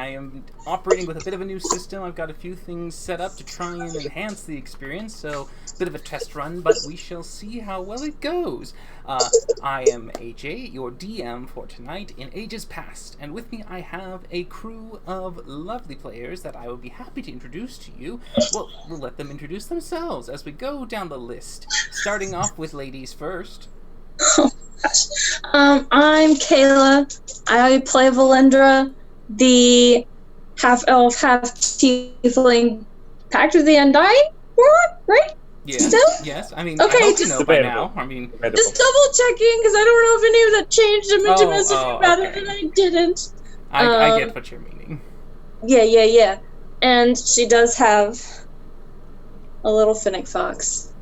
I am operating with a bit of a new system. I've got a few things set up to try and enhance the experience, so a bit of a test run, but we shall see how well it goes. I am AJ, your DM for tonight in Ages Past, and with me I have a crew of lovely players that I would be happy to introduce to you. Well, we'll let them introduce themselves as we go down the list, starting off with ladies first. Oh, gosh. I'm Kayla. I play Valindra, the half-elf, half-tiefling Pact of the Undying warlock, right? Yeah. Still? Yes. I mean, Okay, I hope you just know by now. I mean, just double-checking, because I don't know if any of that changed. I meant to message you about it, and I didn't. I get what you're meaning. Yeah. And she does have a little Finnick fox,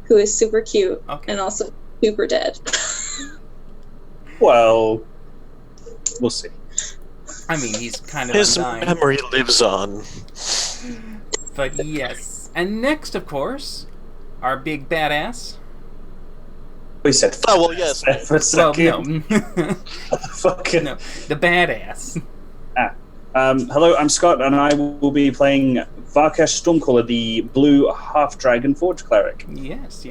who is super cute, and also super dead. Well, we'll see. I mean, he's kind of his undying. memory lives on. But yes. And next, of course, our big badass. We said, oh, well, yes. For a second. Well, no. Fucking... No, the badass. Hello, I'm Scott, and I will be playing Varkesh Stormcaller, the blue half-dragon Forge Cleric. Yes.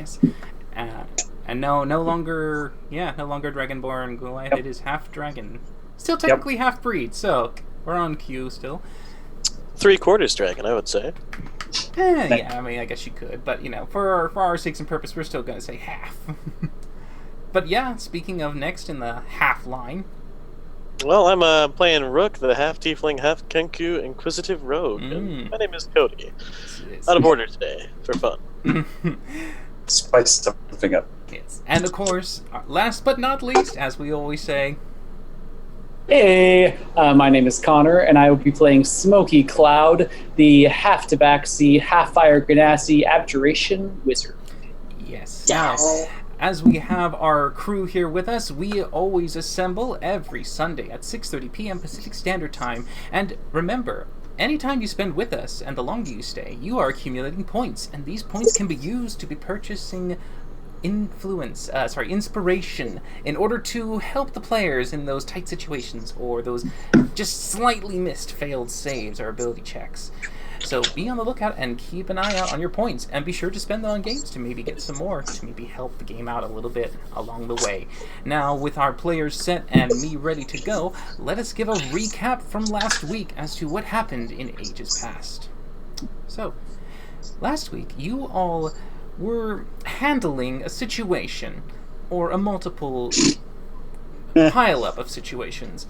And no longer Dragonborn Goliath. Yep. It is half-dragon. Still technically half-breed, so we're on cue still. 3/4 dragon, I would say. Yeah, I mean, I guess you could, but, for our sakes and purpose, we're still going to say half. But yeah, speaking of next in the half line. Well, I'm playing Rook, the half-tiefling, half-kenku Inquisitive Rogue. My name is Cody. Out of order today, for fun. Spice something up. Yes. And of course, last but not least, as we always say... Hey, my name is Connor, and I will be playing Smoky Cloud, the half-Tabaxi, half-Fire Ganassi Abjuration Wizard. Yes. Now, as we have our crew here with us, we always assemble every Sunday at 6:30 p.m. Pacific Standard Time. And remember, anytime you spend with us, and the longer you stay, you are accumulating points, and these points can be used to be purchasing inspiration in order to help the players in those tight situations or those just slightly missed failed saves or ability checks. So be on the lookout and keep an eye out on your points, and be sure to spend them on games to maybe get some more, to maybe help the game out a little bit along the way. Now, with our players set and me ready to go, let us give a recap from last week as to what happened in Ages Past. So, last week, you all were handling a situation, or a multiple pile-up of situations.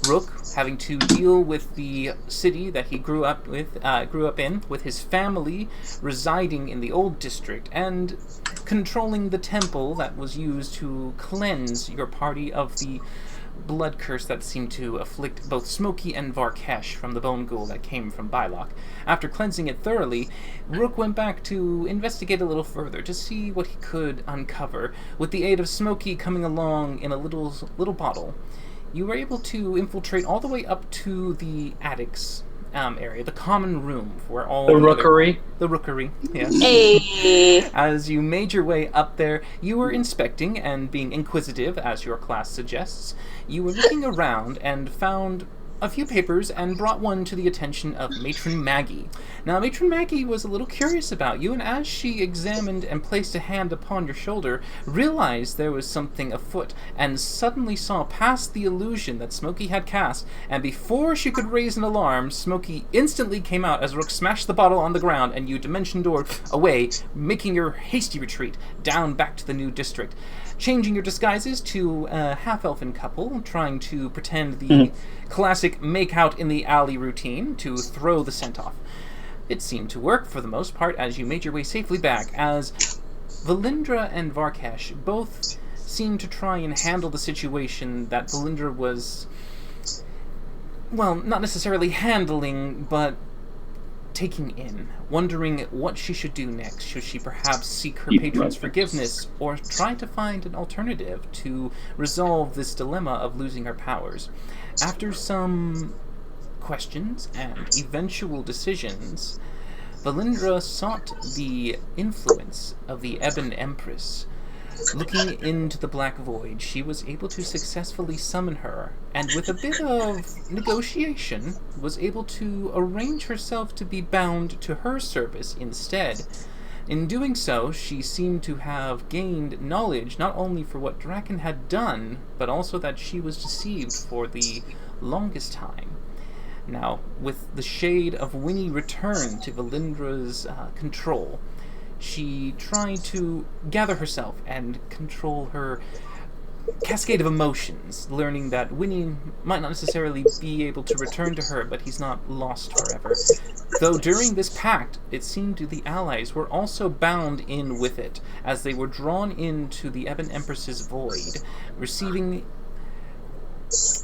Rook having to deal with the city that he grew up in, with his family residing in the old district, and controlling the temple that was used to cleanse your party of the blood curse that seemed to afflict both Smokey and Varkesh from the bone ghoul that came from Bylock. After cleansing it thoroughly, Rook went back to investigate a little further to see what he could uncover. With the aid of Smokey coming along in a little bottle, you were able to infiltrate all the way up to the attics area, the common room where all the rookery. The rookery, yes. Hey. As you made your way up there, you were inspecting and being inquisitive, as your class suggests. You were looking around and found a few papers and brought one to the attention of Matron Maggie. Now, Matron Maggie was a little curious about you, and as she examined and placed a hand upon your shoulder, realized there was something afoot, and suddenly saw past the illusion that Smokey had cast, and before she could raise an alarm, Smokey instantly came out as Rook smashed the bottle on the ground, and you dimension doored away, making your hasty retreat down back to the new district. Changing your disguises to a half-elfin couple, trying to pretend the classic make-out in the alley routine to throw the scent off. It seemed to work for the most part as you made your way safely back, as Valindra and Varkesh both seemed to try and handle the situation that Valindra was, well, not necessarily handling, but taking in, wondering what she should do next. Should she perhaps seek her patron's forgiveness, or try to find an alternative to resolve this dilemma of losing her powers? After some questions and eventual decisions, Valindra sought the influence of the Ebon Empress, Looking into the black void, she was able to successfully summon her, and with a bit of negotiation, was able to arrange herself to be bound to her service instead. In doing so, she seemed to have gained knowledge not only for what Draken had done, but also that she was deceived for the longest time. Now, with the shade of Winnie returned to Valindra's control, she tried to gather herself and control her cascade of emotions, learning that Winnie might not necessarily be able to return to her, but he's not lost forever. Though during this pact, it seemed the allies were also bound in with it, as they were drawn into the Ebon Empress's void, receiving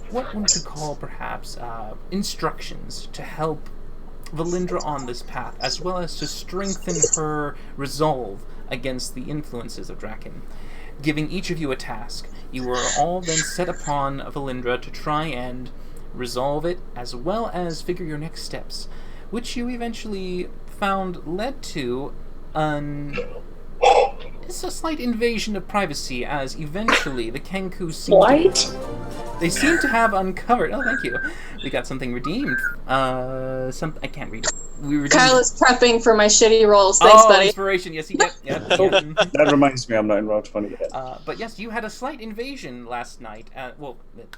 what one could call, perhaps, instructions to help Valindra on this path, as well as to strengthen her resolve against the influences of Draken. Giving each of you a task, you were all then set upon Valindra to try and resolve it, as well as figure your next steps, which you eventually found led to it's a slight invasion of privacy, as eventually the Kenku seem to have uncovered. Oh, thank you. We got something redeemed. I can't read it. Kyle is prepping for my shitty rolls. Thanks, buddy. Inspiration. Yes, yep. That reminds me, I'm not in Roll20 yet. But yes, you had a slight invasion last night.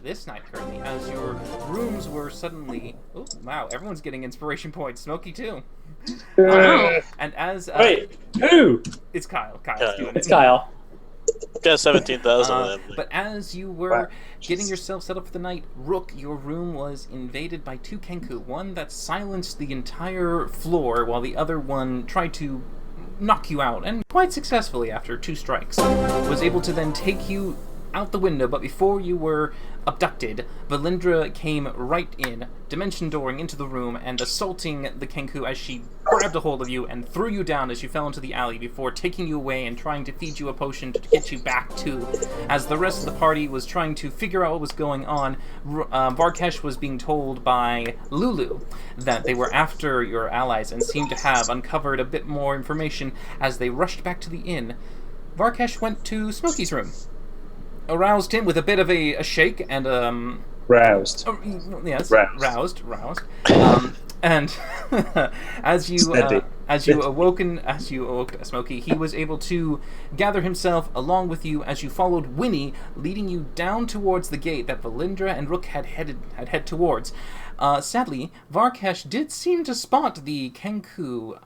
This night currently, as your rooms were suddenly. Oh wow! Everyone's getting inspiration points. Smokey too. And as wait, who? It's Kyle. Kyle's doing it. It's Kyle. Got 17,000 of them. But as you were getting yourself set up for the night, Rook, your room was invaded by two Kenku. One that silenced the entire floor, while the other one tried to knock you out, and quite successfully after 2 strikes. Was able to then take you out the window, but before you were abducted, Valindra came right in, dimension dooring into the room and assaulting the Kenku as she grabbed a hold of you and threw you down as you fell into the alley before taking you away and trying to feed you a potion to get you back to. As the rest of the party was trying to figure out what was going on, Varkesh was being told by Lulu that they were after your allies and seemed to have uncovered a bit more information. As they rushed back to the inn, Varkesh went to Smokey's room, aroused him with a bit of a shake and roused. Yes, roused. And as you awoke Smokey, he was able to gather himself along with you as you followed Winnie, leading you down towards the gate that Valindra and Rook had head towards. Sadly, Varkesh did seem to spot the Kenku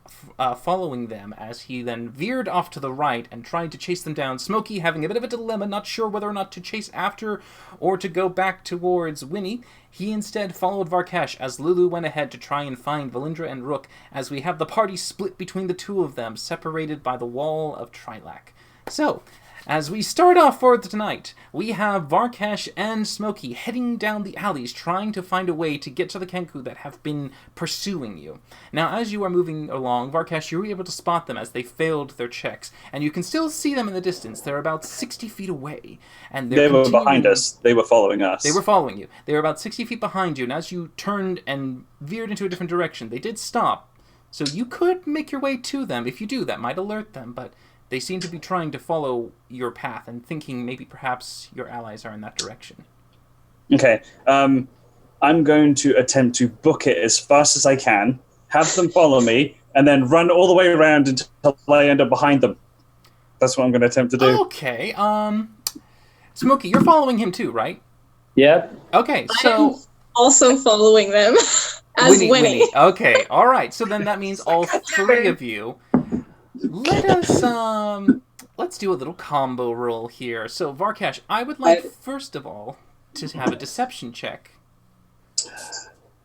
following them as he then veered off to the right and tried to chase them down. Smokey having a bit of a dilemma, not sure whether or not to chase after or to go back towards Winnie. He instead followed Varkesh as Lulu went ahead to try and find Valindra and Rook, as we have the party split between the two of them, separated by the wall of Trilak. So, as we start off for tonight, we have Varkesh and Smokey heading down the alleys trying to find a way to get to the Kenku that have been pursuing you. Now, as you are moving along, Varkesh, you were able to spot them as they failed their checks, and you can still see them in the distance. They're about 60 feet away. And they were behind us. They were following us. They were following you. They were about 60 feet behind you, and as you turned and veered into a different direction, they did stop. So you could make your way to them. If you do, that might alert them, but they seem to be trying to follow your path and thinking maybe perhaps your allies are in that direction. Okay. I'm going to attempt to book it as fast as I can, have them follow me, and then run all the way around until I end up behind them. That's what I'm going to attempt to do. Okay. Smokey, you're following him too, right? Yep. Okay, so I'm also following them as Winnie. Okay, all right. So then that means all 3 of you. Let us, let's do a little combo roll here. So, Varkesh, I would like, first of all, to have a deception check.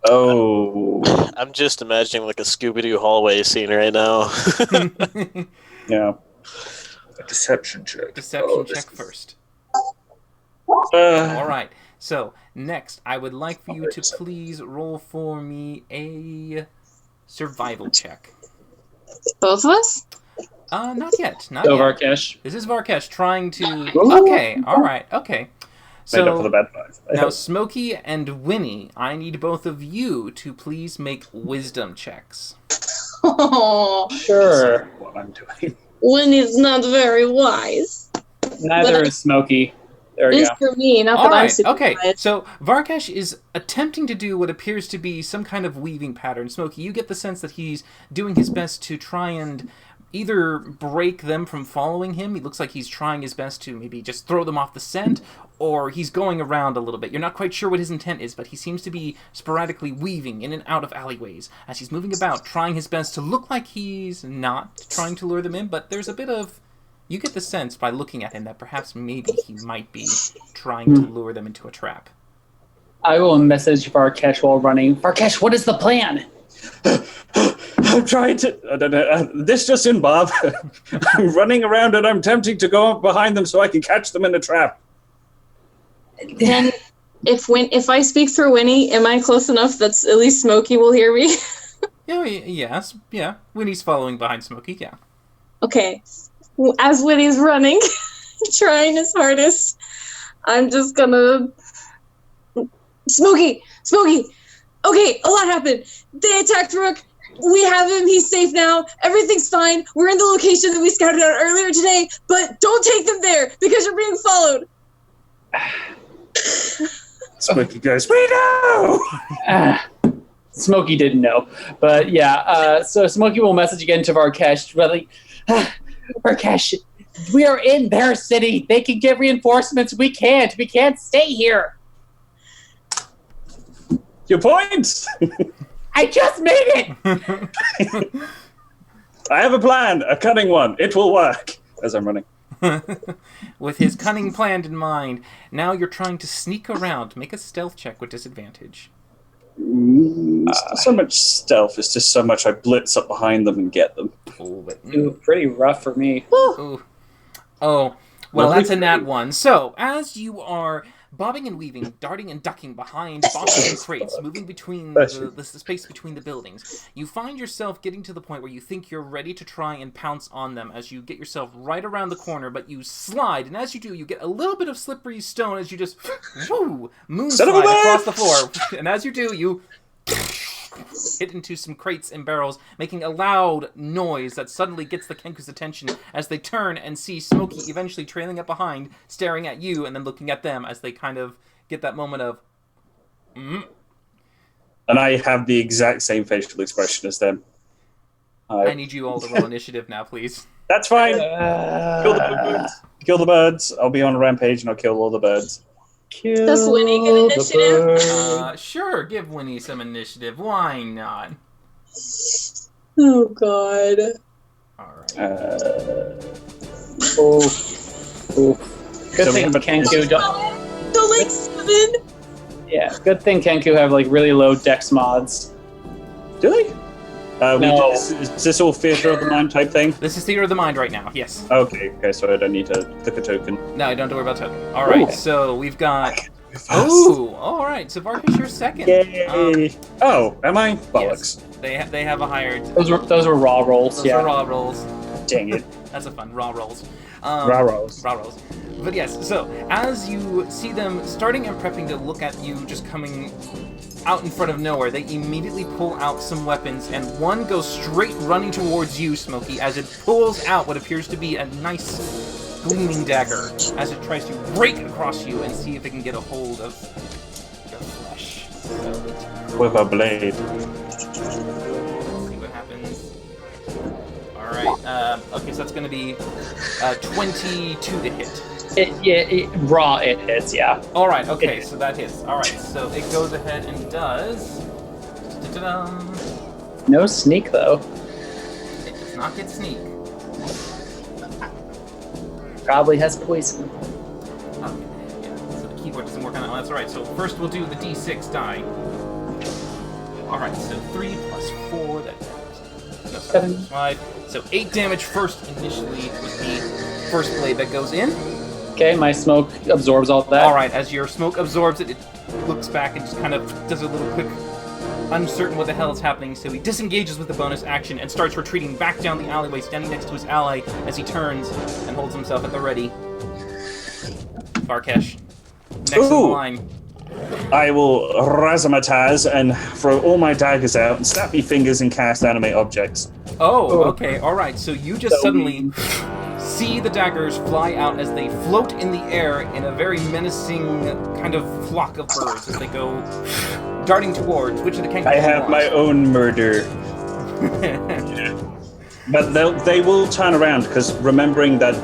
Oh. I'm just imagining like a Scooby-Doo hallway scene right now. Yeah. A deception check. Deception check first. All right. So, next, I would like for you to please roll for me a survival check. Both of us? Not yet. Not Go, yet. Varkesh. This is Varkesh trying to... Okay, all right, okay. Made up for the bad 5. Now, Smokey and Winnie, I need both of you to please make wisdom checks. Oh, Sure. What I'm doing. Winnie's not very wise. Neither is Smokey. There we It is go. for me, not that I'm super Okay, quiet. so Varkash is attempting to do what appears to be some kind of weaving pattern. Smokey, you get the sense that he's doing his best to try and either break them from following him. He looks like he's trying his best to maybe just throw them off the scent, or he's going around a little bit. You're not quite sure what his intent is, but he seems to be sporadically weaving in and out of alleyways as he's moving about, trying his best to look like he's not trying to lure them in, but there's a bit of... You get the sense by looking at him that perhaps maybe he might be trying to lure them into a trap. I will message Varkesh while running. Varkesh, what is the plan? I'm trying to... this just in, Bob. I'm running around and I'm attempting to go up behind them so I can catch them in a trap. Then, if I speak through Winnie, am I close enough that at least Smokey will hear me? Yes, yeah. Winnie's following behind Smokey, yeah. Okay. As Winnie's running, trying his hardest, I'm just gonna... Smokey! Okay, a lot happened. They attacked Rook. We have him. He's safe now. Everything's fine. We're in the location that we scouted out earlier today, but don't take them there because you're being followed. Smokey goes, we know! Smokey didn't know. But yeah, so Smokey will message again to Varkesh. Really, Varkesh, we are in their city. They can get reinforcements. We can't. We can't stay here. Your point! I just made it! I have a plan, a cunning one. It will work. As I'm running. With his cunning plan in mind, now you're trying to sneak around. Make a stealth check with disadvantage. It's not so much stealth, it's just so much I blitz up behind them and get them. Ooh, pretty rough for me. Ooh. Oh, well, that's a nat 1. So, as you are bobbing and weaving, darting and ducking behind boxes and crates, moving between the space between the buildings, you find yourself getting to the point where you think you're ready to try and pounce on them as you get yourself right around the corner, but you slide, and as you do, you get a little bit of slippery stone as you just moonslide across the floor. And as you do, you hit into some crates and barrels, making a loud noise that suddenly gets the Kenku's attention as they turn and see Smokey eventually trailing up behind, staring at you, and then looking at them as they kind of get that moment of, And I have the exact same facial expression as them. I need you all to roll initiative now, please. That's fine. Kill the birds. I'll be on a rampage and I'll kill all the birds. Does Winnie get initiative? Sure, give Winnie some initiative. Why not? Oh, God. Alright. Good thing Kenku Don't like 7. Yeah, good thing Kenku have like really low dex mods. Do they? No. Is this all theater of the mind type thing? This is Theater of the Mind right now, yes. Okay, so I don't need to click a token. No, I don't have to worry about token. Alright, so we've got... Ooh, alright, so Varkash, you're second. Yay! Am I? Bollocks. Yes, they have a higher... Those were raw rolls, Those are raw rolls. Dang it. That's a fun, raw rolls. Raw rolls. Raw rolls. But yes, so as you see them starting and prepping to look at you just coming out in front of nowhere, they immediately pull out some weapons, and one goes straight running towards you, Smokey, as it pulls out what appears to be a nice gleaming dagger as it tries to break across you and see if it can get a hold of your flesh. So, With a blade. see what happens. Alright, okay, so that's going to be 22 to hit. It hits, yeah. Alright, okay, so that hits. Alright, so it goes ahead and does... No sneak, though. It does not get sneak. Probably has poison. Okay, yeah, so the keyboard doesn't work on that one. That's alright, so first we'll do the d6 die. Alright, so 3 plus 4, that's 7. 5. So 8 damage first initially with the first blade that goes in. Okay, my smoke absorbs all that. Alright, as your smoke absorbs it, it looks back and just kind of does a little quick, uncertain what the hell is happening, so he disengages with the bonus action and starts retreating back down the alleyway, standing next to his ally as he turns and holds himself at the ready. Varkesh, next in the line. I will razzmatazz and throw all my daggers out and snap me fingers and cast animate objects. Oh, okay, alright, so you just suddenly see the daggers fly out as they float in the air in a very menacing kind of flock of birds as they go darting towards which of the Kenku. I have my own murder. But they will turn around because remembering that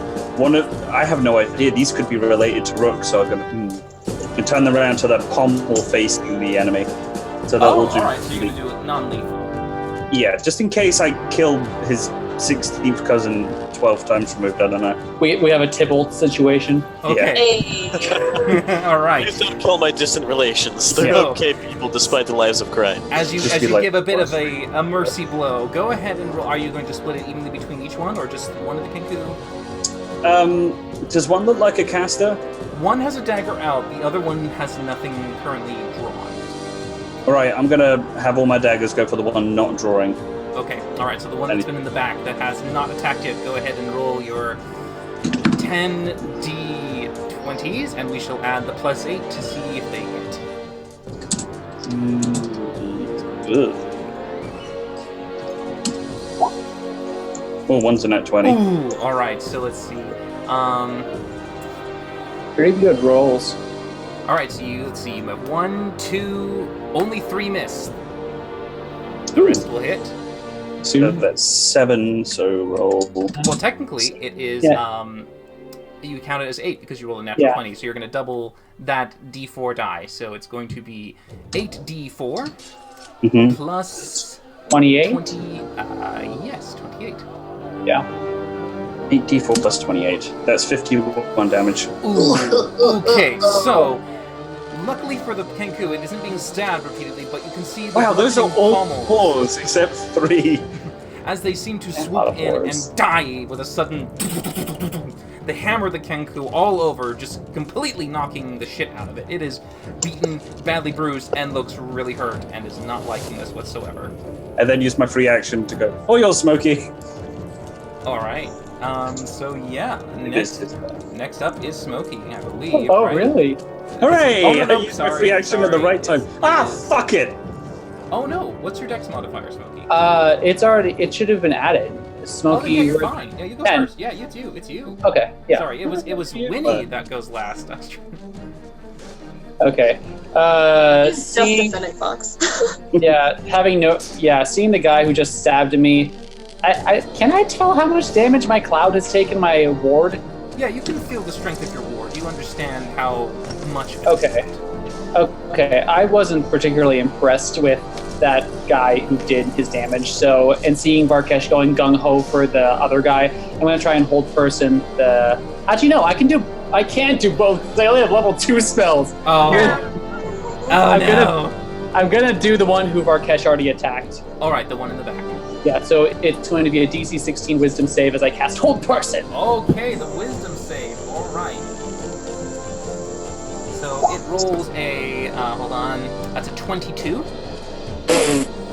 I have no idea, these could be related to Rook, so I'm going to turn them around to the pommel facing the enemy. So that will do. Alright, so you're going to do it non-lethal. Yeah, just in case I kill his 16th cousin 12 times removed, I don't know. We have a Tybalt situation. Okay. Hey. Alright. Please don't kill my distant relations. They're So- okay people despite the lives of crime. As you Just be like, give a bit of "Of a mercy blow, go ahead and roll. Are you going to split it evenly between each one, or just one of the Kenku? Does one look like a caster? One has a dagger out, the other one has nothing currently drawn. Alright, I'm going to have all my daggers go for the one not drawing. Okay, alright, so the one that's been in the back that has not attacked yet, go ahead and roll your 10d20s, and we shall add the +8 to see if they hit. Ugh. Well, one's a nat 20. Ooh, alright, so let's see. Pretty good rolls. Alright, so let's see, you have 1, 2, only 3 miss. The rest will hit. So that's 7, so roll. Well, technically, it is, Yeah. you count it as 8 because you roll a natural Yeah. 20, so you're going to double that d4 die. So it's going to be 8d4 Mm-hmm. plus 28? 20, yes, 28. Yeah. 8d4 plus 28. That's 51 damage. Ooh, okay, so luckily for the Kenku, it isn't being stabbed repeatedly, but you can see the Wow, those are bludgeoning all pommels fours except 3. as they seem to lot swoop of in fours. and die with a sudden. They hammer the Kenku all over, just completely knocking the shit out of it. It is beaten, badly bruised, and looks really hurt, and is not liking this whatsoever. And then use my free action to go, oh, you're Smokey. Alright, so yeah, next up is Smokey, I believe. Oh, right? really? Hooray! Oh, no, I used my sorry, free action at the sorry. right time. Fuck it! Oh no, what's your dex modifier, Smokey? It should have been added. Oh, then, Smoky. yeah, you're fine. Yeah, you go 10. first. Yeah, it's you. Okay, yeah. Sorry, it was Winnie that goes last. I was trying- Okay. Just the Seeing, Fennec Fox. seeing the guy who just stabbed me. Can I tell how much damage my cloud has taken my ward? Yeah, you can feel the strength of your ward. You understand how much of it. Okay. Okay, I wasn't particularly impressed with that guy who did his damage. So, and seeing Varkesh going gung ho for the other guy, I'm gonna try and hold person. Actually, no, I can't do both. 'Cause I only have level 2 spells. Oh. I'm No. I'm gonna do the one who Varkesh already attacked. All right, the one in the back. Yeah, so it's going to be a DC 16 Wisdom save as I cast Hold Person. Okay, the wisdom save. All right. So it rolls a. Hold on. That's a 22.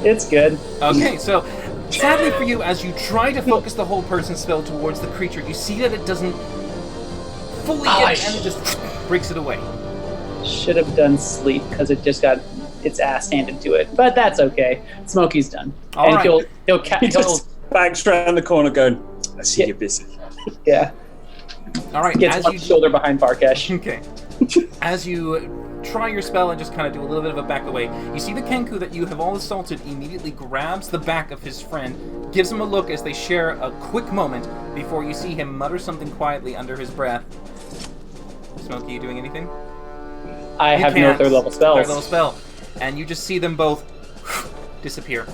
It's good. Okay, so sadly for you, as you try to focus the whole person spell towards the creature, you see that it doesn't fully get it, and it just breaks it away. Should have done sleep because it just got its ass handed to it, but that's okay. Smokey's done, All and right. he'll He just backs around the corner going, I see Yeah. you're busy. yeah All right, gets as one you shoulder behind Varkesh. Okay. As you try your spell and just kind of do a little bit of a back away, you see the Kenku that you have all assaulted immediately grabs the back of his friend, gives him a look as they share a quick moment before you see him mutter something quietly under his breath. Smokey, you doing anything? I You have no can't. third level spells. Third level spell. And you just see them both disappear.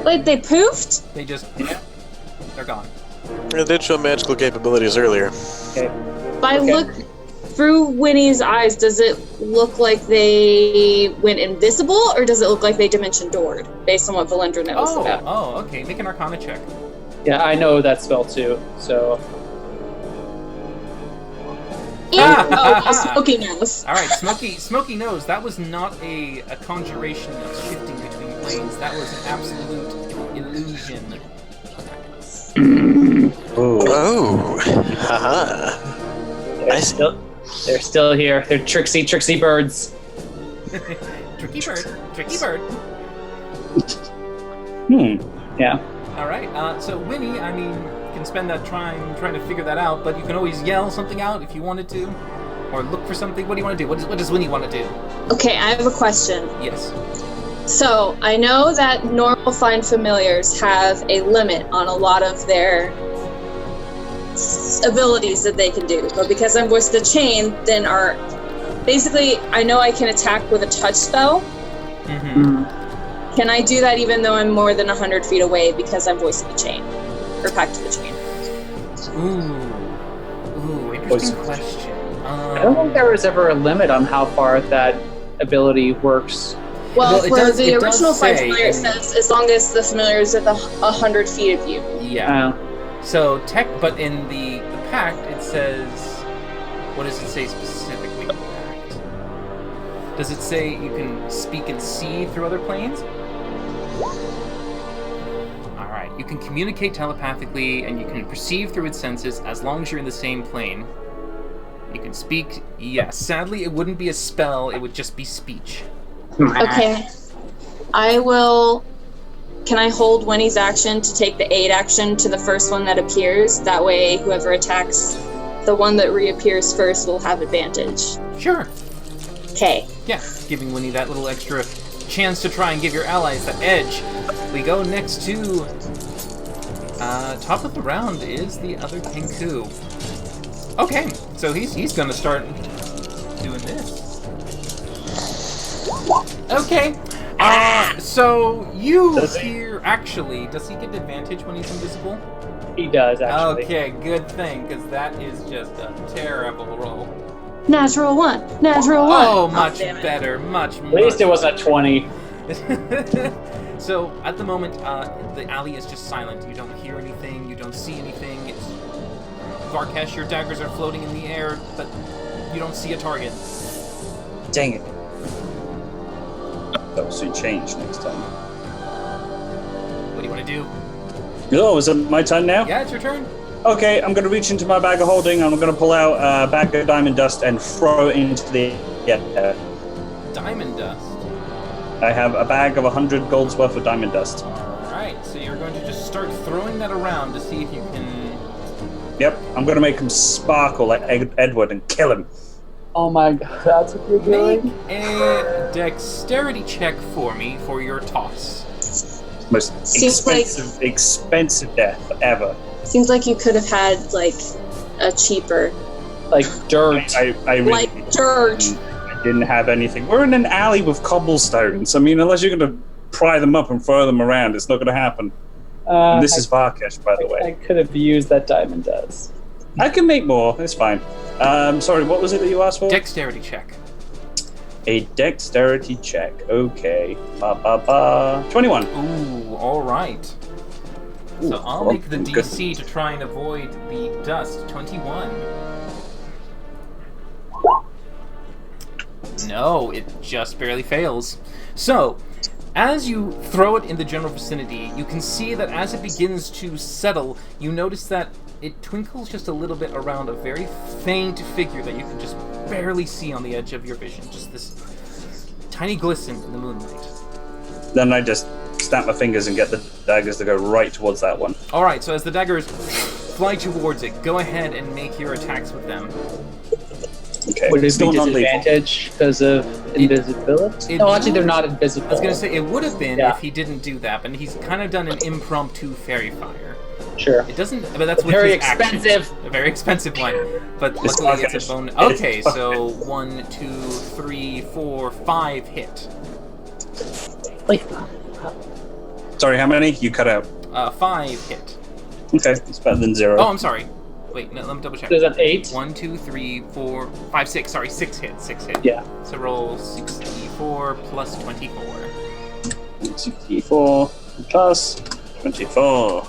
Wait, they poofed? They just... They're gone. They did show magical capabilities earlier. Okay. By Okay. look through Winnie's eyes, does it look like they went invisible, or does it look like they dimension doored, based on what Valendra knows about? Okay. Make an Arcana check. Yeah, I know that spell too. So Smokey knows. All right, Smokey knows that was not a conjuration of shifting between planes. That was an absolute illusion. Oh. Haha. they're still here. They're tricksy birds. Tricky bird. Hmm. Yeah. All right. So Winnie, I mean, you can spend that time trying to figure that out, but you can always yell something out if you wanted to, or look for something. What do you want to do? What does Winnie want to do? Okay, I have a question. Yes. So, I know that normal find familiars have a limit on a lot of their abilities that they can do, but because I'm voiced the chain, then basically, I know I can attack with a touch spell. Mm-hmm. Can I do that even though I'm more than 100 feet away because I'm voiced the chain? Or packed to the chain? Ooh, interesting question. I don't think there was ever a limit on how far that ability works. Well, it for does- the it does original find say familiar, it in- says as long as the familiar is at 100 feet of you. Yeah. So but in the pact it says, what does it say specifically in the pact? Does it say you can speak and see through other planes? All right. You can communicate telepathically and you can perceive through its senses as long as you're in the same plane. You can speak. Yes. Sadly, it wouldn't be a spell. It would just be speech. Okay. I will... Can I hold Winnie's action to take the aid action to the first one that appears? That way, whoever attacks the one that reappears first will have advantage. Sure. Okay. Yeah, giving Winnie that little extra chance to try and give your allies that edge. We go next to... top of the round is the other Kenku. Okay, so he's gonna start doing this. Okay. So you here actually, does he get advantage when he's invisible? He does, actually. Okay, good thing, because that is just a terrible roll. Natural 1. Natural 1. Oh, much damn it. better, much. At least it wasn't a 20. So at the moment, the alley is just silent. You don't hear anything. You don't see anything. It's Varkesh, your daggers are floating in the air, but you don't see a target. Dang it. That will soon change next time. What do you want to do? Oh, is it my turn now? Yeah, it's your turn. Okay, I'm going to reach into my bag of holding and I'm going to pull out a bag of diamond dust and throw it into the air. Diamond dust. I have a bag of 100 gold's worth of diamond dust. Alright, so you're going to just start throwing that around to see if you can... Yep, I'm going to make him sparkle like Edward and kill him. Oh my god, that's what you're Make doing? a dexterity check for me for your toss. Most Seems like- expensive death ever. Seems like you could have had, like, a cheaper... Like dirt. I really Like dirt. I didn't have anything. We're in an alley with cobblestones. I mean, unless you're going to pry them up and throw them around, it's not going to happen. And this is Varkesh, by the I way. could have used that diamond dust. I can make more. It's fine. Sorry, what was it that you asked for? Dexterity check. A dexterity check. Okay. 21. Ooh, alright. So I'll Ooh, make the good. DC to try and avoid the dust. 21. No, it just barely fails. So, as you throw it in the general vicinity, you can see that as it begins to settle, you notice that it twinkles just a little bit around a very faint figure that you can just barely see on the edge of your vision. Just this tiny glisten in the moonlight. Then I just snap my fingers and get the daggers to go right towards that one. Alright, so as the daggers fly towards it, go ahead and make your attacks with them. Okay. Would it be Still non-lethal. disadvantage because of invisibility? it No, actually, they're would- not invisible. I was gonna say it would have been Yeah. if he didn't do that, but he's kind of done an impromptu fairy fire. Sure. It doesn't, but that's with Very his action. expensive. A very expensive one, but It's luckily it's Varkesh. a bonus. It's Okay, so 1, 2, 3, 4, 5 hit. Like, Sorry, how many? You cut out. 5 hit. Okay, it's better than 0. Oh, I'm sorry. Wait, no, let me double check. there's an 8. 1, 2, 3, 4, 5, 6. Sorry, 6 hit. 6 hit. Yeah. So roll 64 plus 24. 64 plus 24.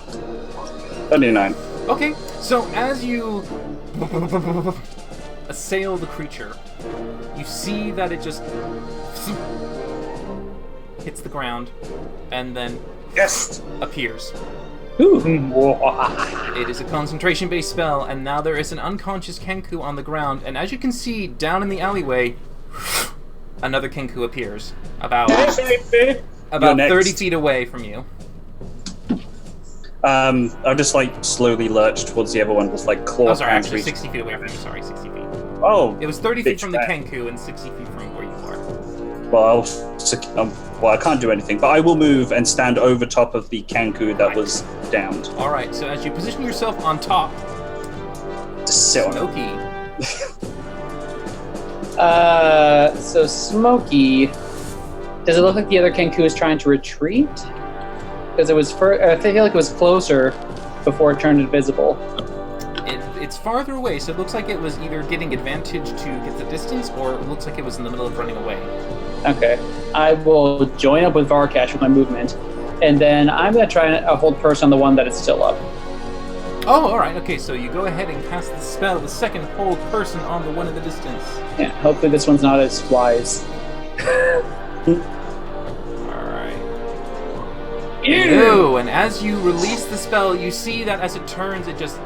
39. Okay, so as you assail the creature, you see that it just hits the ground and then Yes! appears. Ooh. It is a concentration-based spell, and now there is an unconscious Kenku on the ground, and as you can see, down in the alleyway, another Kenku appears, about You're next. 30 feet away from you. I'll just like slowly lurch towards the other one, just like claw. Oh, sorry, hands actually reach- 60 feet away from you. Sorry, 60 feet. Oh, It was 30 feet bitch from the back. Kenku and 60 feet from where you are. Well, I can't do anything, but I will move and stand over top of the Kanku that was downed. All right, so as you position yourself on top, Just sit on it. Smokey. So Smokey, does it look like the other Kenku is trying to retreat? Because it was I feel like it was closer before it turned invisible. It's farther away, so it looks like it was either getting advantage to get the distance, or it looks like it was in the middle of running away. Okay, I will join up with Varkash with my movement, and then I'm gonna try and hold person on the one that is still up. Oh, all right. Okay, so you go ahead and cast the spell, the second hold person on the one in the distance. Yeah, hopefully this one's not as wise. All right. Ew! And as you release the spell, you see that as it turns, it just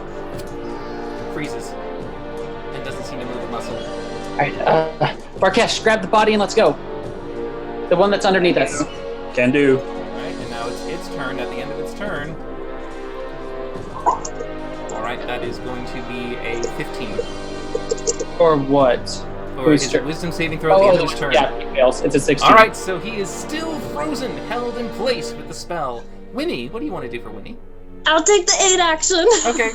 freezes and doesn't seem to move a muscle. Alright, Varkash, grab the body and let's go. The one that's underneath us. Can do. All right, and now it's its turn. At the end of its turn. All right, that is going to be a 15. Or what? Or Whose his turn? wisdom saving throw at the end of his turn. Yeah, he fails. It's a 16. All right, so he is still frozen, held in place with the spell. Winnie, what do you want to do for Winnie? I'll take the aid action. Okay,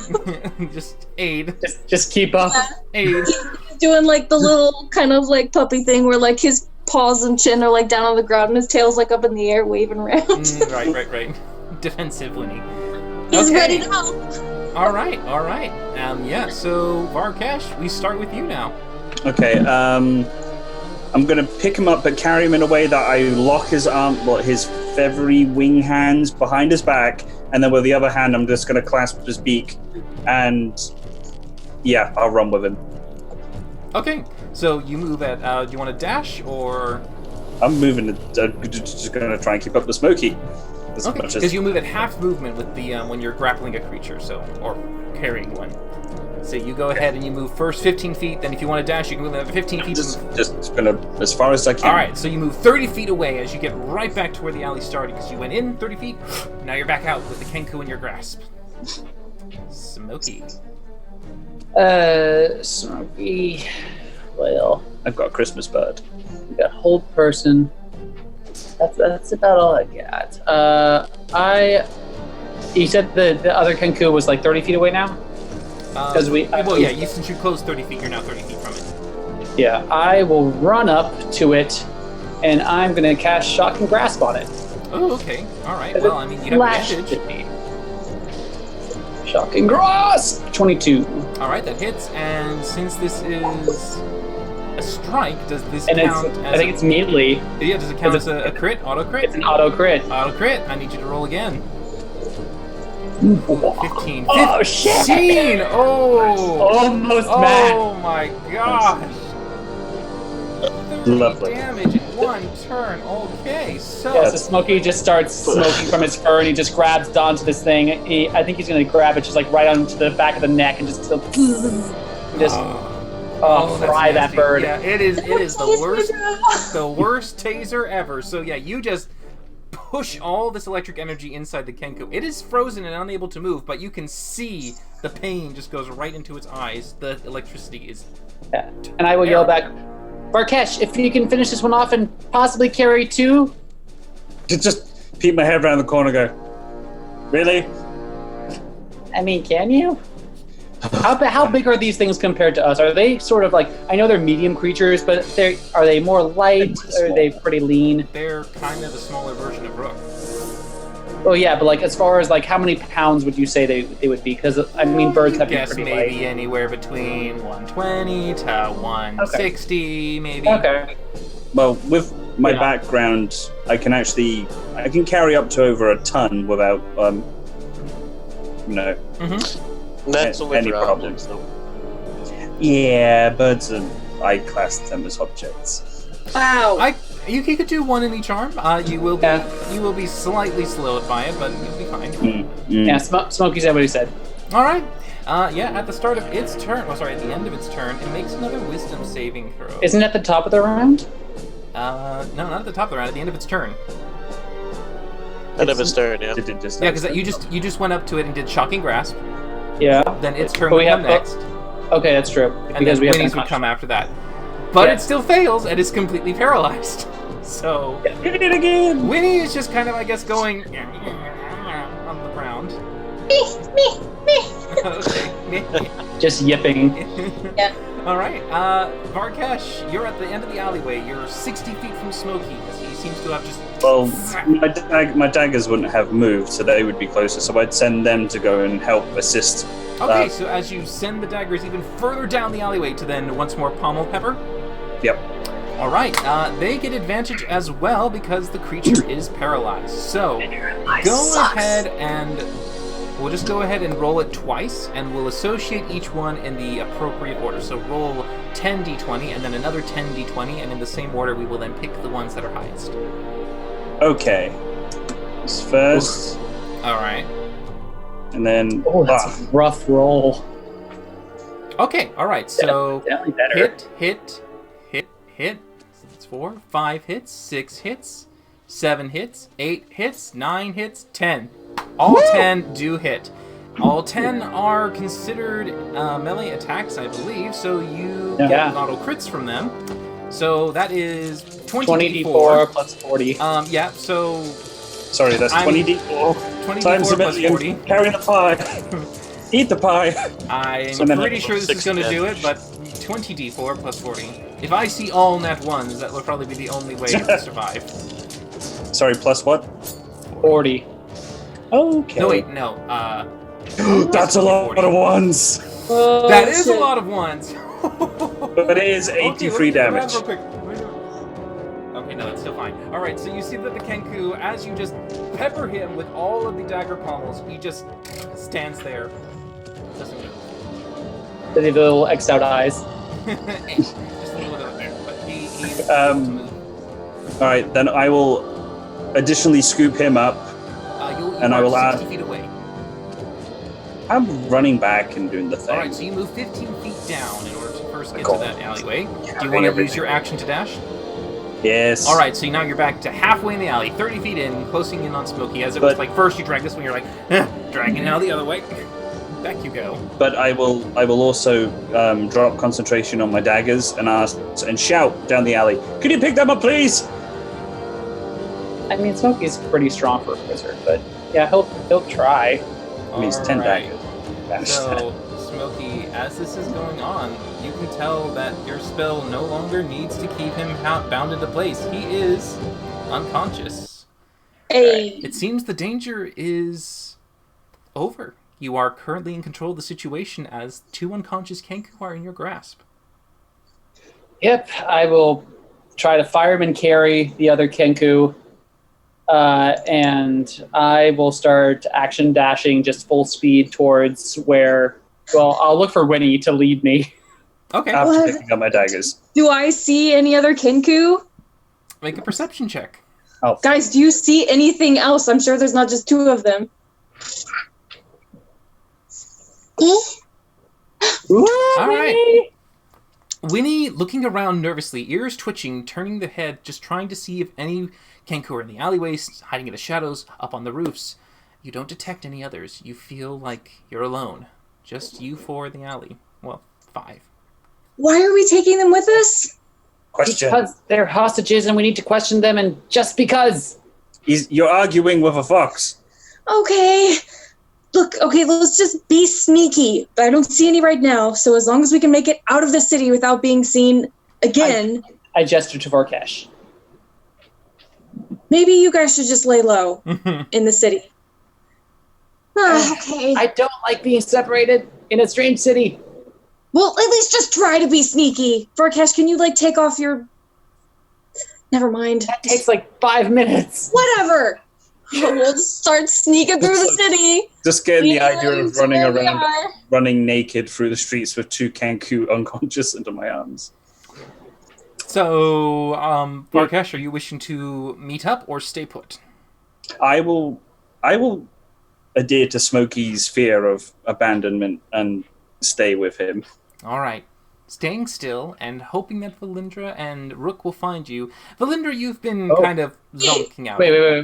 just aid. Just keep up. Aid. He's doing like the little kind of like puppy thing where like his paws and chin are like down on the ground and his tail's like up in the air waving around. Right. Defensive Winnie. He's Okay. ready to help. All right. Yeah, so Varkash, we start with you now. Okay, I'm gonna pick him up, but carry him in a way that I lock his his feathery wing hands behind his back, and then with the other hand, I'm just gonna clasp his beak, and yeah, I'll run with him. Okay, so you move at, do you want to dash, or... I'm moving, just gonna try and keep up with Smokey. As Okay, much as because you move at half movement with the, when you're grappling a creature, so, or carrying one. So you go ahead and you move first 15 feet, then if you want to dash, you can move another 15 feet. just gonna, as far as I can. Alright, so you move 30 feet away as you get right back to where the alley started, because you went in 30 feet, now you're back out with the Kenku in your grasp. Smokey. Smokey. Well, I've got a Christmas bird. we got hold person. That's about all I got. You said the other Kenku was like 30 feet away now? Because since you closed 30 feet, you're now 30 feet from it. Yeah, I will run up to it, and I'm gonna cast Shock and Grasp on it. Oh, okay. Alright, well, I mean, you have Flash advantage. at me. Shock and Grasp! 22. Alright, that hits, and since this is a strike, does this And count it's, as I think it's melee. Yeah, does it count it's as a crit? Auto crit? It's an auto crit. Auto crit. I need you to roll again. 15. Oh, shit! 15! Oh! Almost mad. Oh my gosh! 30 Lovely. damage in one turn. Okay, so... Yeah, so Smokey just starts smoking from his fur, and he just grabs onto this thing. I think he's gonna grab it just like right onto the back of the neck, and just fry that's that nasty. bird. Yeah, it is the worst taser ever. So yeah, you just push all this electric energy inside the Kenku. It is frozen and unable to move, but you can see the pain just goes right into its eyes. The electricity is... Yeah. And I will yell back, Varkash, if you can finish this one off and possibly carry two. Just peek my head around the corner and go, really? I mean, can you? How big are these things compared to us? Are they sort of like, I know they're medium creatures, but are they more light? Or are they pretty lean? They're kind of the smaller version of Rook. Oh yeah, but like as far as like how many pounds would you say they would be? Because I mean, birds have to be Guess pretty maybe light. anywhere between 120 to 160, maybe. Okay. Well, with my Yeah. background, I can carry up to over a ton without, That's only any for problems. objects, though. Yeah, birds I class them as objects. Wow. You could do one in each arm. You will be slightly slowed by it, but you'll be fine. Yeah, Smokey said what he said. All right. At the start of its turn, at the end of its turn, it makes another Wisdom saving throw. Isn't it at the top of the round? No, not at the top of the round. At the end of its turn. End of its turn, yeah. Did it just Yeah, because you just went up to it and did shocking grasp. Yeah. Then its turn But would we come have next, Okay, that's true. and Because then we have Winnie's would concussion. come after that. But Yeah. it still fails and is completely paralyzed. So Hit it again! Winnie is just kind of, I guess, going on the ground. Okay. Just yipping. All right, Varkesh, you're at the end of the alleyway. You're 60 feet from Smokey, as he seems to have just. Well, my daggers wouldn't have moved, so they would be closer. So I'd send them to go and help assist. Okay, so as you send the daggers even further down the alleyway to then once more pommel Pepper. Yep. All right, they get advantage as well because the creature is paralyzed. So go ahead and we'll just go ahead and roll it twice, and we'll associate each one in the appropriate order. So roll 10d20 and then another 10d20, and in the same order we will then pick the ones that are highest. Okay. This first, All right. and then. Oh, that's a rough roll. Okay. All right. So Definitely better. hit. So that's 4, 5 hits, 6 hits, 7 hits, 8 hits, 9 hits, 10. All 10 do hit. All 10 are considered melee attacks, I believe, so you Yeah. get auto crits from them. So that is 20d4 plus 40. Yeah, so Sorry, that's I'm- 20d4 20d4 times a plus million. 40. Carry the pie. Eat the pie. I'm So then pretty that's sure this is 6 going to do it, damage. but 20d4 plus 40. If I see all net ones, that will probably be the only way to survive. Sorry, plus what? 40. Okay. No, wait, no. That's a lot of ones. Oh, That is a lot of ones. But it is 83 damage. Okay, no, that's still fine. All right, so you see that the Kenku, as you just pepper him with all of the dagger pommels, he just stands there, doesn't move. The little X'd out eyes. Just a little bit of it, but he's Um, All right, then I will additionally scoop him up. you and I are will 60 add- feet away. I'm running back and doing the thing. All right, so you move 15 feet down in order to first get Cool. to that alleyway. Do you Having want to use everything. your action to dash? Yes. All right, so now you're back to halfway in the alley, 30 feet in, closing in on Smokey. As it was But- like first you drag this one, you're like, dragging now the other way. Back you go. But I will also drop concentration on my daggers and ask and shout down the alley. Can you pick them up, please? I mean, Smokey's pretty strong for a wizard, but yeah, he'll try. I mean, it's 10 All right. daggers. So, Smokey, as this is going on, you can tell that your spell no longer needs to keep him bound into place. He is unconscious. Hey. It seems the danger is over. You are currently in control of the situation as 2 unconscious Kenku are in your grasp. Yep, I will try to fireman carry the other Kenku, and I will start action dashing just full speed towards where. Well, I'll look for Winnie to lead me. Okay, After What? picking up my daggers. Do I see any other Kenku? make a perception check. Guys, do you see anything else? I'm sure there's not just 2 of them. All right. Winnie, looking around nervously, ears twitching, turning the head, just trying to see if any Kenku are in the alleyways, hiding in the shadows, up on the roofs. You don't detect any others. You feel like you're alone. Just you 4 in the alley. Well, 5. Why are we taking them with us? Question. Because they're hostages and we need to question them, and just because. You're arguing with a fox. Okay. Look, okay, let's just be sneaky. But I don't see any right now, so as long as we can make it out of the city without being seen again, I gesture to Varkesh. maybe you guys should just lay low in the city. Okay. I don't like being separated in a strange city. Well, at least just try to be sneaky. Varkesh, can you, take off your... Never mind. That takes like 5 minutes. Whatever. We'll just start sneaking through the city. Just getting the idea of running Where we around, are. running naked through the streets with 2 Kenku unconscious into my arms. So, Varkesh, are you wishing to meet up or stay put? I will adhere to Smokey's fear of abandonment and stay with him. All right. staying still and hoping that Valindra and Rook will find you. Valindra, you've been kind of zonking out. Wait. No.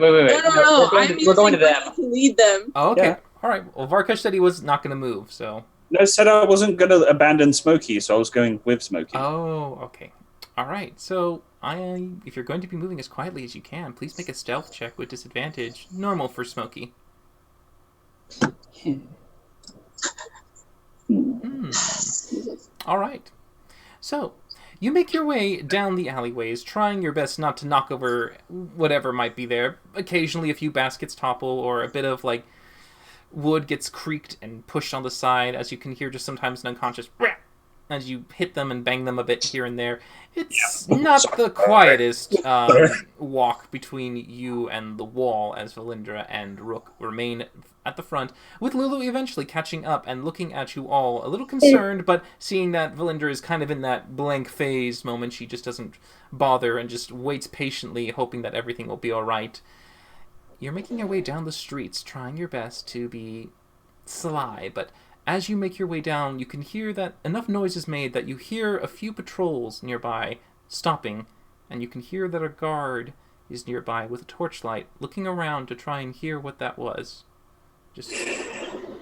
We're going to them. To lead them. Oh, okay. Yeah. All right. Well, Varkesh said he was not going to move, so... No, I said I wasn't going to abandon Smokey, so I was going with Smokey. Oh, okay. All right. So, if you're going to be moving as quietly as you can, please make a stealth check with disadvantage. Normal for Smokey. All right. So, you make your way down the alleyways, trying your best not to knock over whatever might be there. Occasionally, a few baskets topple, or a bit of, wood gets creaked and pushed on the side, as you can hear just sometimes an unconscious as you hit them and bang them a bit here and there. It's not the quietest walk between you and the wall, as Valindra and Rook remain at the front, with Lulu eventually catching up and looking at you all, a little concerned, but seeing that Valindra is kind of in that blank phase moment, she just doesn't bother and just waits patiently, hoping that everything will be alright. You're making your way down the streets, trying your best to be sly, but as you make your way down, you can hear that enough noise is made that you hear a few patrols nearby stopping, and you can hear that a guard is nearby with a torchlight, looking around to try and hear what that was. Just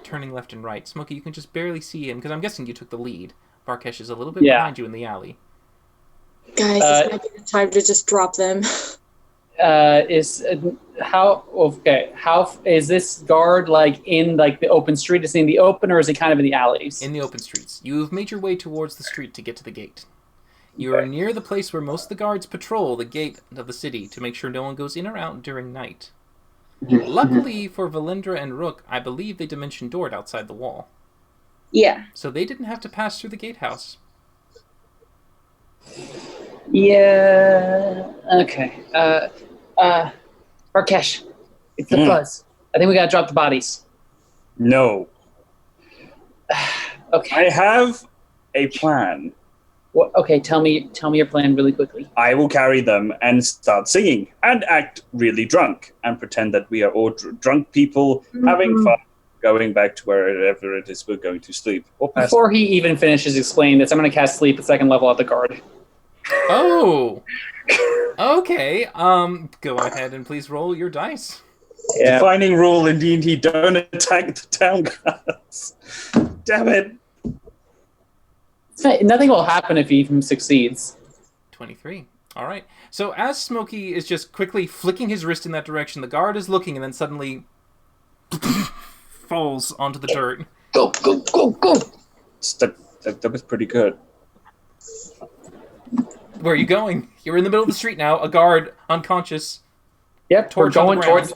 turning left and right. Smokey, you can just barely see him, because I'm guessing you took the lead. Varkesh is a little bit behind you in the alley. Guys, this might be the time to just drop them. How is this guard in the open street? Is it in the open, or is it kind of in the alleys? In the open streets. You've made your way towards the street to get to the gate. You are near the place where most of the guards patrol the gate of the city to make sure no one goes in or out during night. Luckily for Valindra and Rook, I believe they dimension doored outside the wall. Yeah. So they didn't have to pass through the gatehouse. Yeah. Okay. Varkesh, it's the fuzz. I think we gotta drop the bodies. No. Okay. I have a plan. Well, okay, tell me your plan really quickly. I will carry them and start singing and act really drunk and pretend that we are all drunk people having fun, going back to wherever it is we're going to sleep. Or pass. Before he even finishes explaining this, I'm going to cast Sleep at second level at the guard. Oh! Okay, go ahead and please roll your dice. Yeah. Defining rule in D&D, don't attack the town guards. Damn it. Nothing will happen if he even succeeds. 23. All right. So as Smokey is just quickly flicking his wrist in that direction, the guard is looking and then suddenly falls onto the dirt. Go. That was pretty good. Where are you going? You're in the middle of the street now. A guard, unconscious. Yep, we're going towards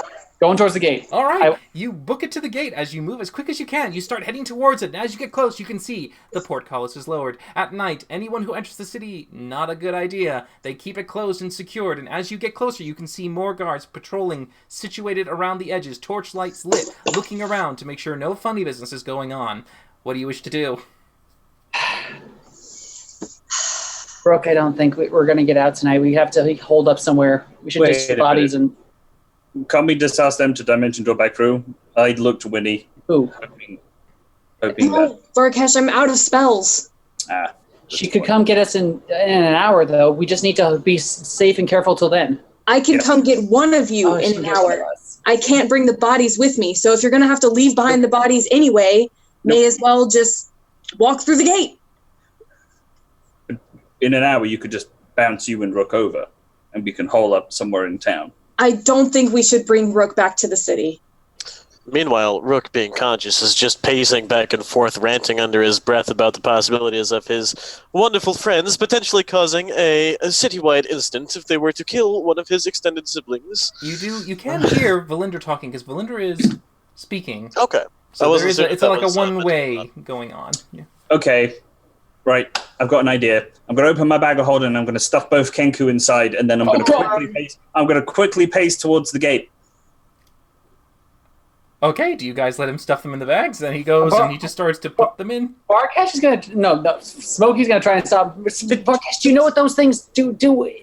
the gate. All right. You book it to the gate as you move as quick as you can. You start heading towards it, and as you get close, you can see the portcullis is lowered. At night, anyone who enters the city, not a good idea. They keep it closed and secured, and as you get closer, you can see more guards patrolling, situated around the edges, torchlights lit, looking around to make sure no funny business is going on. What do you wish to do? Brooke, I don't think we're going to get out tonight. We have to hold up somewhere. We should just bodies and... Can't we just ask them to dimension door back through? I'd look to Winnie. Who? Hoping No, Varkesh, I'm out of spells. She could come get us in an hour, though. We just need to be safe and careful till then. I can come get one of you in an hour. I can't bring the bodies with me, so if you're going to have to leave behind the bodies anyway, may as well just walk through the gate. In an hour, you could just bounce you and Rook over, and we can hole up somewhere in town. I don't think we should bring Rook back to the city. Meanwhile, Rook, being conscious, is just pacing back and forth, ranting under his breath about the possibilities of his wonderful friends potentially causing a citywide incident if they were to kill one of his extended siblings. You can hear Valindra talking, because Valindra is speaking. Okay. So it's like a one-way going on. Yeah. Okay. Right, I've got an idea. I'm going to open my bag of holding and I'm going to stuff both Kenku inside, and then I'm going to quickly pace towards the gate. Okay, do you guys let him stuff them in the bags? Then he goes and he just starts to put them in. Varkesh is going to... No, Smokey's going to try and stop. Varkesh, do you know what those things do?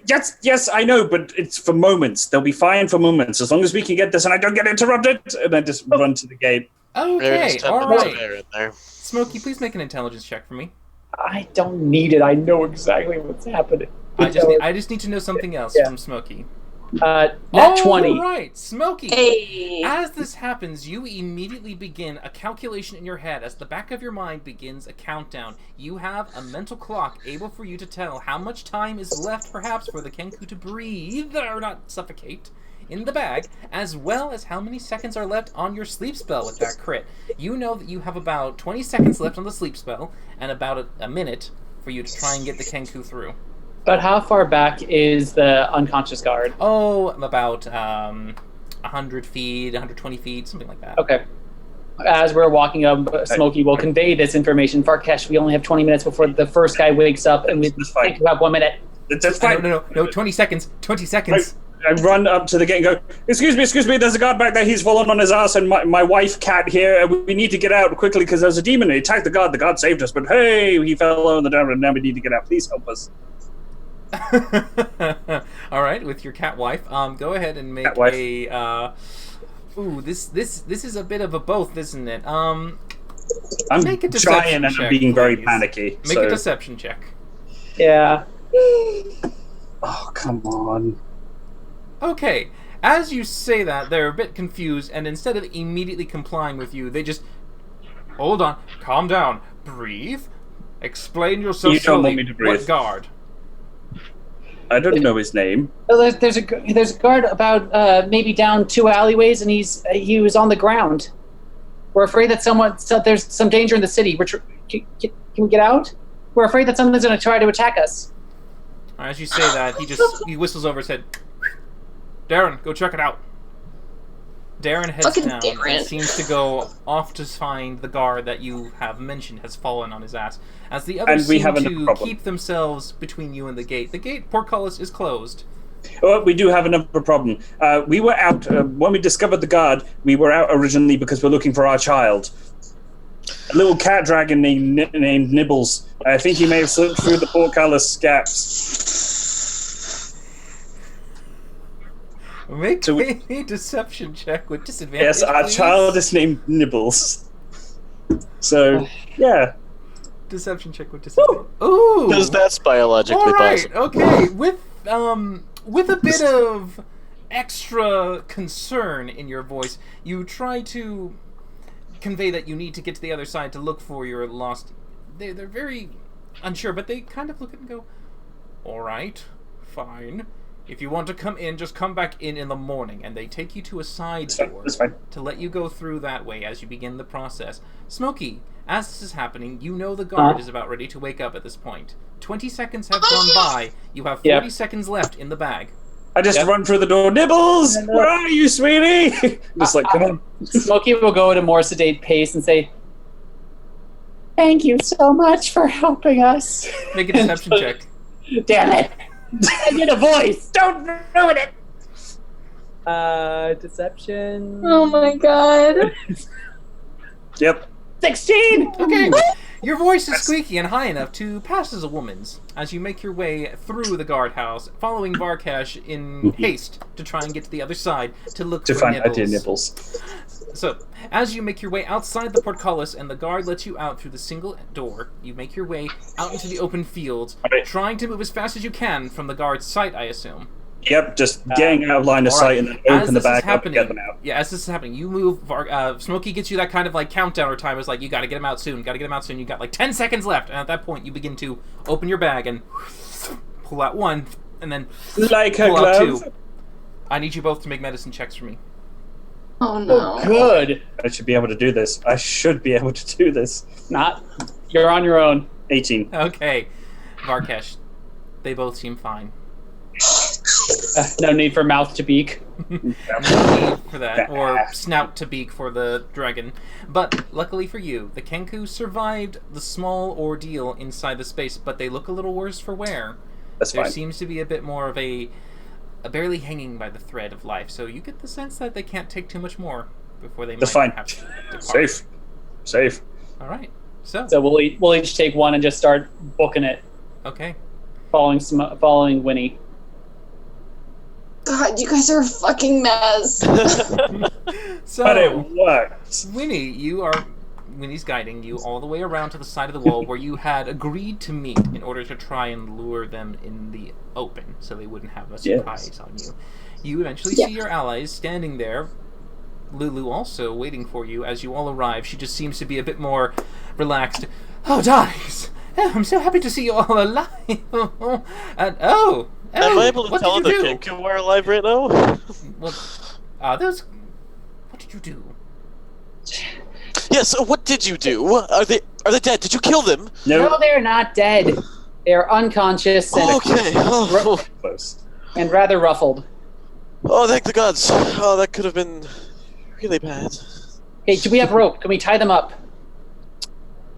Yes, I know, but it's for moments. They'll be fine for moments, as long as we can get this and I don't get interrupted. And I just run to the gate. Okay, all right. In there. Smokey, please make an intelligence check for me. I don't need it. I know exactly what's happening. I just need to know something else Yeah. from Smokey. Nat 20. Right, Smokey. Hey. As this happens, you immediately begin a calculation in your head as the back of your mind begins a countdown. You have a mental clock able for you to tell how much time is left, perhaps, for the Kenku to breathe, or not suffocate, in the bag, as well as how many seconds are left on your sleep spell with that crit. You know that you have about 20 seconds left on the sleep spell, and about a minute for you to try and get the Kenku through. But how far back is the unconscious guard? Oh, about 100 feet, 120 feet, something like that. Okay. As we're walking up, Smokey will convey this information. Farkesh, we only have 20 minutes before the first guy wakes up, and we That's fine. think about 1 minute. That's fine. No, 20 seconds. 20 seconds. I run up to the gate and go, excuse me, there's a guard back there, he's fallen on his ass, and my wife, Cat, here, and we need to get out quickly because there's a demon, he attacked the god saved us, but hey, he fell on the down, and now we need to get out, please help us. All right, with your cat wife, go ahead and make Cat wife. a. This is a bit of a both, isn't it? I'm Make a deception trying and check, I'm being very please. panicky. Make a deception check. Yeah. Oh, come on. Okay, as you say that, they're a bit confused, and instead of immediately complying with you, they just hold on, calm down, breathe, explain yourself You don't slowly. want me to breathe. What guard? I don't know his name. Well, there's a guard about maybe down 2 alleyways, and he was on the ground. We're afraid that there's some danger in the city. Can we get out? We're afraid that someone's going to try to attack us. As you say that, he whistles over his head. Darren, go check it out. Darren heads Fucking down Darren. and seems to go off to find the guard that you have mentioned has fallen on his ass. As the others And we seem have another to problem. keep themselves between you and the gate. The gate, portcullis, is closed. Oh, we do have another problem. We were out, when we discovered the guard, we were out originally because we're looking for our child. A little cat dragon named Nibbles. I think he may have slipped through the portcullis gaps. Make So a deception check with disadvantage. Yes, our please. child is named Nibbles. So, yeah. Deception check with disadvantage. Ooh! Because that's biologically All right, possible. okay. With a bit of extra concern in your voice, you try to convey that you need to get to the other side to look for your lost. They're very unsure, but they kind of look at it and go, "All right, fine. If you want to come in, just come back in the morning." And they take you to a side door That's fine. to let you go through that way as you begin the process. Smokey, as this is happening, you know the guard is about ready to wake up at this point. 20 seconds have gone by. You have 40 Yep. seconds left in the bag. I just Yep. run through the door. Nibbles! Where are you, sweetie? Just like, come on. Smokey will go at a more sedate pace and say, "Thank you so much for helping us." Make a deception check. Damn it! I did a voice. Don't ruin it. Deception. Oh my god. Yep. 16. Okay. Your voice is squeaky and high enough to pass as a woman's as you make your way through the guardhouse, following Varkash in haste to try and get to the other side to look To for find Nibbles. idea Nibbles. So, as you make your way outside the portcullis and the guard lets you out through the single door, you make your way out into the open fields, Right. trying to move as fast as you can from the guard's sight, I assume. Yep, just getting out of line of All sight right. and then As open the this is bag up and happening, get them out. yeah, as this is happening, you move. Smokey gets you that kind of like countdown or time. It's like you got to get him out soon. Got to get him out soon. You got like 10 seconds left, and at that point, you begin to open your bag and pull out one, and then Like a pull out glove. two. I need you both to make medicine checks for me. Oh no. Good. I should be able to do this. I should be able to do this. Not. You're on your own. 18. Okay, Varkesh, they both seem fine. No need for mouth to beak. No need for that, or snout to beak for the dragon. But luckily for you, the Kenku survived the small ordeal inside the space, but they look a little worse for wear. That's There fine. seems to be a bit more of a barely hanging by the thread of life, so you get the sense that they can't take too much more before they That's might fine. have to depart. Safe. Safe. All right. So, So we'll each take one and just start booking it, okay. following Winnie. God, you guys are a fucking mess. But it So, worked. Winnie, you are Winnie's guiding you all the way around to the side of the wall where you had agreed to meet in order to try and lure them in the open, so they wouldn't have a surprise on you. You eventually see your allies standing there. Lulu also waiting for you as you all arrive. She just seems to be a bit more relaxed. Oh, darlings! Oh, I'm so happy to see you all alive. And am I able to tell the Kenku we're alive right now? Well, what did you do? Yes, what did you do? Are they dead? Did you kill them? No, they're not dead. They're unconscious and, Okay. Close. and rather ruffled. Oh, thank the gods. Oh, that could have been really bad. Hey, do we have rope? Can we tie them up?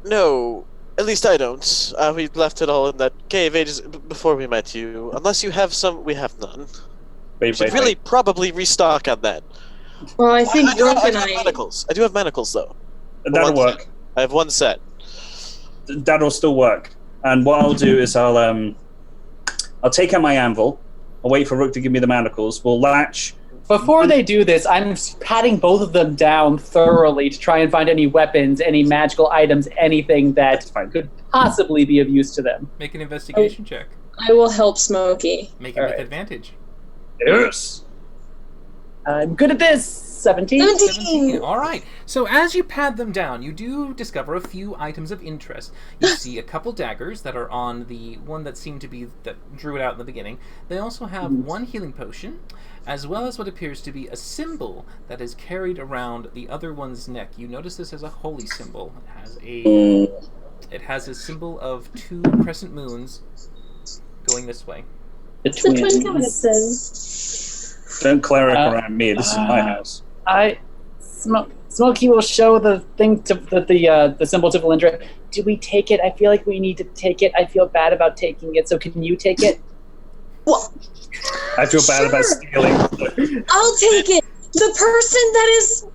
No, at least I don't. We left it all in that cave ages before we met you. Unless you have some, we have none. We should really probably restock on that. Well, I think I do Brooke have and I. manacles. I do have manacles, though. That'll One work. set. I have one set. That'll still work. And what I'll do is I'll take out my anvil. I'll wait for Rook to give me the manacles. We'll latch. Before they do this, I'm patting both of them down thoroughly to try and find any weapons, any magical items, anything that could possibly be of use to them. Make an investigation check. I will help Smokey. Make it with advantage. Yes. I'm good at this. 17. 17. All right. So as you pad them down, you do discover a few items of interest. You see a couple daggers that are on the one that seemed to be that drew it out in the beginning. They also have one healing potion, as well as what appears to be a symbol that is carried around the other one's neck. You notice this as a holy symbol. It has a symbol of two crescent moons going this way. It's the twin goddesses. Don't cleric around me. This is my house. Smokey will show the thing to the symbol to Valindra. Do we take it? I feel like we need to take it. I feel bad about taking it. So can you take it? Well, I feel bad about stealing. I'll take it. The person that is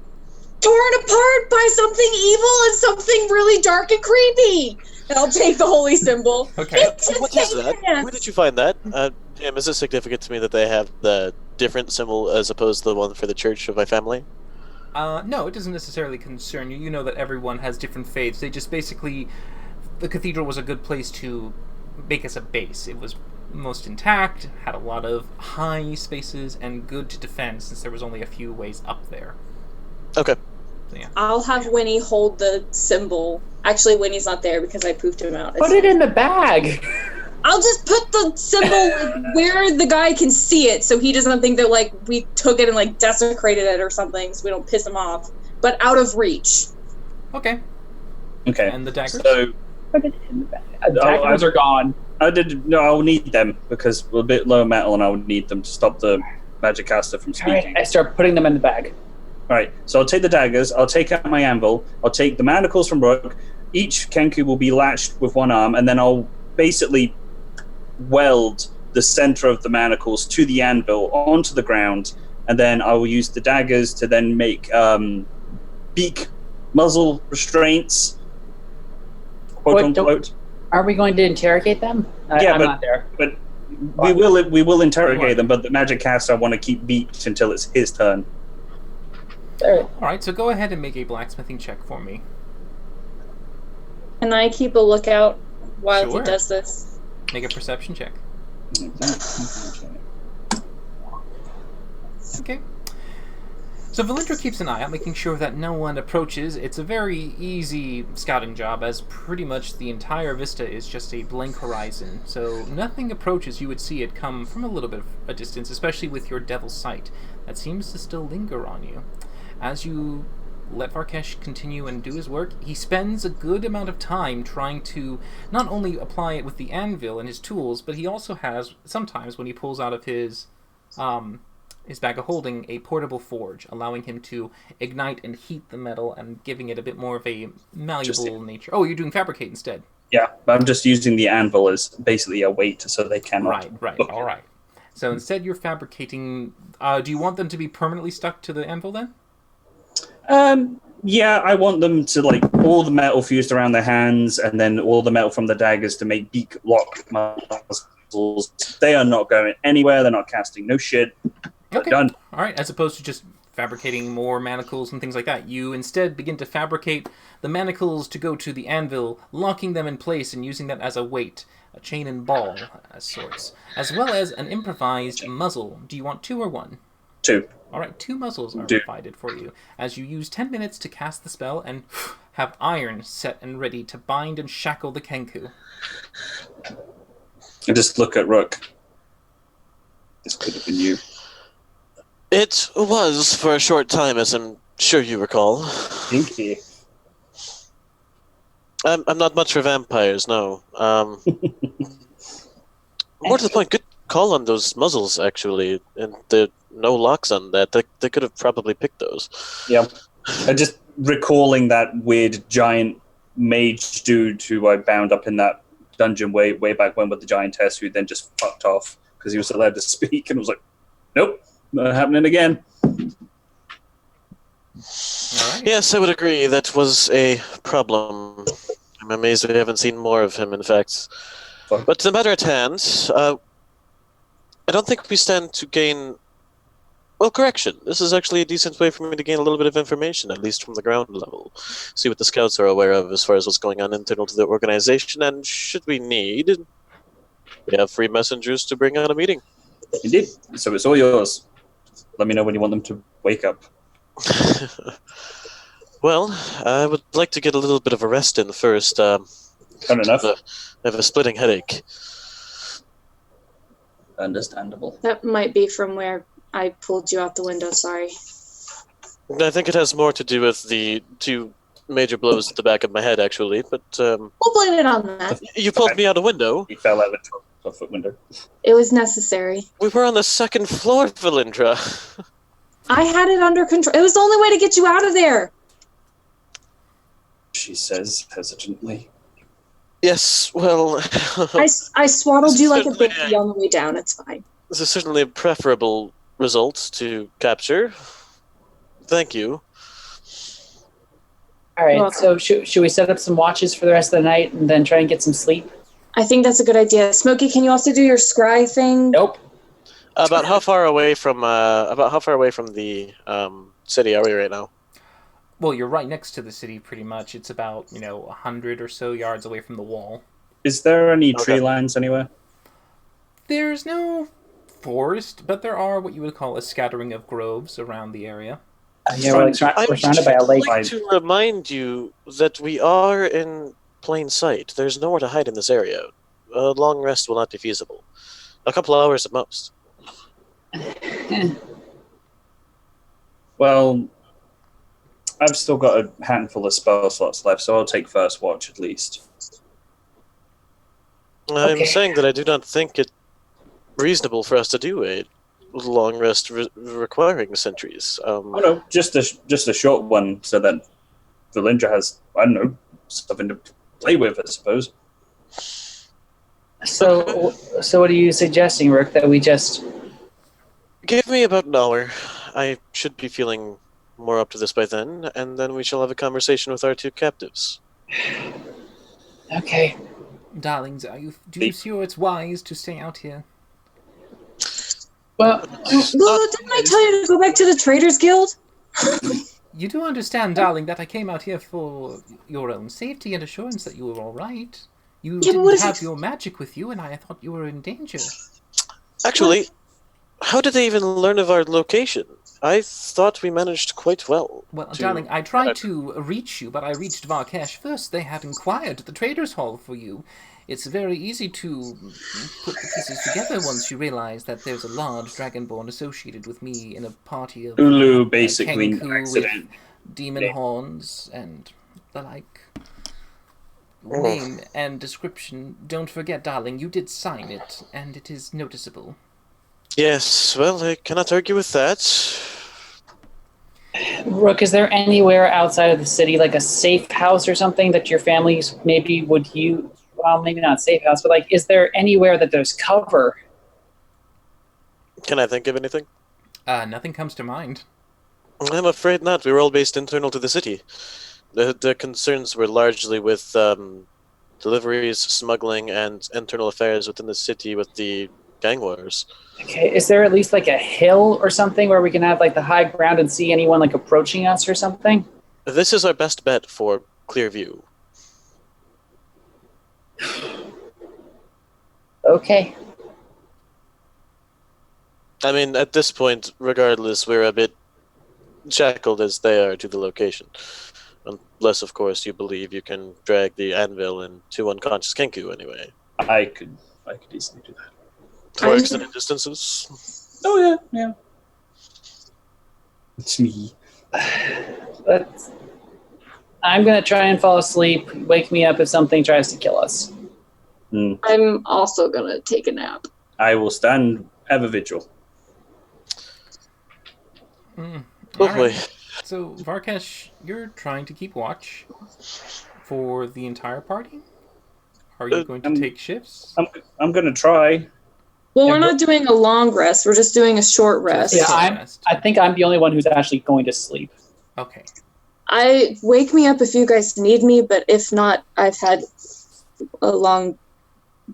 torn apart by something evil and something really dark and creepy. And I'll take the holy symbol. Okay. What is that? Where did you find that? Jim, is it significant to me that they have the different symbol as opposed to the one for the church of my family? No, it doesn't necessarily concern you. You know that everyone has different faiths. They just basically... The cathedral was a good place to make as a base. It was most intact, had a lot of high spaces, and good to defend since there was only a few ways up there. Okay. So, yeah. I'll have Winnie hold the symbol. Actually, Winnie's not there because I poofed him out. Put it in the bag. I'll just put the symbol where the guy can see it, so he doesn't think that like we took it and like desecrated it or something, so we don't piss him off. But out of reach. Okay. Okay. And the daggers? So Put it in the bag. Daggers are gone. I'll need them because we're a bit low metal, and I'll need them to stop the magic caster from All right, speaking. I start putting them in the bag. All right, so I'll take the daggers, I'll take out my anvil, I'll take the manacles from Rook. Each Kenku will be latched with one arm, and then I'll basically weld the center of the manacles to the anvil onto the ground, and then I will use the daggers to then make beak muzzle restraints, quote unquote. Are we going to interrogate them? I'm not there. But we will interrogate them, but the magic caster I want to keep beaked until it's his turn. Alright, so go ahead and make a blacksmithing check for me. Can I keep a lookout while Sure. he does this? Make a perception check. Okay. So Valindra keeps an eye out, making sure that no one approaches. It's a very easy scouting job, as pretty much the entire vista is just a blank horizon. So nothing approaches. You would see it come from a little bit of a distance, especially with your devil's sight. That seems to still linger on you. As you let Varkesh continue and do his work, he spends a good amount of time trying to not only apply it with the anvil and his tools, but he also has, sometimes when he pulls out of his bag of holding, a portable forge, allowing him to ignite and heat the metal and giving it a bit more of a malleable nature. Oh, you're doing fabricate instead. Yeah, but I'm just using the anvil as basically a weight so they cannot. Right, all right. So instead you're fabricating... do you want them to be permanently stuck to the anvil then? Yeah, I want them to, like, all the metal fused around their hands, and then all the metal from the daggers to make beak lock muzzles. They are not going anywhere. They're not casting no shit. Okay. Done. All right, as opposed to just fabricating more manacles and things like that. You instead begin to fabricate the manacles to go to the anvil, locking them in place and using that as a weight, a chain and ball as sorts, as well as an improvised muzzle. Do you want 2 or 1? 2. Alright, 2 muzzles are Do. provided for you, as you use 10 minutes to cast the spell and have iron set and ready to bind and shackle the Kenku. And just look at Rook. This could have been you. It was for a short time, as I'm sure you recall. Dinky. I'm not much for vampires, no. More to the point, good call on those muzzles, actually. And there no locks on that. They could have probably picked those. Yeah. And just recalling that weird giant mage dude who I bound up in that dungeon way back when with the giantess, who then just fucked off because he was allowed to speak, and was like, nope, not happening again. Alright. Yes, I would agree. That was a problem. I'm amazed we haven't seen more of him, in fact. Fuck. But to the matter at hand, I don't think we stand to gain... Well, correction. This is actually a decent way for me to gain a little bit of information, at least from the ground level. See what the scouts are aware of as far as what's going on internal to the organization, and should we need, we have free messengers to bring out a meeting. Indeed. So it's all yours. Let me know when you want them to wake up. Well, I would like to get a little bit of a rest in first. Fair enough. I have a splitting headache. Understandable. That might be from where I pulled you out the window, sorry. I think it has more to do with the 2 major blows at the back of my head, actually. But We'll blame it on that. you pulled me out a window. He fell out of a 12-foot window. It was necessary. We were on the 2nd floor, Valindra. I had it under control. It was the only way to get you out of there. She says hesitantly. Yes, well, I swaddled you like a Certainly. baby on the way down. It's fine. this is certainly a preferable result to capture. Thank you. All right, Well- so should we set up some watches for the rest of the night and then try and get some sleep? I think that's a good idea. Smokey, can you also do your scry thing? Nope. About how far away from the city are we right now? Well, you're right next to the city, pretty much. It's about, 100 or so yards away from the wall. Is there any Okay. tree lines anywhere? There's no forest, but there are what you would call a scattering of groves around the area. Yeah, we're surrounded by a lake. I'd like to remind you that we are in plain sight. There's nowhere to hide in this area. A long rest will not be feasible. A couple hours at most. Well, I've still got a handful of spell slots left, so I'll take first watch at least. I'm Okay. saying that I do not think it reasonable for us to do a long rest requiring sentries. Oh no, just a short one, so that Valindra has, I don't know, something to play with, I suppose. So what are you suggesting, Rook? That we just Give me about an hour. I should be feeling more up to this by then, and then we shall have a conversation with our 2 captives. okay? Darlings, do you feel it's wise to stay out here? Well, Lulu, didn't I tell you to go back to the Traders Guild? You do understand, darling, that I came out here for your own safety and assurance that you were all right. You Yeah, but what didn't is have it- your magic with you, and I thought you were in danger. Actually, how did they even learn of our location? I thought we managed quite well. Well, to- darling, I tried to reach you, but I reached Varkesh first. They had inquired at the Traders' Hall for you. It's very easy to put the pieces together once you realize that there's a large dragonborn associated with me in a party of Ulu basically Kenku accident. with demon Yeah. horns and the like. Oh. Name and description. Don't forget, darling, you did sign it, and it is noticeable. Yes, well, I cannot argue with that. Rook, is there anywhere outside of the city, like a safe house or something that your families maybe would use? Well, maybe not safe house, but like, is there anywhere that there's cover? Can I think of anything? Nothing comes to mind. I'm afraid not. We were all based internal to the city. The concerns were largely with deliveries, smuggling, and internal affairs within the city with the gang wars. Okay, is there at least like a hill or something where we can have like the high ground and see anyone like approaching us or something? This is our best bet for clear view. Okay. I mean, at this point, regardless, we're a bit shackled as they are to the location. Unless, of course, you believe you can drag the anvil and two unconscious Kenku anyway. I could easily do that. For extended distances. Oh yeah. It's me. I'm gonna try and fall asleep. Wake me up if something tries to kill us. I'm also gonna take a nap. I will stand ever vigil. Lovely. Alright. So, Varkesh, you're trying to keep watch for the entire party? Are you going to take shifts? I'm gonna try. Well, we're not doing a long rest. We're just doing a short rest. Yeah, Short rest. I think I'm the only one who's actually going to sleep. Okay. Wake me up if you guys need me, but if not, I've had a long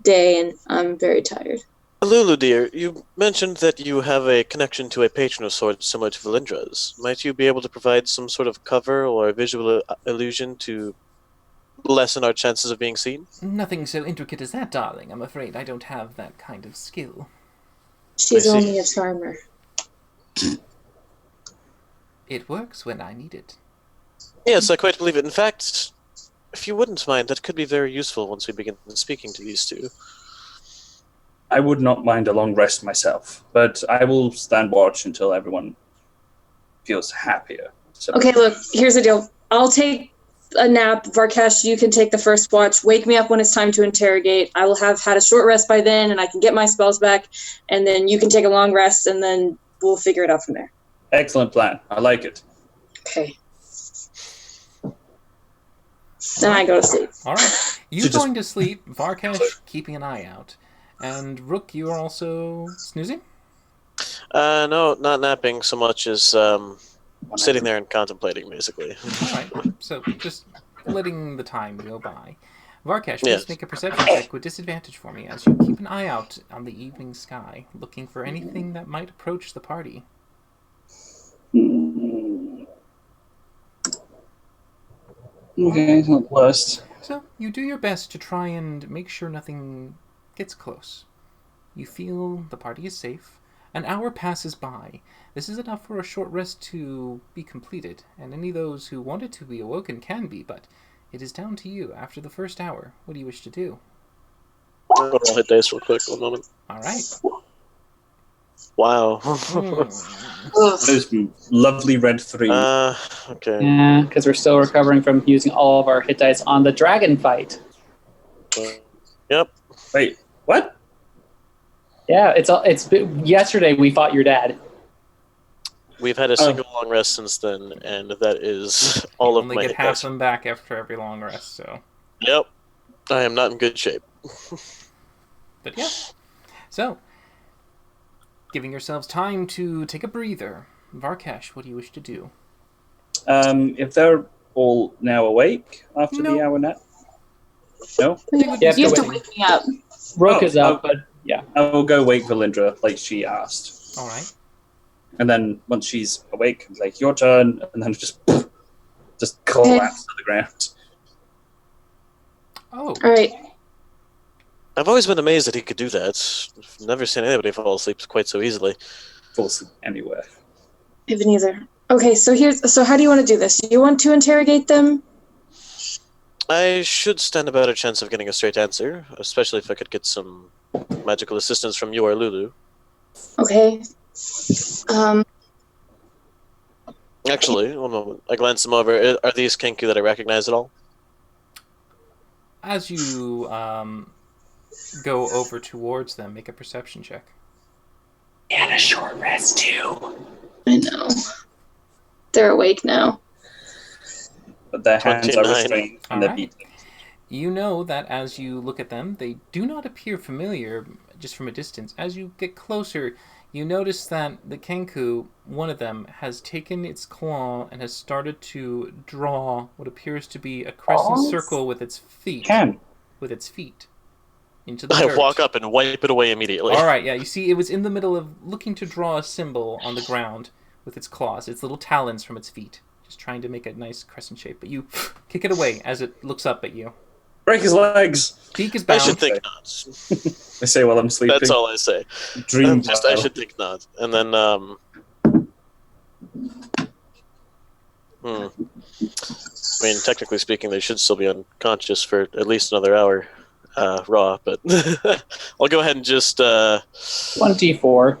day and I'm very tired. Lulu, dear, you mentioned that you have a connection to a patron of sorts similar to Valindra's. Might you be able to provide some sort of cover or visual illusion to lessen our chances of being seen? Nothing so intricate as that, darling. I'm afraid I don't have that kind of skill. She's I see. only a charmer. It works when I need it. Yes, I quite believe it. In fact, if you wouldn't mind, that could be very useful once we begin speaking to these two. I would not mind a long rest myself, but I will stand watch until everyone feels happier. So, Okay, look, here's the deal. I'll take a nap. Varkesh, you can take the first watch. Wake me up when it's time to interrogate. I will have had a short rest by then, and I can get my spells back, and then you can take a long rest, and then we'll figure it out from there. excellent plan. I like it. Okay. Then I go to sleep. Alright. You So just- going to sleep, Varkesh keeping an eye out. And Rook, you are also snoozing? No, not napping so much as sitting there and contemplating, basically. Alright. So, just letting the time go by. Varkesh, Yes. please make a perception check with disadvantage for me as you keep an eye out on the evening sky, looking for anything that might approach the party. Okay, it's not the worst. So, you do your best to try and make sure nothing gets close. You feel the party is safe. An hour passes by. This is enough for a short rest to be completed, and any of those who wanted to be awoken can be, but it is down to you after the first hour. What do you wish to do? I'll hit dice real quick. 1 moment. Alright. Wow. Those lovely red three. Okay. Yeah, because we're still recovering from using all of our hit dice on the dragon fight. Yep. Wait, what? Yeah, yesterday we fought your dad. We've had a single long rest since then, and that is all You of only my get hit half dice. them back after every long rest, so... Yep. I am not in good shape. But yeah. So, giving yourselves time to take a breather. Varkesh, what do you wish to do? If they're all now awake after No. the hour nap? No? You have You have to to wake me up. Rook Oh, is up, oh. but yeah. I will go wake Valindra like she asked. Alright. And then once she's awake, I'm like, your turn, and then just collapse to the ground. Oh, All right. I've always been amazed that he could do that. I've never seen anybody fall asleep quite so easily. Fall asleep anywhere. Even either. Okay, so how do you want to do this? You want to interrogate them? I should stand a better chance of getting a straight answer, especially if I could get some magical assistance from you or Lulu. Okay. Actually, 1 moment. I glance them over. Are these Kenku that I recognize at all? as you go over towards them, make a perception check. And a short rest too. I know. They're awake now. But their hands are 29. restrained and they're Alright. beating. You know that as you look at them, they do not appear familiar just from a distance. As you get closer, you notice that the Kenku, one of them, has taken its claw and has started to draw what appears to be a crescent Claws? circle with its feet. Can. With its feet. into the I dirt. walk up and wipe it away immediately. All right, yeah. You see, it was in the middle of looking to draw a symbol on the ground with its claws, its little talons from its feet, just trying to make a nice crescent shape. But you kick it away as it looks up at you. Break his legs. Beak is I bound. should think not. I say while I'm sleeping. That's all I say. Dream I should think not. And then, I mean, technically speaking, they should still be unconscious for at least another hour, raw. But I'll go ahead and just 1d4. 1d4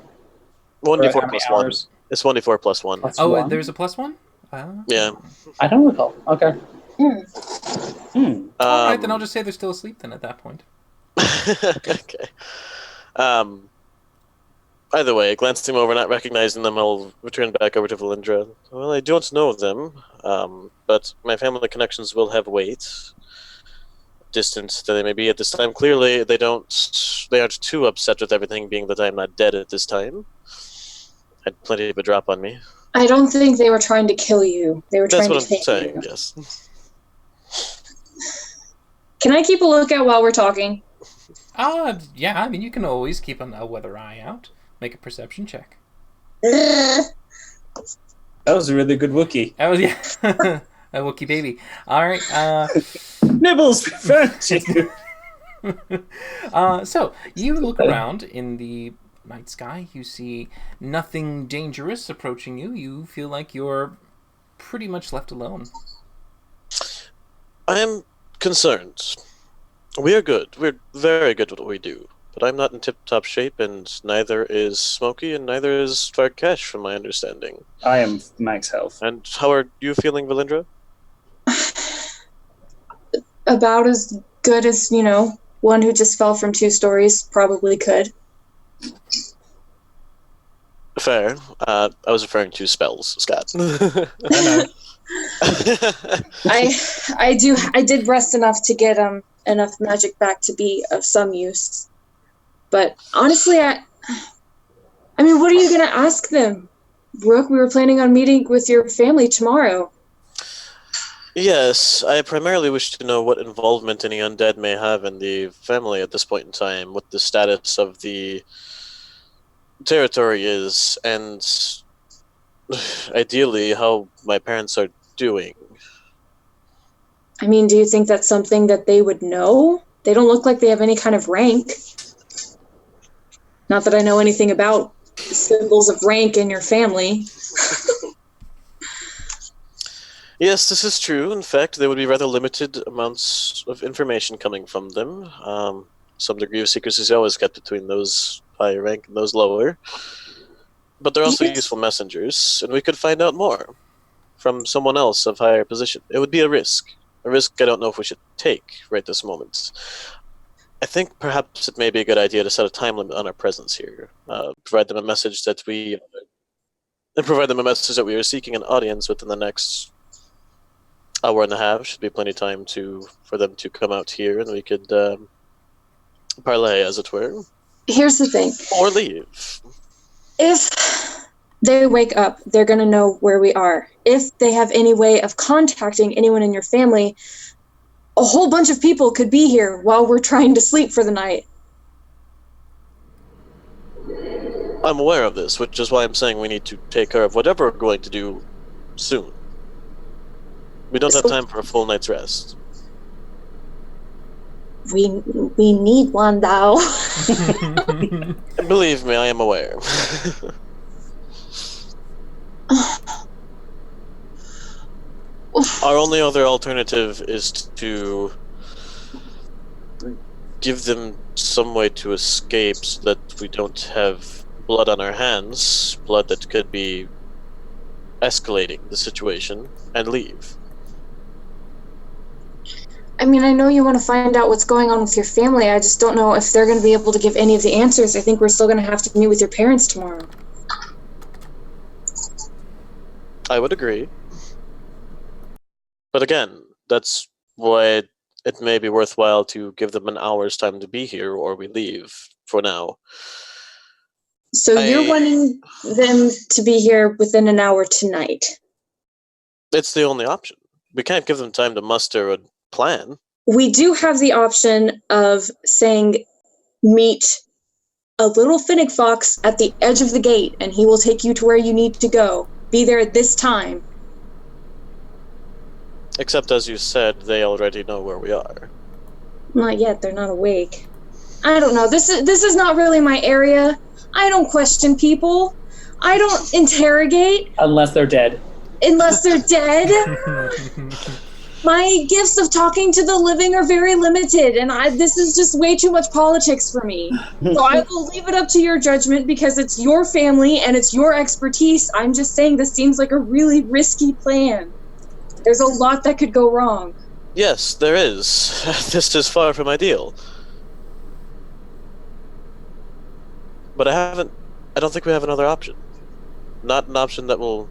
How many plus 1. hours? It's 1d4 plus 1. Plus Oh, one? there's a +1? Yeah. I don't recall. Okay. All right, then I'll just say they're still asleep then at that point. Okay. Either way, glancing over, not recognizing them, I'll return back over to Valindra. Well, I don't know them, but my family connections will have weight. Distant that they may be at this time. Clearly, they aren't too upset with everything being that I'm not dead at this time. Had plenty of a drop on me. I don't think they were trying to kill you. They were That's trying what to I'm take saying, you. yes. Can I keep a lookout while we're talking? Yeah, I mean, you can always keep a weather eye out. Make a perception check. Ugh. That was a really good Wookiee. That was, yeah, a Wookiee baby. All right, Nibbles, found you. so you look around in the night sky. You see nothing dangerous approaching you. You feel like you're pretty much left alone. I am concerned. We are good. We're very good at what we do. But I'm not in tip-top shape, and neither is Smokey, and neither is Farkesh, from my understanding. I am max health. And how are you feeling, Valindra? About as good as, one who just fell from 2 stories probably could. Fair. I was referring to spells, Scott. I did rest enough to get enough magic back to be of some use. But honestly, I mean, what are you going to ask them? Brooke, we were planning on meeting with your family tomorrow. Yes, I primarily wish to know what involvement any undead may have in the family at this point in time, what the status of the territory is, and ideally how my parents are doing. I mean, do you think that's something that they would know? They don't look like they have any kind of rank. Not that I know anything about symbols of rank in your family. Yes, this is true. In fact, there would be rather limited amounts of information coming from them. Some degree of secrecy is always kept between those higher rank and those lower. But they're also useful messengers, and we could find out more from someone else of higher position. It would be a risk I don't know if we should take right this moment. I think perhaps it may be a good idea to set a time limit on our presence here. Provide them a message that we are seeking an audience within the next hour and a half. Should be plenty of time for them to come out here, and we could parlay, as it were. Here's the thing. Or leave. If they wake up, they're going to know where we are. If they have any way of contacting anyone in your family, a whole bunch of people could be here while we're trying to sleep for the night. I'm aware of this, which is why I'm saying we need to take care of whatever we're going to do soon. We don't have time for a full night's rest. We need one, though. Believe me, I am aware. Our only other alternative is to give them some way to escape so that we don't have blood on our hands, blood that could be escalating the situation, and leave. I mean, I know you want to find out what's going on with your family. I just don't know if they're going to be able to give any of the answers. I think we're still going to have to meet with your parents tomorrow. I would agree. But again, that's why it may be worthwhile to give them an hour's time to be here, or we leave for now. So you're wanting them to be here within an hour tonight? It's the only option. We can't give them time to muster a plan. We do have the option of saying meet a little Finnick fox at the edge of the gate, and he will take you to where you need to go. Be there at this time. Except, as you said, they already know where we are. Not yet. They're not awake. I don't know. This is not really my area. I don't question people. I don't interrogate Unless they're dead. unless they're dead. My gifts of talking to the living are very limited, and this is just way too much politics for me. So I will leave it up to your judgment because it's your family and it's your expertise. I'm just saying this seems like a really risky plan. There's a lot that could go wrong. Yes, there is. This is far from ideal. But I don't think we have another option. Not an option that will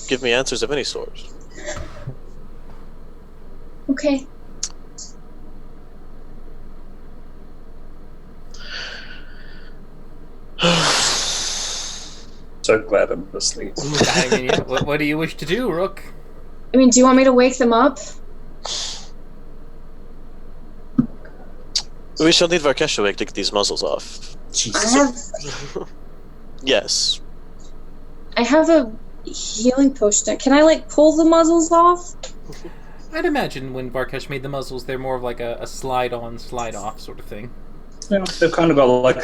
give me answers of any sort. Okay. So glad I'm asleep. I mean, yeah, what do you wish to do, Rook? I mean, do you want me to wake them up? We shall need Varkesh awake to get these muzzles off. Yes. I have a healing potion. Can I, pull the muzzles off? I'd imagine when Varkesh made the muzzles, they're more of like a slide-on, slide-off sort of thing. Yeah, they've kind of got like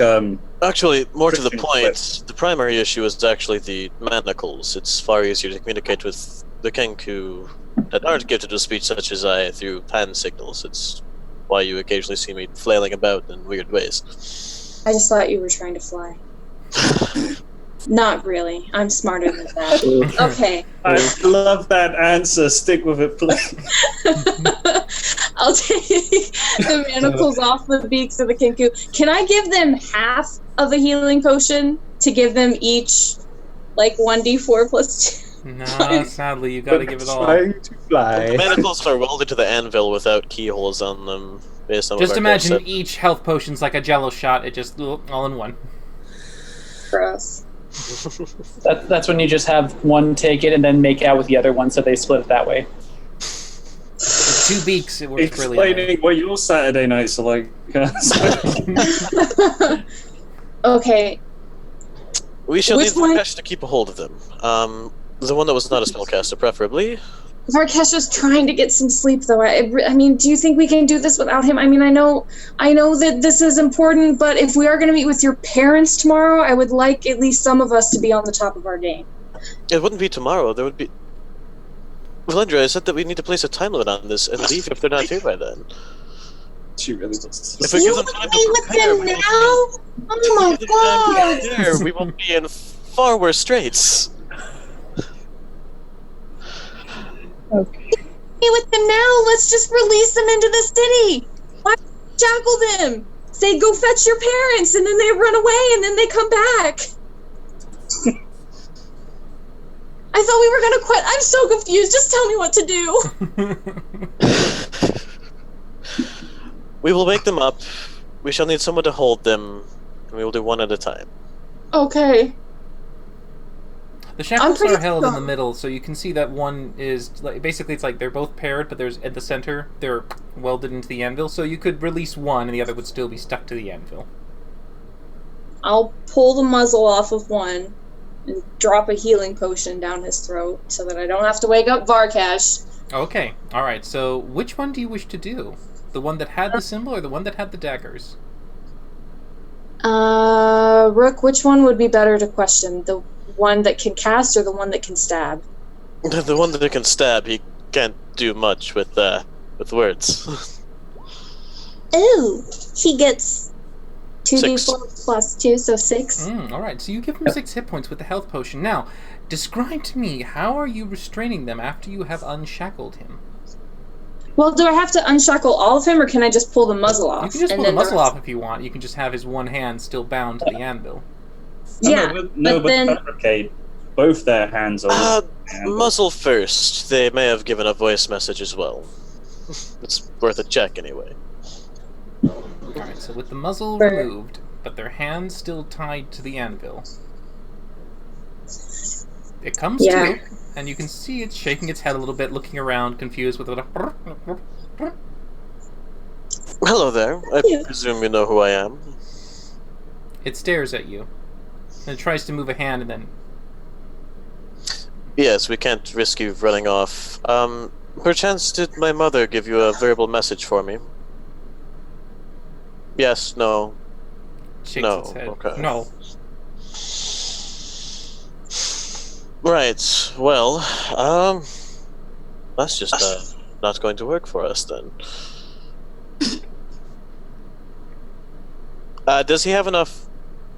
Actually, more to the Christian point, the primary issue is actually the manacles. It's far easier to communicate with the Kenku that aren't gifted with speech such as I through hand signals. It's why you occasionally see me flailing about in weird ways. I just thought you were trying to fly. Not really. I'm smarter than that. Okay. I love that answer. Stick with it, please. I'll take the manacles off the beaks of the Kenku. Can I give them half of a healing potion to give them each 1d4 plus 2? No, sadly, you gotta give it all. Trying to fly. The manacles are welded to the anvil without keyholes on them, based on what Just Varkesh imagine said. each health potion's like a jello shot, it just all in one. Gross. That's when you just have one take it and then make out with the other one, so they split it that way. With 2 beaks, it works brilliantly. Explaining what your Saturday nights are like. Okay. We shall Which need one? Varkesh to keep a hold of them. The one that was not a spellcaster, preferably. Varkesh is trying to get some sleep, though. I mean, do you think we can do this without him? I mean, I know that this is important, but if we are going to meet with your parents tomorrow, I would like at least some of us to be on the top of our game. It wouldn't be tomorrow. There would be. Valendra, I said that we need to place a time limit on this and leave if they're not here by then. She really wants to. If we give them time to prepare, we now? Oh my god! we will be in far worse straits. Be with them now. Let's just release them into the city. Why shackle them? Say, go fetch your parents, and then they run away, and then they come back. I thought we were gonna quit. I'm so confused. Just tell me what to do. We will wake them up. We shall need someone to hold them, and we will do one at a time. Okay. The shackles pretty are held in the strong. middle, so you can see that one is basically it's like they're both paired, but there's at the center they're welded into the anvil. So you could release one, and the other would still be stuck to the anvil. I'll pull the muzzle off of one and drop a healing potion down his throat so that I don't have to wake up Varkesh. Okay, all right. So which one do you wish to do? The one that had the symbol, or the one that had the daggers? Rook, which one would be better to question? The one that can cast or the one that can stab? The one that can stab, he can't do much with words. Ooh, he gets 2d4 6. plus 2, so 6. All right. So you give them 6 hit points with the health potion. Now, describe to me, how are you restraining them after you have unshackled him? Well, do I have to unshackle all of him, or can I just pull the muzzle off? You can just and pull the then muzzle rest- off if you want. You can just have his one hand still bound to the anvil. Yeah, but then fabricate. Both their hands are. Muzzle first. They may have given a voice message as well. It's worth a check anyway. Alright, so with the muzzle Burn. removed, but their hands still tied to the anvil. It comes Yeah. to, and you can see it shaking its head a little bit, looking around, confused with a... Hello there. I Yeah. presume you know who I am. It stares at you. And it tries to move a hand and then... Yes, we can't risk you running off. Perchance did my mother give you a verbal message for me? Yes, no. Shakes No, its head. okay. No. Right, well, that's just not going to work for us then. Does he have enough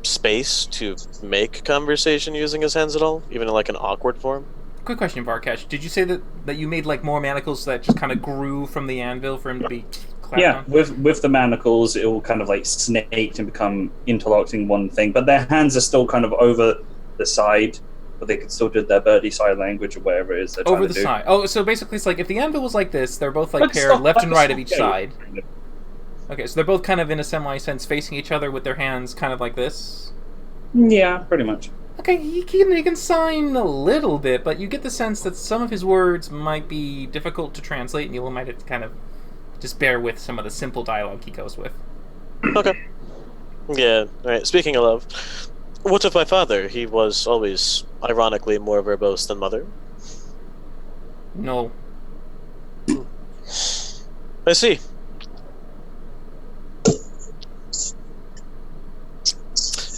space to make conversation using his hands at all? Even in like an awkward form? Quick question, Varkash. Did you say that you made like more manacles that just kind of grew from the anvil for him to be clapped Yeah, on? with the manacles, it will kind of like snake and become interlocked in one thing. But their hands are still kind of over the side, but they can still do their birdie sign language or whatever it is they're Over trying the to do. side. Oh, so basically it's like if the anvil was like this, they're both like Like paired stop- left like and a right of each stop side. game. Okay, so they're both kind of in a semi-sense facing each other with their hands kind of like this. Yeah, pretty much. Okay, he can sign a little bit, but you get the sense that some of his words might be difficult to translate, and you might have to kind of just bear with some of the simple dialogue he goes with. Okay. Yeah, alright. Speaking of love, what of my father? He was always, ironically, more verbose than mother. No. I see.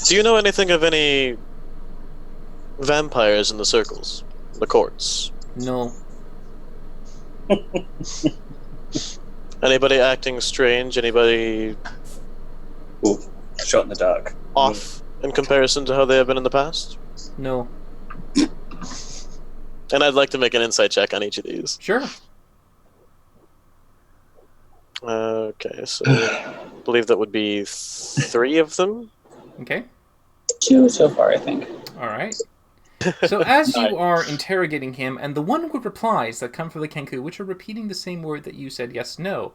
Do you know anything of any vampires in the circles? The courts? No. Anybody acting strange? Anybody Ooh, shot in the dark. off in comparison to how they have been in the past? No. And I'd like to make an insight check on each of these. Sure. Okay, so I believe that would be 3 of them. Okay. 2 so far, I think. Alright. So as you are interrogating him, and the one-word replies that come from the Kenku, which are repeating the same word that you said yes, no,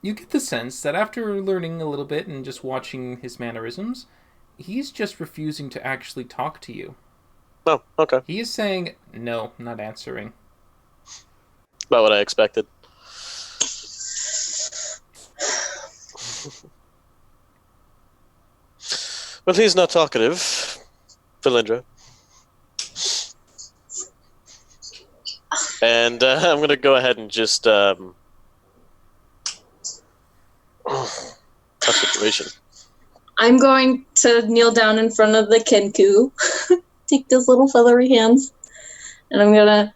you get the sense that after learning a little bit and just watching his mannerisms, he's just refusing to actually talk to you. Oh, okay. He is saying, no, not answering. About what I expected. Well, he's not talkative, Valindra. And I'm going to go ahead and just... tough situation. I'm going to kneel down in front of the Kenku, take those little feathery hands, and I'm gonna,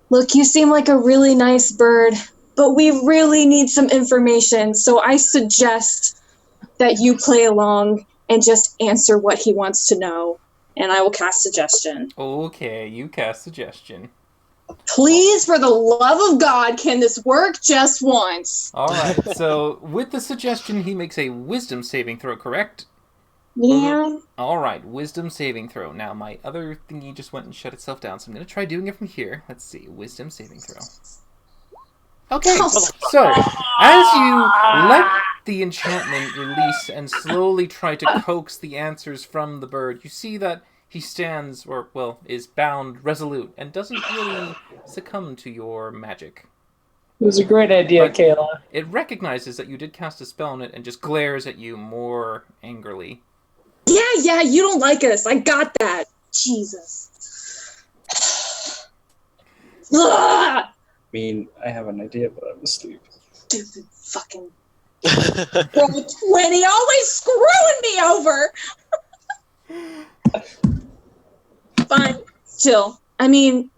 look, you seem like a really nice bird, but we really need some information, so I suggest that you play along and just answer what he wants to know, and I will cast suggestion. Okay, you cast suggestion. Please, for the love of God, can this work just once? Alright, so with the suggestion, he makes a wisdom saving throw, correct? Yeah. Alright, wisdom saving throw. Now, my other thingy just went and shut itself down, so I'm going to try doing it from here. Let's see, wisdom saving throw. Okay, so, as you let the enchantment release and slowly try to coax the answers from the bird, you see that he stands, or, well, is bound resolute, and doesn't really succumb to your magic. It was a great idea, But- Kayla. It recognizes that you did cast a spell on it and just glares at you more angrily. Yeah, you don't like us. I got that. Jesus. Ugh! I mean, I have an idea, but I'm asleep. Stupid fucking roll 20, always screwing me over. Fine. Still, I mean,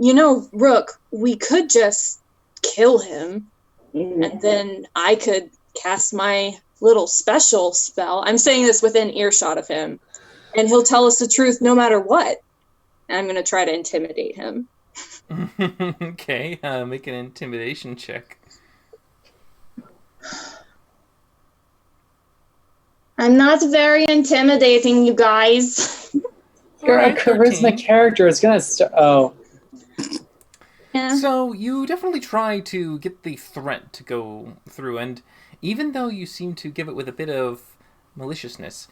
Rook, we could just kill him, and then I could cast my little special spell. I'm saying this within earshot of him, and he'll tell us the truth no matter what. And I'm going to try to intimidate him. Okay, make an intimidation check. I'm not very intimidating, you guys. You're a Alright, charisma 13. character. It's gonna start. Oh, Yeah. So you definitely try to get the threat to go through, and even though you seem to give it with a bit of maliciousness,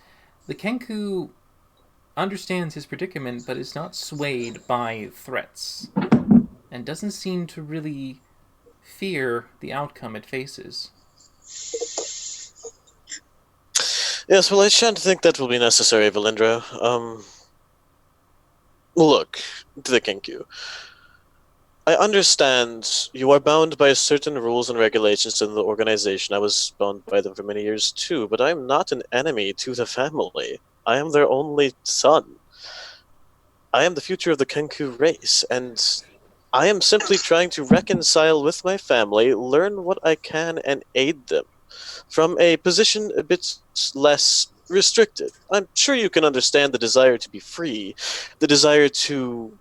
the Kenku understands his predicament but is not swayed by threats, and doesn't seem to really fear the outcome it faces. Yes, well, I shan't think that will be necessary, Valindra. Look, to the Kenku. I understand you are bound by certain rules and regulations in the organization. I was bound by them for many years too, but I am not an enemy to the family. I am their only son. I am the future of the Kenku race, and I am simply trying to reconcile with my family, learn what I can, and aid them from a position a bit less restricted. I'm sure you can understand the desire to be free, the desire to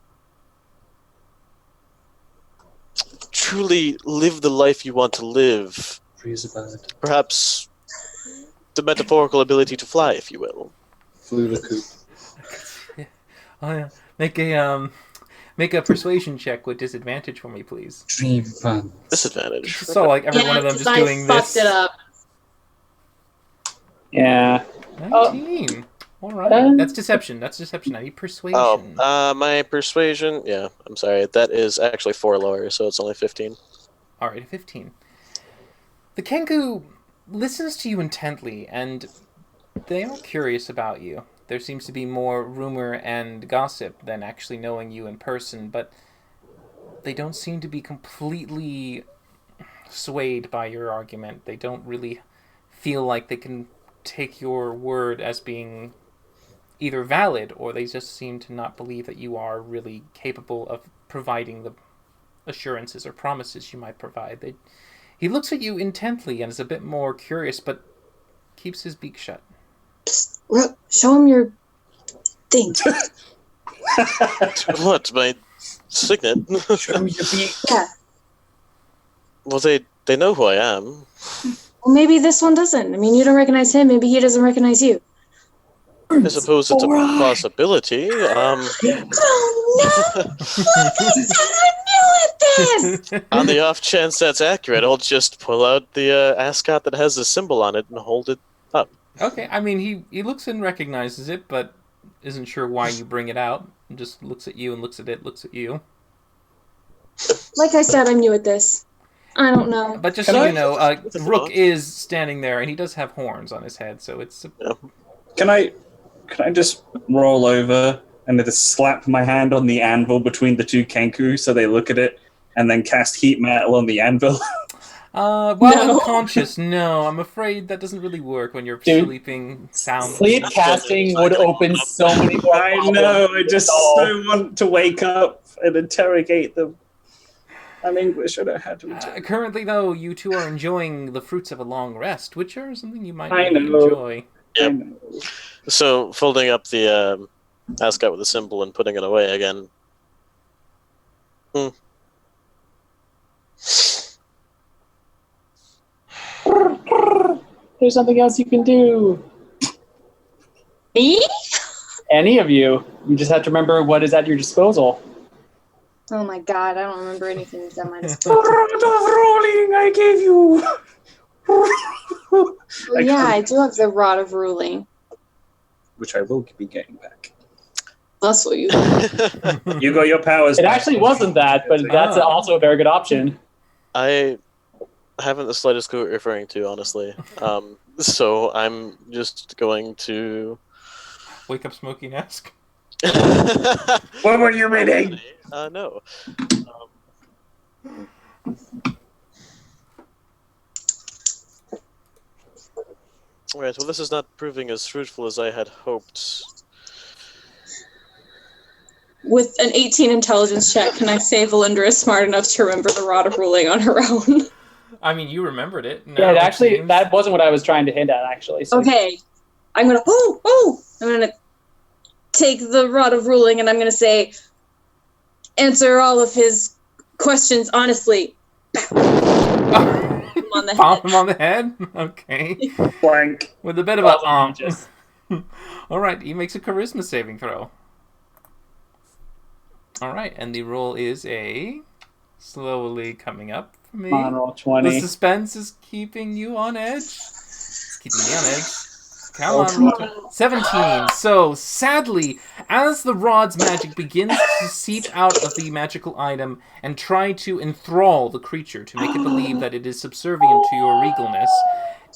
truly live the life you want to live. Free as a bird. Perhaps the metaphorical ability to fly, if you will. Flew the coop. Oh, yeah. Make a persuasion check with disadvantage for me, please. Dream fun. Disadvantage. So like every one of them 'cause just doing fucked this. it up. Yeah. 19. All right. That's deception. I need persuasion. My persuasion, yeah, I'm sorry, that is actually 4 lower, so it's only 15. All right, 15. The Kenku listens to you intently, and they are curious about you. There seems to be more rumor and gossip than actually knowing you in person, but they don't seem to be completely swayed by your argument. They don't really feel like they can take your word as being either valid, or they just seem to not believe that you are really capable of providing the assurances or promises you might provide. He looks at you intently and is a bit more curious, but keeps his beak shut. Show him your thing. What, my signet? Show me your beak. Yeah. Well, they know who I am. Well, maybe this one doesn't. I mean, you don't recognize him. Maybe he doesn't recognize you. I suppose it's a possibility. Oh, no! Look, I said I knew it then! On the off chance that's accurate, I'll just pull out the ascot that has the symbol on it and hold it up. Okay, I mean, he looks and recognizes it, but isn't sure why you bring it out. Just looks at you and looks at it, looks at you. Like I said, I'm new at this. I don't know. But just so you know, Rook is standing there, and he does have horns on his head, so it's... Can I just roll over and just slap my hand on the anvil between the two Kenku so they look at it, and then cast heat metal on the anvil? Unconscious, no. I'm afraid that doesn't really work when you're sleeping soundly. Sleep casting would open so many more I know, I just so want to wake up and interrogate them. I'm English, I know how to interrogate. Currently, though, you two are enjoying the fruits of a long rest, which are something you might I really know. enjoy. Yep. So, folding up the ascot with the symbol and putting it away again. There's something else you can do. Me? Any of you. You just have to remember what is at your disposal. Oh my god, I don't remember anything that's at my disposal. Rod of rolling, I gave you. Well, yeah, I do have the Rod of Ruling. Which I will be getting back. That's what you. You got your powers It back. actually wasn't that, but that's also a very good option. I haven't the slightest clue what you're referring to, honestly. So I'm just going to... Wake up Smokey and ask. What were you reading? No. Alright, well this is not proving as fruitful as I had hoped. With an 18 intelligence check, can I say Valindra is smart enough to remember the Rod of Ruling on her own? I mean, you remembered it. Yeah, actually, that wasn't what I was trying to hint at, actually. So. Okay. I'm gonna I'm gonna take the Rod of Ruling and I'm gonna say, answer all of his questions honestly. On the Pop head. him on the head? Okay. Blank. With a bit of a Alright, he makes a charisma saving throw. Alright, and the roll is a... Slowly coming up for me. Come on, roll 20. The suspense is keeping you on edge. It's keeping me on edge. Come on, roll 20. 17. So, sadly, as the rod's magic begins to seep out of the magical item and try to enthrall the creature to make it believe that it is subservient to your regalness,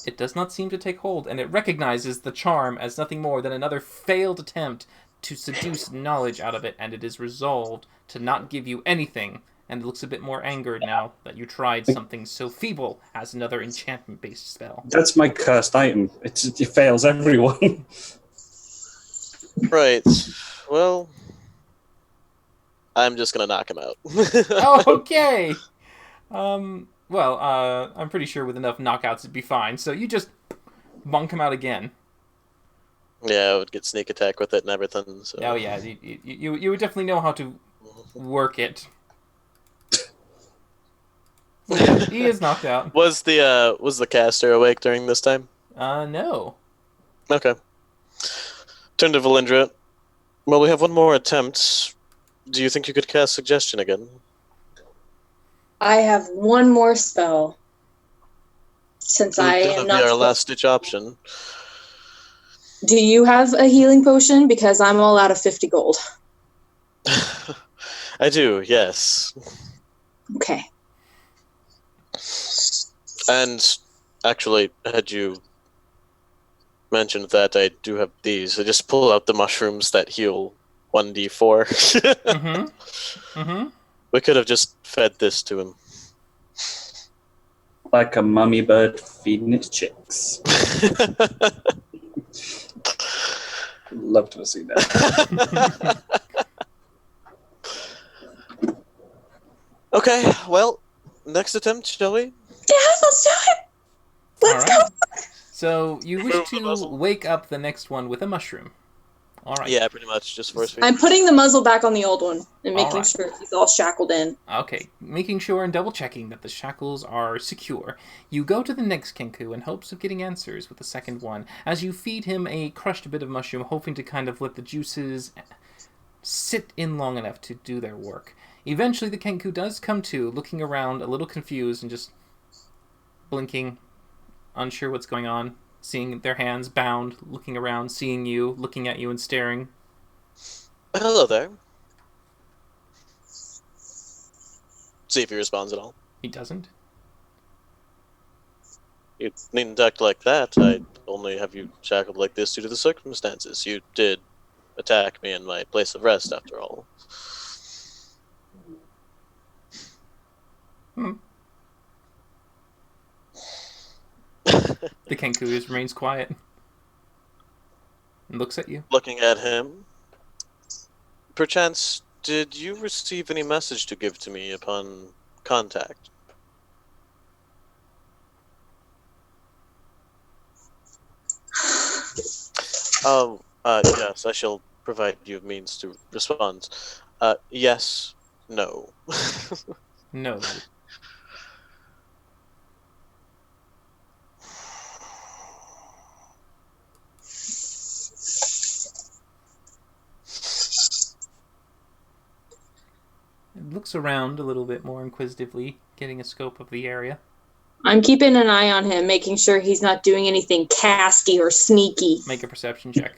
It does not seem to take hold, and it recognizes the charm as nothing more than another failed attempt to seduce knowledge out of it, and it is resolved to not give you anything, and it looks a bit more angered now that you tried something so feeble as another enchantment-based spell. That's my cursed item. It fails everyone. Right. Well, I'm just gonna knock him out. Oh, okay! Well, I'm pretty sure with enough knockouts it'd be fine, so you just bonk him out again. Yeah, I would get sneak attack with it and everything. So. Oh yeah, you would definitely know how to work it. He is knocked out. Was the caster awake during this time? No. Okay. Turn to Valindra. Well, we have one more attempt. Do you think you could cast Suggestion again? I have one more spell. Since I am That'll not. be our last-ditch option. Do you have a healing potion? Because I'm all out of 50 gold. I do, yes. Okay. And actually, had you mentioned that, I do have these. I just pull out the mushrooms that heal 1d4. Mm-hmm. Mm-hmm. We could have just fed this to him. Like a mummy bird feeding its chicks. Love to see that. Okay, well, next attempt, shall we? Yeah, let's do it. Let's All right. go. So you wish Move the to muzzle. wake up the next one with a mushroom. All right. Yeah, pretty much, just force feed. I'm putting the muzzle back on the old one and making Alright. sure he's all shackled in. Okay, making sure and double checking that the shackles are secure. You go to the next Kenku in hopes of getting answers with the second one, as you feed him a crushed bit of mushroom, hoping to kind of let the juices sit in long enough to do their work. Eventually the Kenku does come to, looking around a little confused and just blinking, unsure what's going on, seeing their hands bound, looking around, seeing you, looking at you and staring. Hello there. See if he responds at all. He doesn't. You needn't act like that. I only have you shackled like this due to the circumstances. You did attack me in my place of rest, after all. The Kenku just remains quiet and looks at you. Looking at him. Perchance, did you receive any message to give to me upon contact? Yes, I shall provide you means to respond. Yes, no. No. It looks around a little bit more inquisitively, getting a scope of the area. I'm keeping an eye on him, making sure he's not doing anything casky or sneaky. Make a perception check.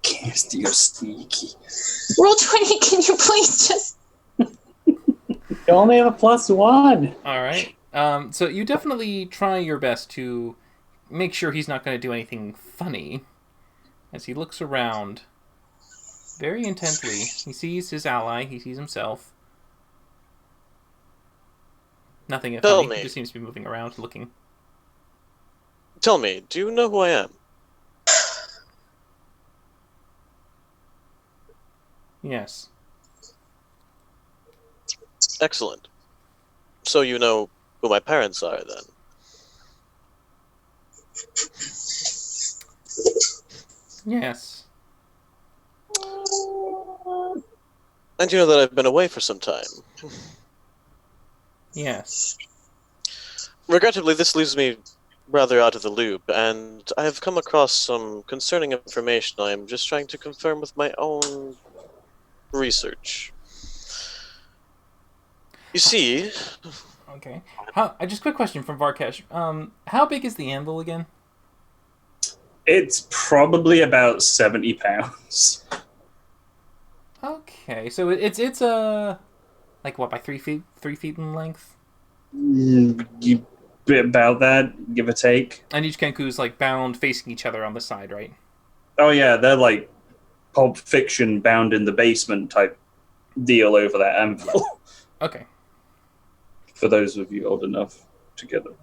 Casty or sneaky. Roll 20, can you please just... You only have a +1. All right. So you definitely try your best to make sure he's not going to do anything funny. As he looks around very intently, he sees his ally, he sees himself. Nothing Tell funny. me. He just seems to be moving around, looking. Tell me, do you know who I am? Yes. Excellent. So you know who my parents are, then? Yes. And you know that I've been away for some time. Yes. Regrettably, this leaves me rather out of the loop, and I have come across some concerning information I am just trying to confirm with my own research. You see, Okay. Just quick question from Varkesh. How big is the anvil again? It's probably about 70 pounds. Okay, so it's like what, by 3 feet? 3 feet in length? You bit about that, give or take. And each Kenku's like bound facing each other on the side, right? Oh yeah, they're like Pulp Fiction bound in the basement type deal over that anvil. Okay. For those of you old enough to get them.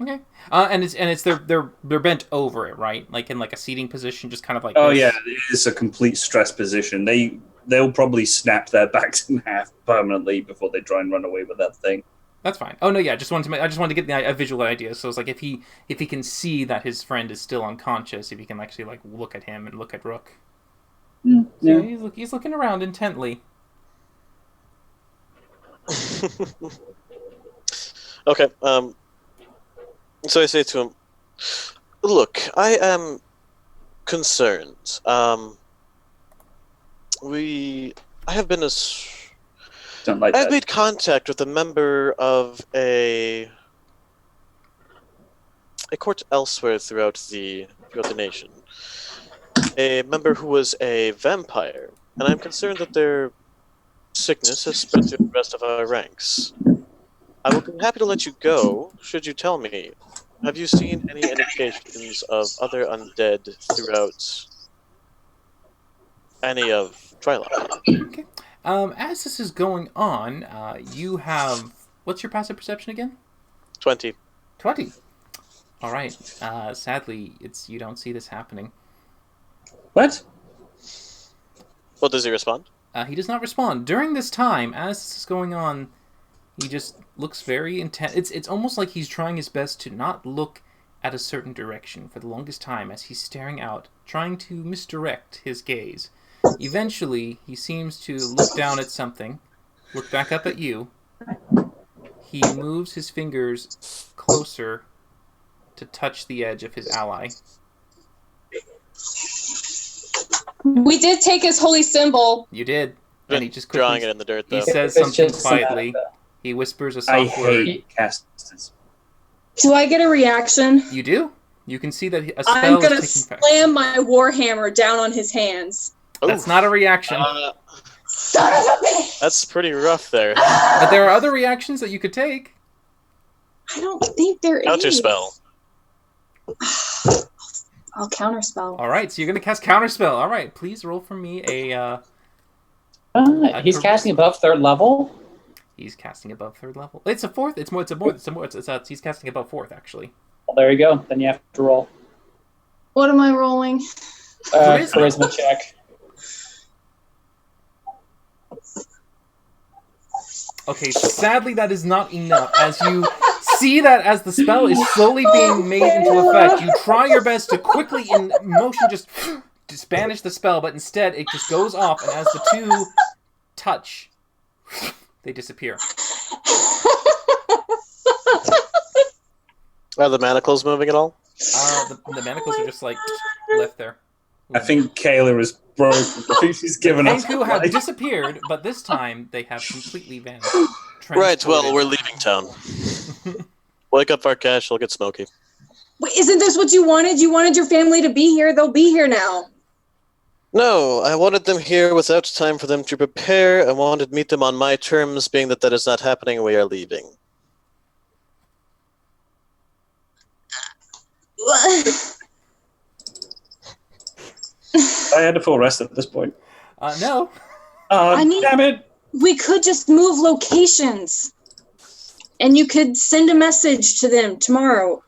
Okay. And they're bent over it, right? Like in like a seating position, just kind of like. Oh this. yeah, it is a complete stress position. They'll probably snap their backs in half permanently before they try and run away with that thing. That's fine. Oh no, yeah. I just wanted to get a visual idea. So it's like if he can see that his friend is still unconscious, if he can actually like look at him and look at Rook. Yeah. So he's looking around intently. Okay. So I say to him, "Look, I am concerned. I have been Don't like I've that. made contact with a member of a court elsewhere throughout the nation. A member who was a vampire, and I'm concerned that their sickness has spread through the rest of our ranks. I will be happy to let you go, should you tell me. Have you seen any indications of other undead throughout any of Trilon?" Okay. As this is going on, you have what's your passive perception again? 20. 20. All right. Sadly, you don't see this happening. What? Well, does he respond? He does not respond. During this time, as this is going on, he just looks very intent. It's almost like he's trying his best to not look at a certain direction for the longest time as he's staring out, trying to misdirect his gaze. Eventually, he seems to look down at something, look back up at you. He moves his fingers closer to touch the edge of his ally. We did take his holy symbol. You did. And he just Drawing quickly, it in the dirt, he though. says It's something just quietly. Samantha. He whispers a I soft word. hate casters. Do I get a reaction? You do? You can see that a I'm spell gonna is taking effect. slam my warhammer down on his hands. That's Oof. not a reaction. Son of a bitch! That's pretty rough there. But there are other reactions that you could take. I don't think there is. Counterspell. I'll counterspell. All right, so you're going to cast Counterspell. All right, please roll for me a... He's casting above 3rd level. He's casting above 3rd level. It's a 4th. He's casting above 4th, actually. Well, there you go. Then you have to roll. What am I rolling? Charisma check. Okay, sadly that is not enough. As you see that as the spell is slowly being made into effect, you try your best to quickly, in motion, just banish the spell, but instead it just goes off, and as the two touch, they disappear. Are the manacles moving at all? The manacles are just like left there. I think Kayla is broken. I think she's given up. Kenku have disappeared, but this time they have completely vanished. Right, well, Transported. we're leaving town. Wake up, Varkash, we'll get smoky. Wait, isn't this what you wanted? You wanted your family to be here. They'll be here now. No, I wanted them here without time for them to prepare. I wanted to meet them on my terms, being that is not happening, we are leaving. I had a full rest at this point. No. Oh, I mean- damn it! We could just move locations. And you could send a message to them tomorrow.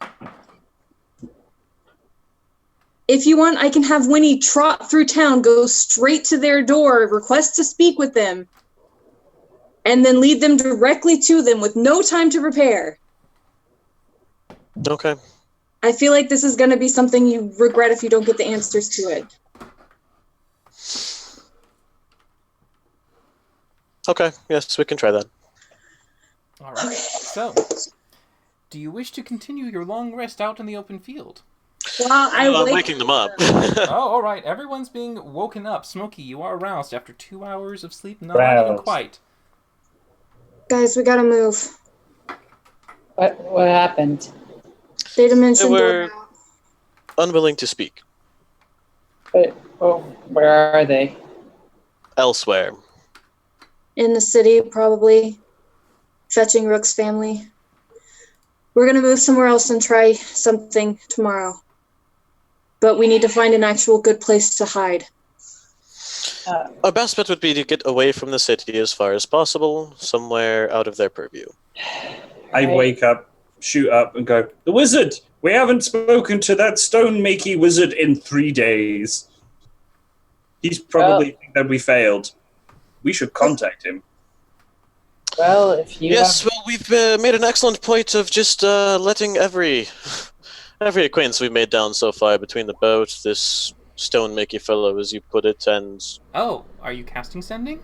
If you want, I can have Winnie trot through town, go straight to their door, request to speak with them, and then lead them directly to them with no time to prepare. Okay. I feel like this is going to be something you regret if you don't get the answers to it. Okay, yes, we can try that. All right. So, do you wish to continue your long rest out in the open field? Well, I'm waking them up. Oh, all right. Everyone's being woken up. Smokey, you are aroused after 2 hours of sleep. Not even Roused. quite. Guys, we gotta move. What happened? Data mentioned They were- door. Unwilling to speak. Where are they? Elsewhere. In the city, probably. Fetching Rook's family. We're going to move somewhere else and try something tomorrow. But we need to find an actual good place to hide. Our best bet would be to get away from the city as far as possible, somewhere out of their purview. I wake up, shoot up, and go, "The wizard! We haven't spoken to that stone-makey wizard in 3 days. He's probably think that we failed. We should contact him." Well, if you Yes, well, we've made an excellent point of just letting every acquaintance we've made down so far between the boat, this stone-makey fellow, as you put it, and... Oh, are you casting sending?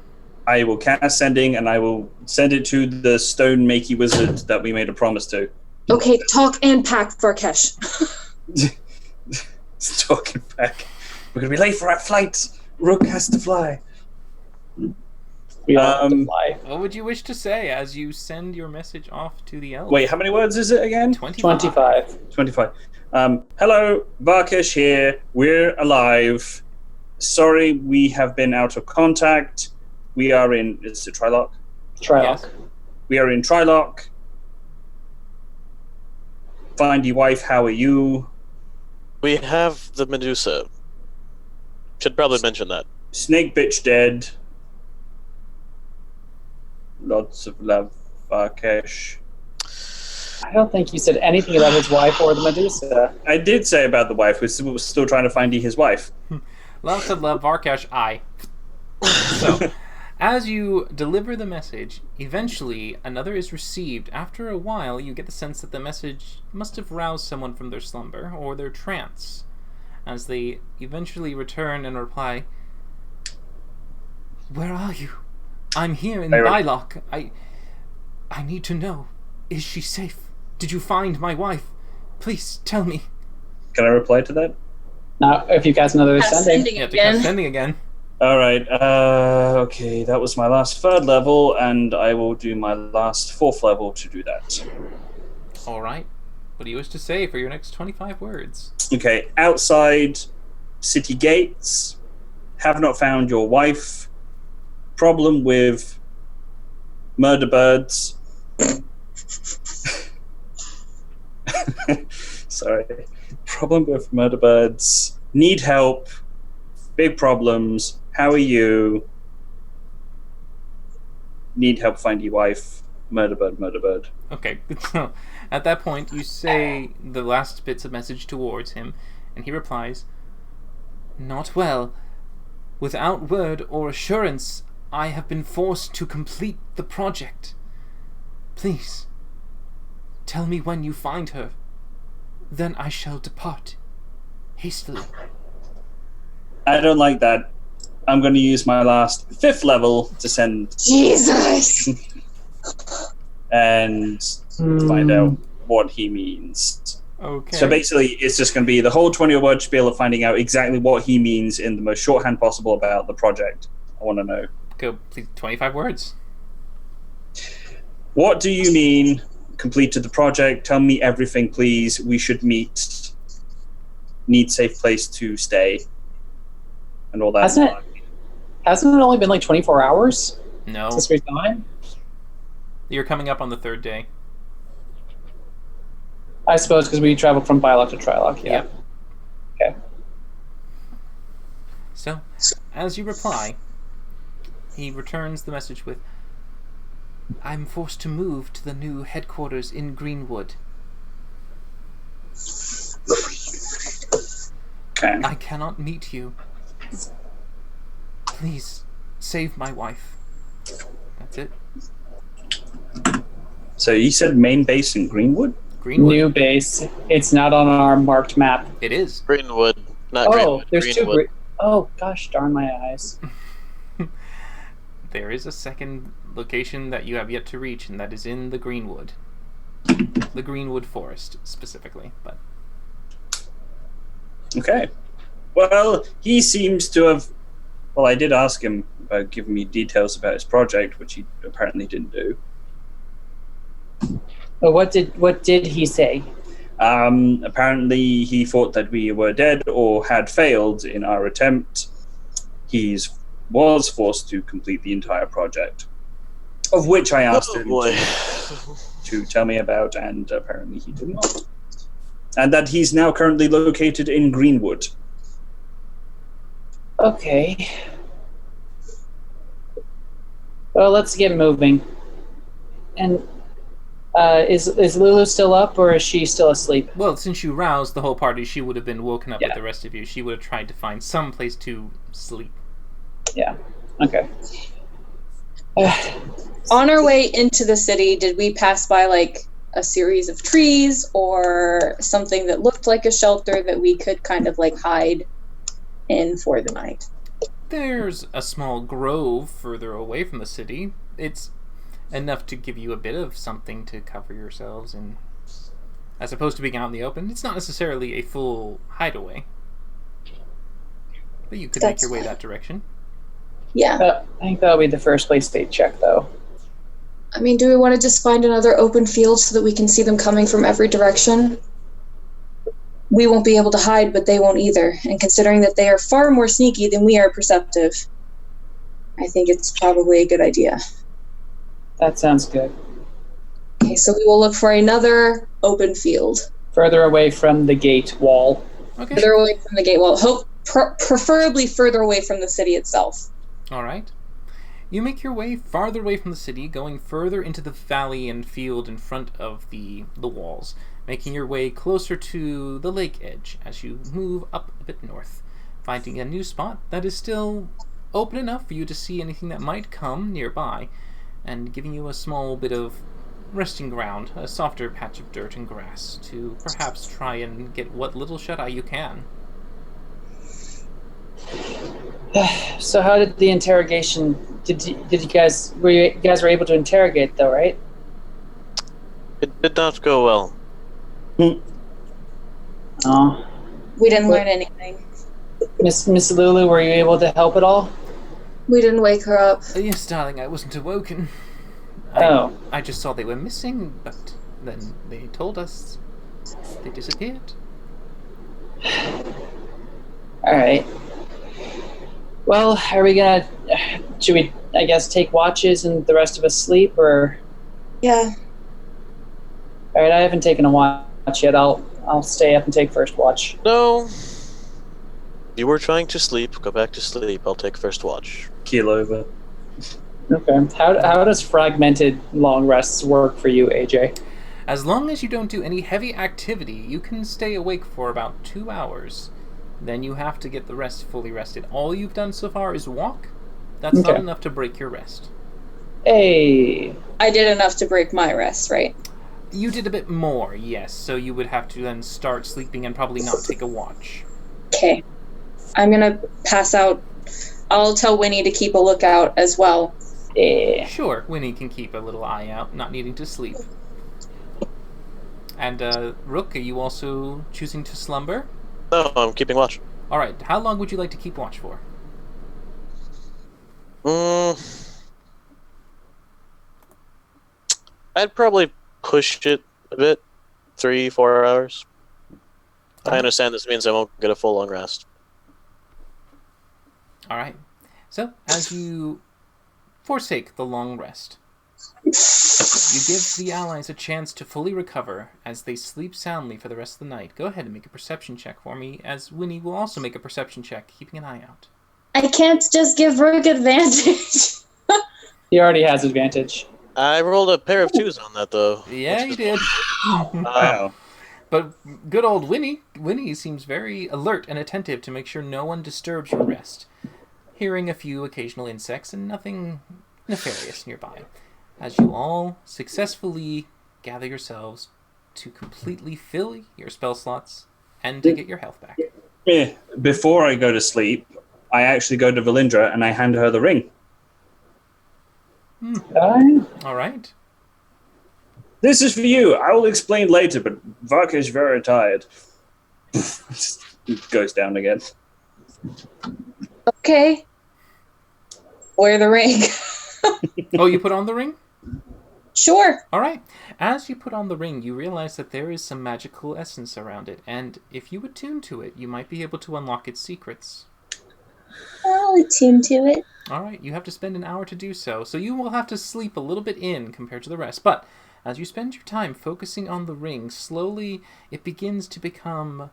I will cast sending, and I will send it to the stone-makey wizard that we made a promise to. Okay, talk and pack, Varkesh. Talking back. We're going to be late for our flight. Rook has to fly. we all have to fly. What would you wish to say as you send your message off to the elf? Wait, how many words is it again? 25. 25. Hello, Varkesh here. We're alive. Sorry, we have been out of contact. We are in... Is it Trilock? Trylock. Yes. We are in Trilock. Find your wife, how are you? We have the Medusa. Should probably mention that. Snake bitch dead. Lots of love, Varkesh. I don't think you said anything about his wife or the Medusa. I did say about the wife. We're still trying to find his wife. Love to love Varkesh, I. So, as you deliver the message, eventually another is received. After a while, you get the sense that the message must have roused someone from their slumber or their trance, as they eventually return and reply, "Where are you? I'm here in Bylock. I need to know. Is she safe? Did you find my wife? Please tell me." Can I reply to that? Now, if you cast another sending. You have to cast sending again. All right. Okay, that was my last 3rd level, and I will do my last 4th level to do that. All right. What do you wish to say for your next 25 words? Okay, outside city gates. Have not found your wife. Problem with murder birds. Sorry. Problem with murder birds. Need help. Big problems. How are you? Need help find your wife. Murder bird, murder bird. Okay, so at that point, you say the last bits of message towards him, and he replies, "Not well. Without word or assurance, I have been forced to complete the project. Please, tell me when you find her. Then I shall depart hastily." I don't like that. I'm going to use my last 5th level to send Jesus! and find out what he means. Okay. So basically, it's just going to be the whole 20-word spiel of finding out exactly what he means in the most shorthand possible about the project. I want to know. Go, please, 25 words. What do you mean, completed the project? Tell me everything, please. We should meet. Need safe place to stay. And all that. Hasn't it only been like 24 hours No. since we've gone? You're coming up on the 3rd day. I suppose because we traveled from Bylock to Trilock, yeah. Yep. Okay. So, as you reply, he returns the message with, "I'm forced to move to the new headquarters in Greenwood. Okay. I cannot meet you. Please, save my wife." That's it. So you said main base in Greenwood? Greenwood. New base. It's not on our marked map. It is. Greenwood, not Oh, Greenwood. there's Greenwood. Oh, gosh darn my eyes. There is a second location that you have yet to reach, and that is in the Greenwood. The Greenwood Forest, specifically. But Okay. Well, he seems to have... Well, I did ask him about giving me details about his project, which he apparently didn't do. But what did he say? Apparently, he thought that we were dead or had failed in our attempt. He was forced to complete the entire project, of which I asked Oh him boy. to to tell me about, and apparently he did not. And that he's now currently located in Greenwood. Okay. Well, let's get moving. And is Lulu still up, or is she still asleep? Well, since you roused the whole party, she would have been woken up Yeah. with the rest of you. She would have tried to find some place to sleep. Yeah. Okay. On our way into the city, did we pass by like a series of trees or something that looked like a shelter that we could kind of like hide in for the night? There's a small grove further away from the city. It's enough to give you a bit of something to cover yourselves in. As opposed to being out in the open, it's not necessarily a full hideaway. But you could make That's your way fine. that direction. Yeah. I think that'll be the first place they check, though. I mean, do we want to just find another open field so that we can see them coming from every direction? We won't be able to hide, but they won't either. And considering that they are far more sneaky than we are perceptive, I think it's probably a good idea. That sounds good. Okay, so we will look for another open field. Further away from the gate wall. Okay. Further away from the gate wall. Preferably further away from the city itself. Alright. You make your way farther away from the city, going further into the valley and field in front of the walls, making your way closer to the lake edge as you move up a bit north, finding a new spot that is still open enough for you to see anything that might come nearby, and giving you a small bit of resting ground, a softer patch of dirt and grass, to perhaps try and get what little shut-eye you can. So how did the interrogation? Did you guys were able to interrogate though, right? It did not go well. Oh, We didn't learn anything. Miss Lulu, were you able to help at all? We didn't wake her up. Yes, darling, I wasn't awoken. Oh, I just saw they were missing, but then they told us they disappeared. all right. Well, are we gonna? Should we? I guess take watches and the rest of us sleep, or? Yeah. All right, I haven't taken a watch yet. I'll stay up and take first watch. No. You were trying to sleep. Go back to sleep. I'll take first watch. Keel over. Okay. How does fragmented long rests work for you, AJ? As long as you don't do any heavy activity, you can stay awake for about 2 hours. Then you have to get the rest fully rested. All you've done so far is walk. That's not Okay. enough to break your rest. Hey. I did enough to break my rest, right? You did a bit more, yes, so you would have to then start sleeping and probably not take a watch. Okay. I'm gonna pass out. I'll tell Winnie to keep a lookout as well. Yeah. Sure, Winnie can keep a little eye out, not needing to sleep. And, Rook, are you also choosing to slumber? No, I'm keeping watch. Alright, how long would you like to keep watch for? I'd probably push it a bit. 3-4 hours. I understand this means I won't get a full long rest. Alright. So, as you forsake the long rest, you give the allies a chance to fully recover as they sleep soundly for the rest of the night. Go ahead and make a perception check for me, as Winnie will also make a perception check, keeping an eye out. I can't just give Rook advantage. He already has advantage. I rolled a pair of 2s on that, though. Yeah, you did. Wow. But good old Winnie seems very alert and attentive to make sure no one disturbs your rest. Hearing a few occasional insects and nothing nefarious nearby, as you all successfully gather yourselves to completely fill your spell slots and to get your health back. Before I go to sleep, I actually go to Valindra and I hand her the ring. All right. This is for you. I will explain later, but Varka is very tired. Goes down again. Okay. Wear the ring. Oh, you put on the ring? Sure. All right. As you put on the ring, you realize that there is some magical essence around it, and if you attune to it, you might be able to unlock its secrets. I'll attune to it. All right, you have to spend an hour to do so, so you will have to sleep a little bit in compared to the rest. But As you spend your time focusing on the ring, slowly it begins to become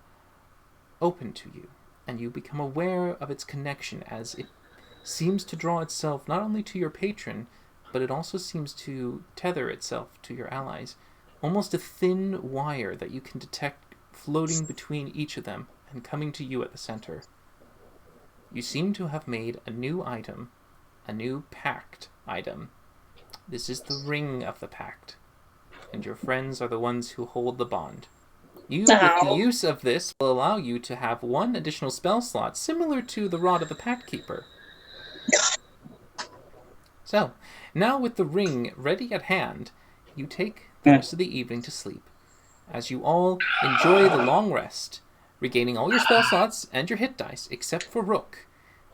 open to you, and you become aware of its connection as it seems to draw itself not only to your patron, but it also seems to tether itself to your allies. Almost a thin wire that you can detect floating between each of them and coming to you at the center. You seem to have made a new item, a new pact item. This is the ring of the pact, and your friends are the ones who hold the bond. With the use of this, will allow you to have one additional spell slot, similar to the Rod of the Pact Keeper. So, now with the ring ready at hand, you take the rest of the evening to sleep, as you all enjoy the long rest, regaining all your spell slots and your hit dice, except for Rook,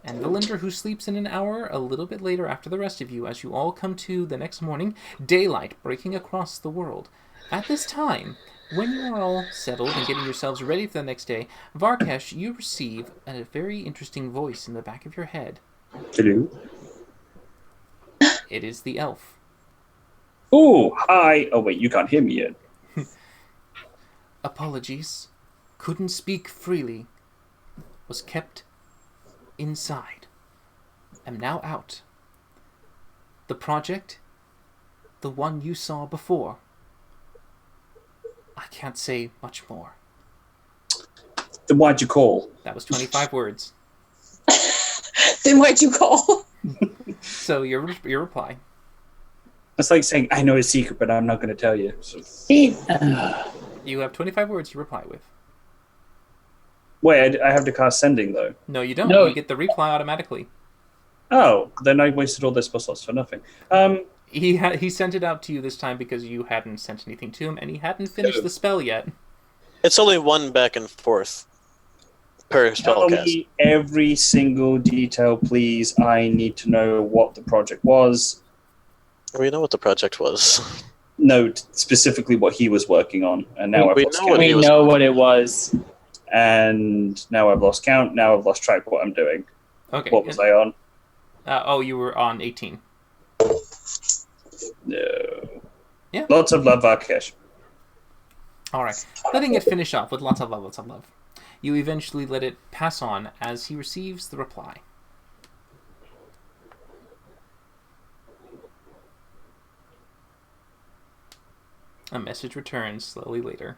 and Valinder, who sleeps in an hour a little bit later after the rest of you, as you all come to the next morning, daylight breaking across the world. At this time, when you are all settled and getting yourselves ready for the next day, Varkesh, you receive a very interesting voice in the back of your head. Hello. It is the elf. Oh, hi. Oh, wait, you can't hear me yet. Apologies. Couldn't speak freely. Was kept inside. Am now out. The project, the one you saw before. I can't say much more. Then why'd you call? That was 25 words. Then why'd you call? So your reply. It's like saying, I know a secret, but I'm not going to tell you. So... You have 25 words to reply with. Wait, I have to cast sending, though. No, you don't. No. You get the reply automatically. Oh, then I wasted all those spell slots for nothing. He sent it out to you this time because you hadn't sent anything to him, and he hadn't finished the spell yet. It's only one back and forth per Tell spellcast. me every single detail, please. I need to know what the project was. We know what the project was. No, specifically what he was working on. And now I've We lost know count. what he We was- know what it was. And now I've lost count. Now I've lost track of what I'm doing. Okay. What was I on? You were on 18. No. Yeah. Lots of love, Varkesh. All right. Letting it finish off with lots of love, lots of love. You eventually let it pass on as he receives the reply. A message returns slowly later.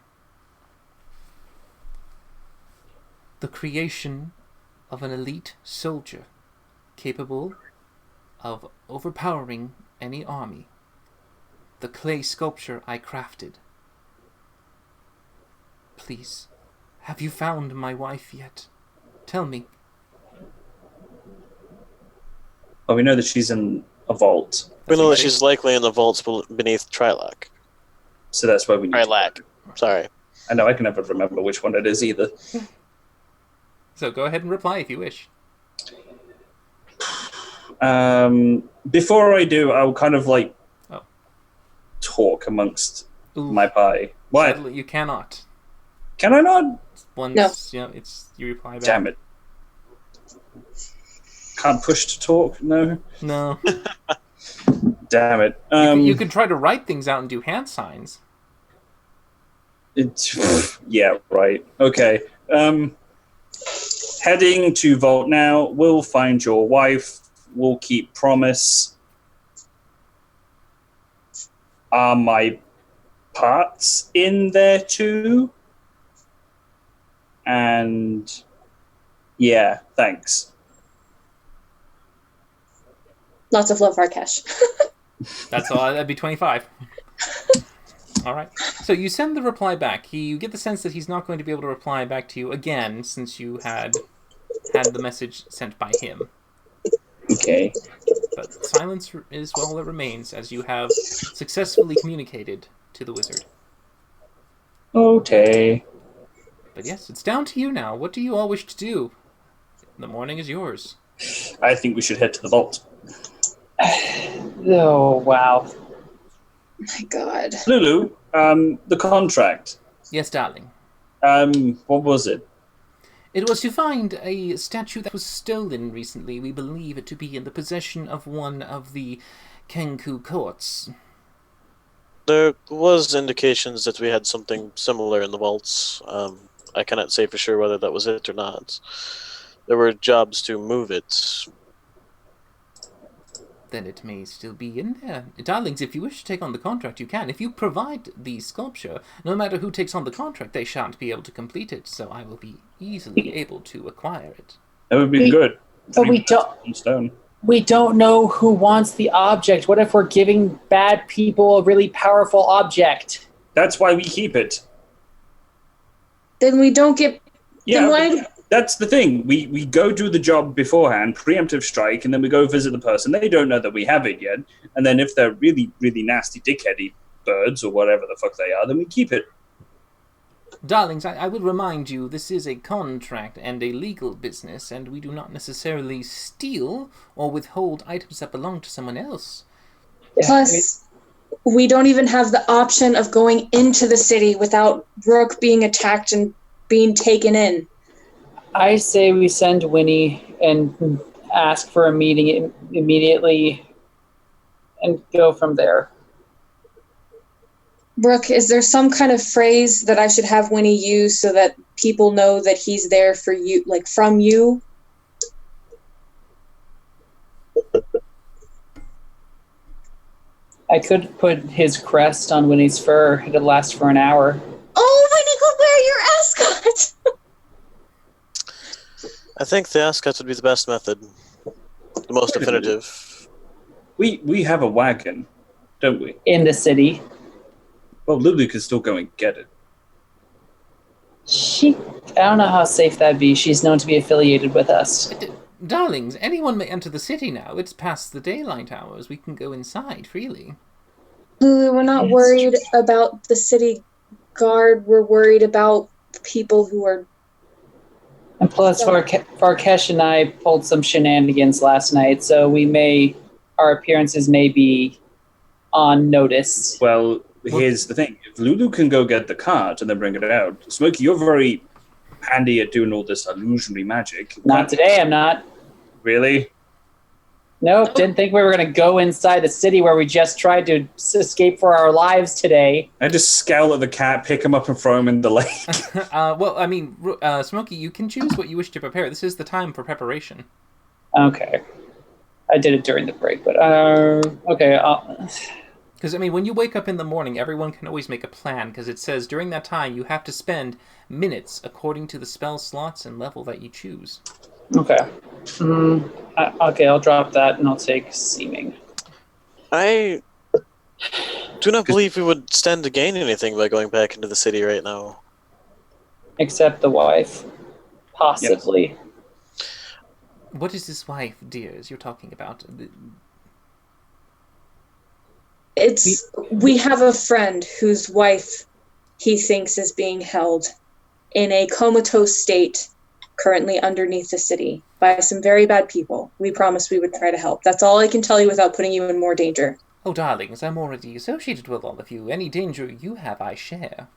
The creation of an elite soldier capable of overpowering any army. The clay sculpture I crafted. Please, have you found my wife yet? Tell me. Well, we know that she's in a vault, We know that okay. she's likely in the vaults beneath Trilak. so that's why we need Trilak. Sorry. I know I can never remember which one it is either. So go ahead and reply if you wish. Before I do, I'll kind of like Oh. talk amongst Ooh, my party. What? sadly, you cannot. Can I not? Once, it's you reply back. Damn it. Can't push to talk? No? No. Damn it. You could try to write things out and do hand signs. Yeah, right. Okay. Heading to Vault now. We'll find your wife. We'll keep promise. Are my parts in there too? And yeah, thanks. Lots of love, Varkesh. That's all. That'd be 25. All right. So you send the reply back. You get the sense that he's not going to be able to reply back to you again since you had the message sent by him. Okay. But silence is all that remains as you have successfully communicated to the wizard. Okay. But yes, it's down to you now. What do you all wish to do? The morning is yours. I think we should head to the vault. Oh, wow. My God. Lulu, the contract. Yes, darling. What was it? It was to find a statue that was stolen recently. We believe it to be in the possession of one of the Kenku courts. There was indications that we had something similar in the vaults. I cannot say for sure whether that was it or not. There were jobs to move it. Then it may still be in there. Darlings, if you wish to take on the contract, you can. If you provide the sculpture, no matter who takes on the contract, they shan't be able to complete it, so I will be easily able to acquire it. That would be good. But we don't. On stone. We don't know who wants the object. What if we're giving bad people a really powerful object? That's why we keep it. Then we don't get. Yeah, Then why? that's the thing. We go do the job beforehand, preemptive strike, and then we go visit the person. They don't know that we have it yet. And then if they're really, really nasty, dickheady birds or whatever the fuck they are, then we keep it. Darlings, I will remind you, this is a contract and a legal business, and we do not necessarily steal or withhold items that belong to someone else. Plus, we don't even have the option of going into the city without Rook being attacked and being taken in. I say we send Winnie and ask for a meeting immediately and go from there. Brooke, is there some kind of phrase that I should have Winnie use so that people know that he's there for you, like from you? I could put his crest on Winnie's fur. It'll last for an hour. Oh, Winnie could wear your ascot! I think the ascot would be the best method. The most definitive. We have a wagon, don't we? In the city. Well, Lulu can still go and get it. I don't know how safe that'd be. She's known to be affiliated with us. Darlings, anyone may enter the city now. It's past the daylight hours. We can go inside freely. Lulu, we're not worried about the city guard. We're worried about people who are... And plus, Farkesh and I pulled some shenanigans last night, so our appearances may be on notice. Well, here's the thing. If Lulu can go get the cart and then bring it out, Smokey, you're very handy at doing all this illusionary magic. Not today, I'm not. Really? Nope, didn't think we were going to go inside the city where we just tried to escape for our lives today. I just scowl at the cat, pick him up and throw him in the lake. Well, I mean, Smokey, you can choose what you wish to prepare. This is the time for preparation. Okay. I did it during the break, but okay. Because, I mean, when you wake up in the morning, everyone can always make a plan, because it says during that time you have to spend minutes according to the spell slots and level that you choose. Okay. Okay, I'll drop that and I'll take seeming. I do not believe we would stand to gain anything by going back into the city right now. Except the wife. Possibly. Yes. What is this wife, dears, you're talking about? We have a friend whose wife he thinks is being held in a comatose state currently underneath the city by some very bad people. We promised we would try to help. That's all I can tell you without putting you in more danger. Oh, darlings, I'm already associated with all of you. Any danger you have, I share.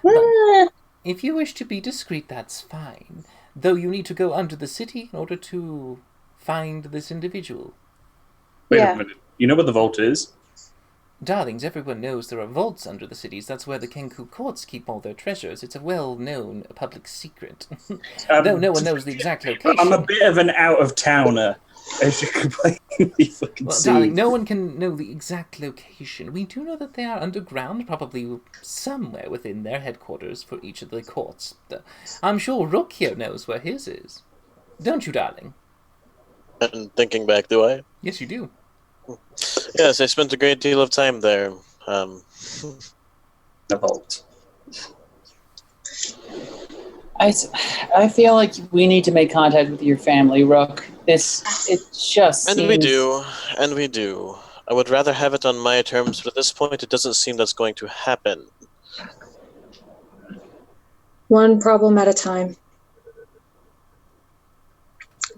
But if you wish to be discreet, that's fine. Though you need to go under the city in order to find this individual. Wait a minute. You know what the vault is? Darlings, everyone knows there are vaults under the cities. That's where the Kenku courts keep all their treasures. It's a well-known public secret. Though no one knows the exact location. I'm a bit of an out-of-towner, as you can plainly fucking see. Darling, no one can know the exact location. We do know that they are underground, probably somewhere within their headquarters for each of the courts. I'm sure Rook here knows where his is. Don't you, darling? And thinking back, do I? Yes, you do. Yes, I spent a great deal of time there. The vault. I feel like we need to make contact with your family, Rook. It just And seems... we do. I would rather have it on my terms, but at this point it doesn't seem that's going to happen. One problem at a time.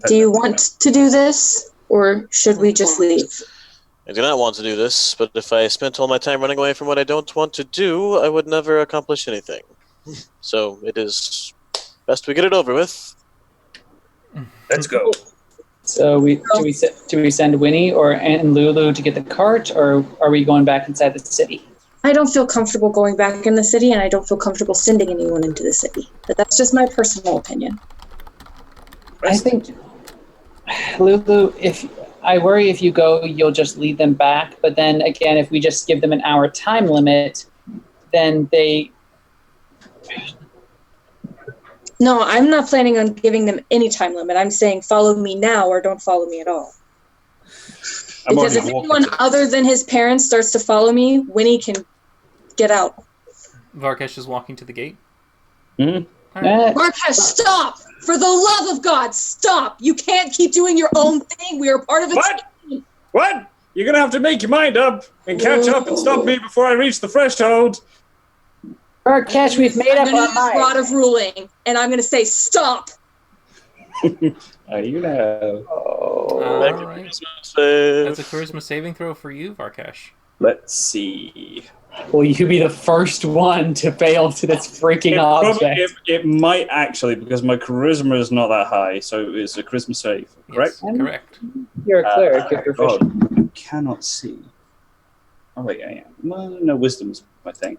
Do you want to do this, or should we just leave? I do not want to do this, but if I spent all my time running away from what I don't want to do, I would never accomplish anything. So it is best we get it over with. Let's go. So do we send Winnie and Lulu to get the cart, or are we going back inside the city? I don't feel comfortable going back in the city, and I don't feel comfortable sending anyone into the city. But that's just my personal opinion. I think, Lulu, I worry if you go, you'll just lead them back. But then again, if we just give them an hour time limit, then they... No, I'm not planning on giving them any time limit. I'm saying follow me now or don't follow me at all. Because if anyone other than his parents starts to follow me, Winnie can get out. Varkesh is walking to the gate. Mm-hmm. Varkesh, stop! For the love of God, stop! You can't keep doing your own thing. We are part of a team. What? You're going to have to make your mind up and catch up and stop me before I reach the threshold. Varkesh, we've made up I'm going to our use Rod of Ruling, and I'm going to say stop! You know. All right. That's a charisma saving throw for you, Varkesh. Let's see. Will you be the first one to fail to this freaking object? It might actually, because my charisma is not that high, so it's a charisma save, correct? Yes, correct. You're a cleric. You're proficient. I cannot see. Oh, wait, I am. Well, no, wisdom's my thing.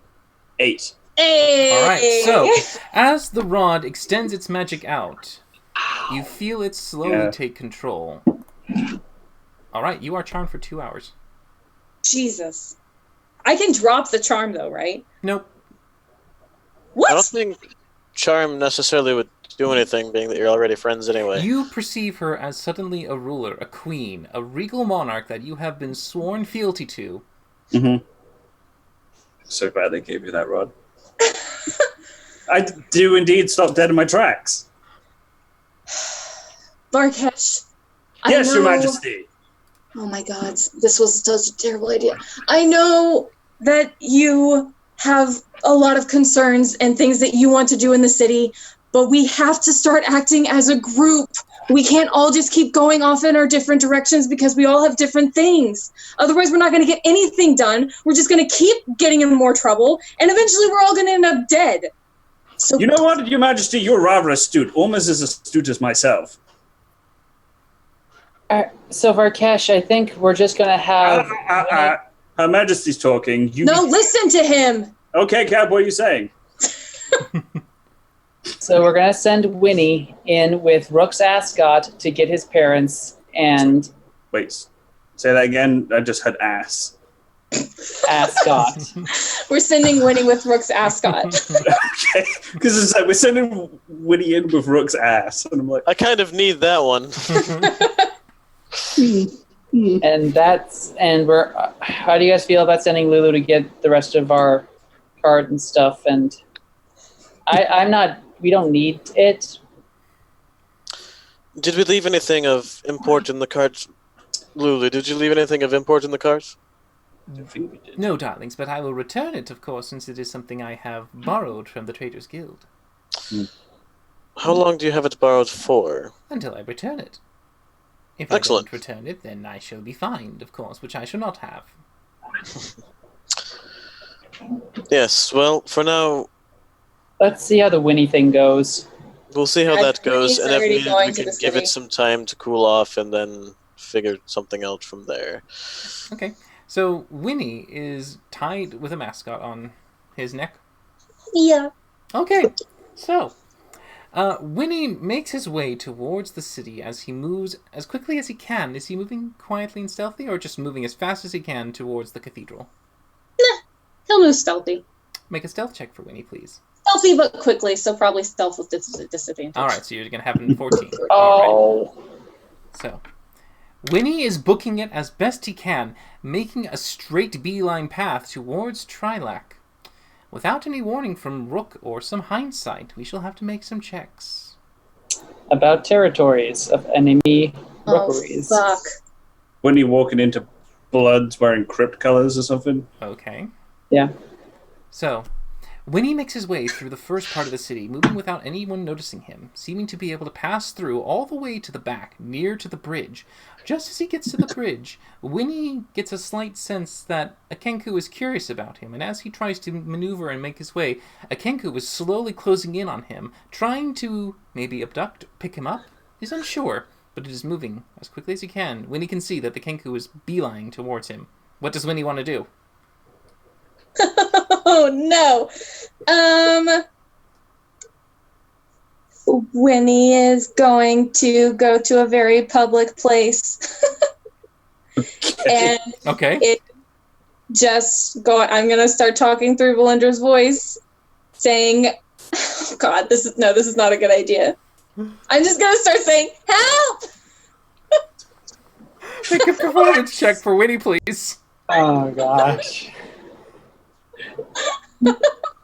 8. Hey! All right, so as the rod extends its magic out, you feel it slowly take control. All right, you are charmed for 2 hours. Jesus. I can drop the charm, though, right? Nope. What? I don't think charm necessarily would do anything, being that you're already friends anyway. You perceive her as suddenly a ruler, a queen, a regal monarch that you have been sworn fealty to. Mm-hmm. So glad they gave you that rod. I do indeed stop dead in my tracks. Varkesh. Yes, I Your know... Majesty. Oh my God, this was such a terrible idea. I know that you have a lot of concerns and things that you want to do in the city, but we have to start acting as a group. We can't all just keep going off in our different directions because we all have different things. Otherwise, we're not going to get anything done. We're just going to keep getting in more trouble, and eventually we're all going to end up dead. So, You know what, Your Majesty? You're rather astute. Almost as astute as myself. So, Varkesh, I think we're just going to have... Her Majesty's talking. No, listen to him! Okay, Cap, what are you saying? So we're going to send Winnie in with Rook's Ascot to get his parents and... Wait, say that again. I just had ass. Ascot. We're sending Winnie with Rook's Ascot. Okay, because it's like we're sending Winnie in with Rook's ass. And I'm like... I kind of need that one. And we're how do you guys feel about sending Lulu to get the rest of our card and stuff? And we don't need it. Did we leave anything of import in the cards? Lulu, did you leave anything of import in the cards? I think we did. No, darlings, but I will return it, of course, since it is something I have borrowed from the Traders Guild. How long do you have it borrowed for? Until I return it. If Excellent. I don't return it, then I shall be fined, of course, which I shall not have. Yes, well, for now, Let's see how the Winnie thing goes. we'll see how that goes, Winnie's and if already needed, going we to can the give city. it some time to cool off and then figure something out from there. Okay, so Winnie is tied with a mascot on his neck. Yeah. Okay, so Winnie makes his way towards the city as he moves as quickly as he can. Is he moving quietly and stealthy, or just moving as fast as he can towards the cathedral? He'll move stealthy. Make a stealth check for Winnie, please. Stealthy but quickly, so probably stealth with disadvantage. All right, so you're going to have it in 14. Oh, All right. So, Winnie is booking it as best he can, making a straight beeline path towards Trilak. Without any warning from Rook or some hindsight, we shall have to make some checks. about territories of enemy rookeries. Oh, fuck. When you walking into Bloods wearing crypt colors or something? Okay. Yeah. So, Winnie makes his way through the first part of the city, moving without anyone noticing him, seeming to be able to pass through all the way to the back, near to the bridge. Just as he gets to the bridge, Winnie gets a slight sense that Akenku is curious about him, and as he tries to maneuver and make his way, Akenku is slowly closing in on him, trying to maybe abduct, pick him up. He's unsure, but it is moving as quickly as he can. Winnie can see that the Akenku is beelining towards him. What does Winnie want to do? Oh no. Winnie is going to go to a very public place. And Okay. it just go. I'm gonna start talking through Valindra's voice, saying, oh, "God, this is not a good idea." I'm just gonna start saying, "Help!" Make a performance check for Winnie, please. Oh gosh.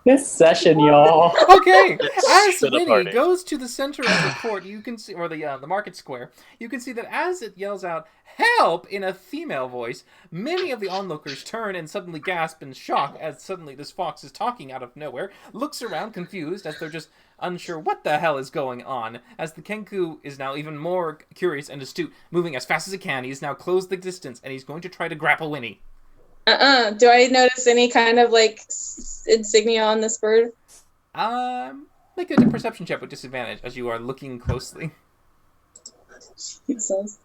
This session, y'all. Okay, as For the Winnie party. goes to the center of the court, you can see, or the market square, you can see that as it yells out "Help!" in a female voice, many of the onlookers turn and suddenly gasp in shock as suddenly this fox is talking out of nowhere, looks around confused as they're just unsure what the hell is going on, as the Kenku is now even more curious and astute, moving as fast as it can. He's now closed the distance, and he's going to try to grapple Winnie. Do I notice any kind of like insignia on this bird? Make a perception check with disadvantage as you are looking closely. Jesus.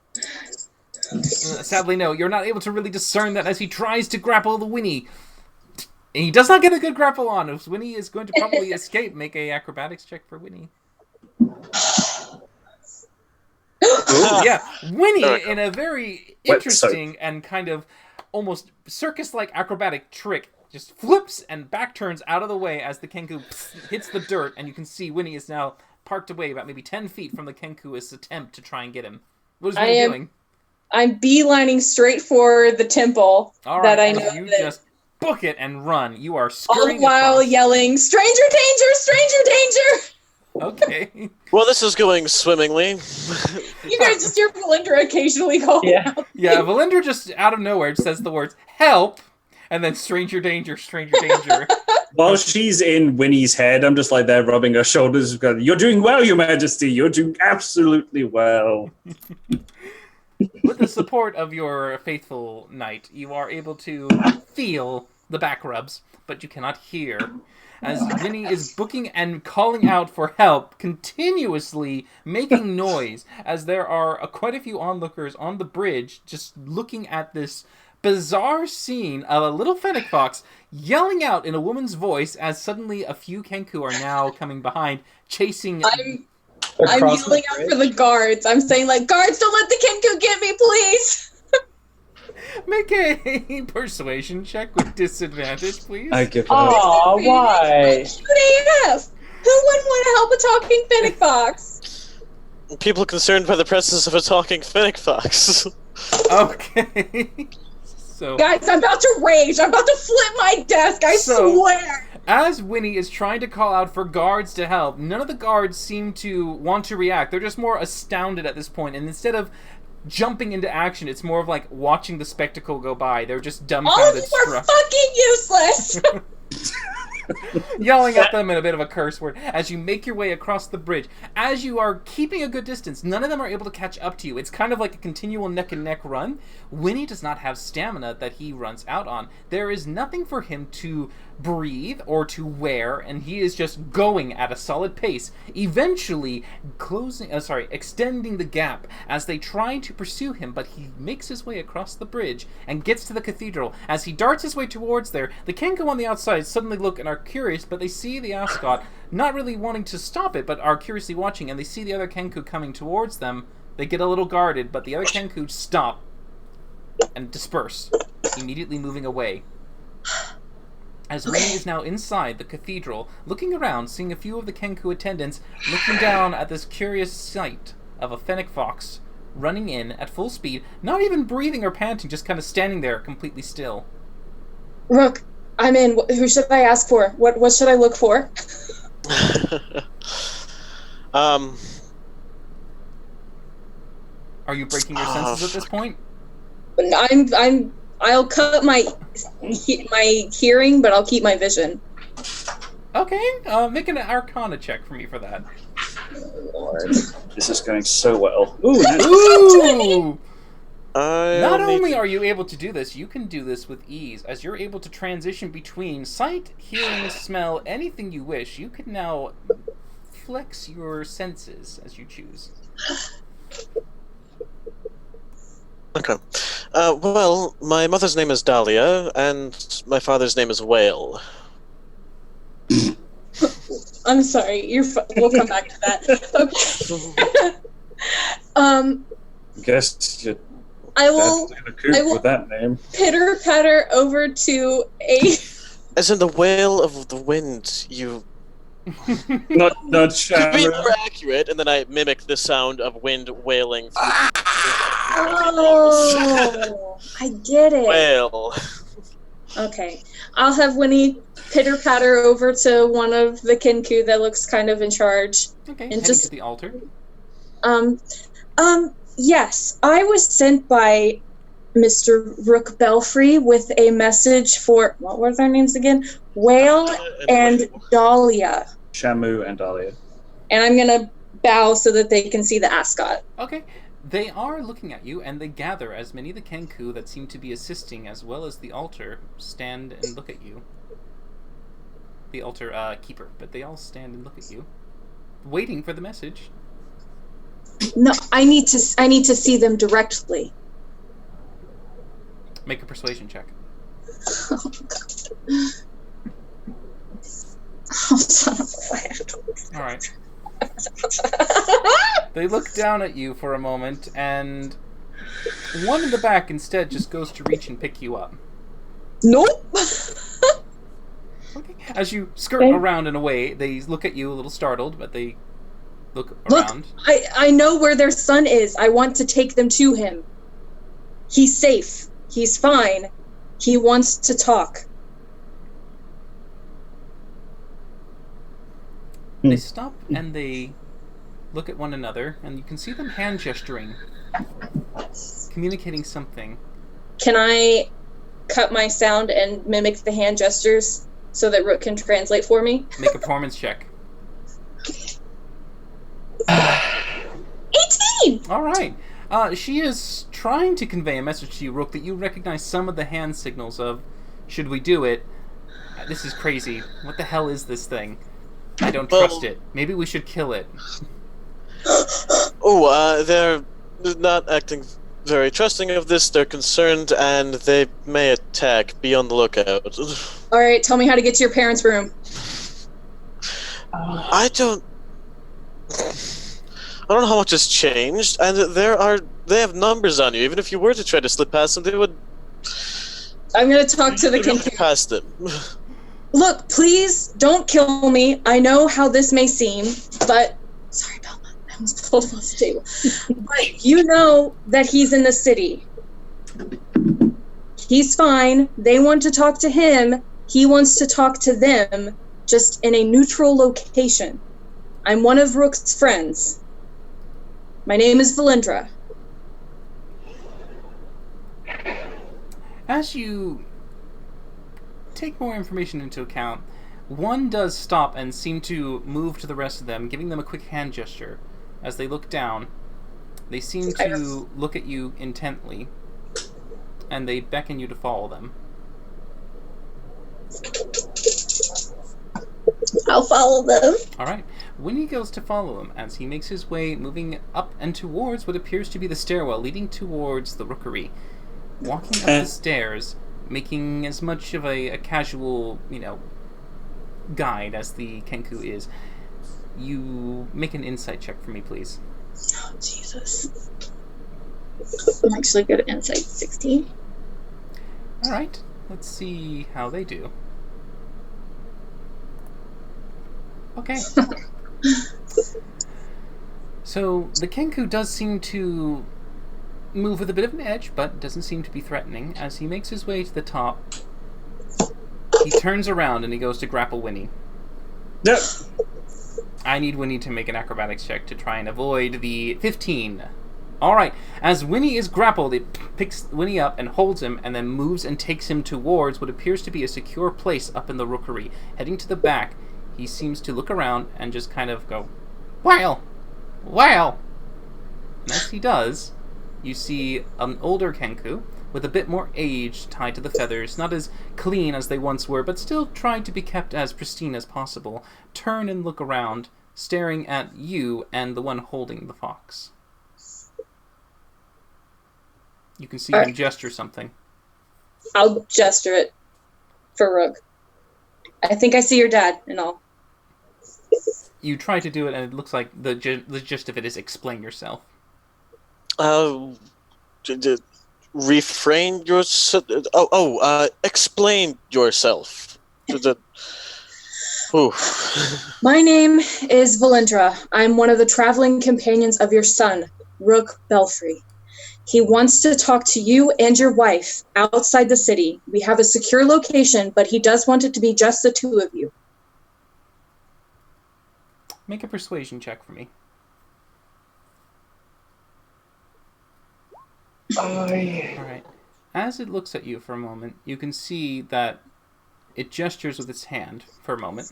Sadly, no, you're not able to really discern that as he tries to grapple the Winnie. And he does not get a good grapple on. If Winnie is going to probably escape, make a acrobatics check for Winnie. Yeah, Winnie, in a very interesting and kind of almost circus-like acrobatic trick, just flips and back turns out of the way as the Kenku hits the dirt, and you can see Winnie is now parked away about maybe 10 feet from the Kenku's attempt to try and get him. What is Winnie doing? I'm beelining straight for the temple All that right, I know you that, just book it and run. You are all the scurrying while across. yelling, "Stranger danger! Stranger danger!" Okay. Well, this is going swimmingly. You guys just hear Valindra occasionally call Yeah. out. Yeah, Valindra just out of nowhere says the words "help" and then "stranger danger, stranger danger." While she's in Winnie's head, I'm just like there rubbing her shoulders. Going, "You're doing well, Your Majesty. You're doing absolutely well." With the support of your faithful knight, you are able to feel the back rubs, but you cannot hear. As Winnie is booking and calling out for help, continuously making noise, as there are quite a few onlookers on the bridge just looking at this bizarre scene of a little fennec fox yelling out in a woman's voice as suddenly a few Kenku are now coming behind, chasing... I'm Across yelling out for the guards. I'm saying, like, "Guards, don't let the Kenku get me, please!" Make a persuasion check with disadvantage, please. I give her. Aw, why? Cute AF! Who wouldn't want to help a talking fennec fox? People concerned by the presence of a talking fennec fox. Okay. So, Guys, I'm about to rage. I'm about to flip my desk. I swear. as Winnie is trying to call out for guards to help, none of the guards seem to want to react. They're just more astounded at this point, and instead of jumping into action, it's more of like watching the spectacle go by. They're just All of dumbfounded, you are fucking useless. yelling at them in a bit of a curse word as you make your way across the bridge. As you are keeping a good distance, none of them are able to catch up to you. It's kind of like a continual neck-and-neck run. Winnie does not have stamina that he runs out on. There is nothing for him to breathe or to wear, and he is just going at a solid pace, eventually extending the gap as they try to pursue him, but he makes his way across the bridge and gets to the cathedral. As he darts his way towards there, the Kenku on the outside suddenly look and are curious, but they see the ascot not really wanting to stop it, but are curiously watching, and they see the other Kenku coming towards them. They get a little guarded, but the other Kenku stop and disperse, immediately moving away. As Winnie is now inside the cathedral, looking around, seeing a few of the Kenku attendants looking down at this curious sight of a fennec fox running in at full speed, not even breathing or panting, just kind of standing there completely still. Rook, I'm in. Who should I ask for? What should I look for? Are you breaking your senses at this point? I'll cut my hearing, but I'll keep my vision. Okay, make an Arcana check for me for that. Lord. This is going so well. Ooh, nice. Ooh! I Not only- only are you able to do this, you can do this with ease, as you're able to transition between sight, hearing, smell, anything you wish. You can now flex your senses as you choose. Okay. Well, my mother's name is Dahlia, and my father's name is Whale. I'm sorry. We'll come back to that. Okay. Guess your I dad's will in a coop I will- with that name. pitter patter over to a. As in the whale of the wind, you Not could be Shamu. more accurate, and then I mimic the sound of wind wailing through Oh, I get it. whale. Okay. I'll have Winnie pitter patter over to one of the Kinku that looks kind of in charge. Okay, And heading just- to the altar. Yes, I was sent by Mr. Rook Belfry with a message for, what were their names again? Whale and Dahlia. Shamu and Dahlia. And I'm gonna bow so that they can see the ascot. Okay. They are looking at you, and they gather as many of the Kenku that seem to be assisting, as well as the altar, stand and look at you. The altar keeper, but they all stand and look at you, waiting for the message. No, I need to see them directly. Make a persuasion check. Oh, God. Oh, son of a All right. They look down at you for a moment, and one in the back instead just goes to reach and pick you up. Nope. Okay. As you skirt Okay. around and away, they look at you a little startled, but they look Look, around. I know where their son is. I want to take them to him. He's safe. He's fine. He wants to talk. They stop and they look at one another, and you can see them hand gesturing, communicating something. Can I cut my sound and mimic the hand gestures so that Rook can translate for me? Make a performance check. 18! All right. She is trying to convey a message to you, Rook, that you recognize some of the hand signals of, should we do it? This is crazy. What the hell is this thing? I don't trust it. Maybe we should kill it. Oh, they're not acting very trusting of this. They're concerned, and they may attack. Be on the lookout. All right, tell me how to get to your parents' room. I don't know how much has changed, and they have numbers on you. Even if you were to try to slip past them, they would I'm going to talk to the get Kinku. past them. Look, please don't kill me. I know how this may seem, but sorry, Belma. I almost pulled him off the table. But you know that he's in the city. He's fine. They want to talk to him. He wants to talk to them, just in a neutral location. I'm one of Rook's friends. My name is Valindra. As you take more information into account, one does stop and seem to move to the rest of them, giving them a quick hand gesture. As they look down, they seem to look at you intently, and they beckon you to follow them. I'll follow them. Alright, Winnie goes to follow him as he makes his way moving up and towards what appears to be the stairwell leading towards the rookery. Walking up the stairs, making as much of a casual, guide as the Kenku is. You make an insight check for me, please. Oh, Jesus. I'm actually good at insight. 16. Alright, let's see how they do. Okay. So, the Kenku does seem to move with a bit of an edge, but doesn't seem to be threatening. As he makes his way to the top, he turns around and he goes to grapple Winnie. Yep. I need Winnie to make an acrobatics check to try and avoid the 15. Alright, as Winnie is grappled, it picks Winnie up and holds him, and then moves and takes him towards what appears to be a secure place up in the rookery. Heading to the back, he seems to look around and just kind of go, "Wow! Wow!" And as he does, you see an older Kenku with a bit more age tied to the feathers, not as clean as they once were, but still trying to be kept as pristine as possible, turn and look around, staring at you and the one holding the fox. You can see All him right. gesture something. I'll gesture it for Rook. I think I see your dad and all. You try to do it, and it looks like the gist of it is explain yourself. Refrain yourself. Explain yourself. Ooh. My name is Valendra. I'm one of the traveling companions of your son, Rook Belfry. He wants to talk to you and your wife outside the city. We have a secure location, but he does want it to be just the two of you. Make a persuasion check for me. All right. As it looks at you for a moment, you can see that it gestures with its hand for a moment.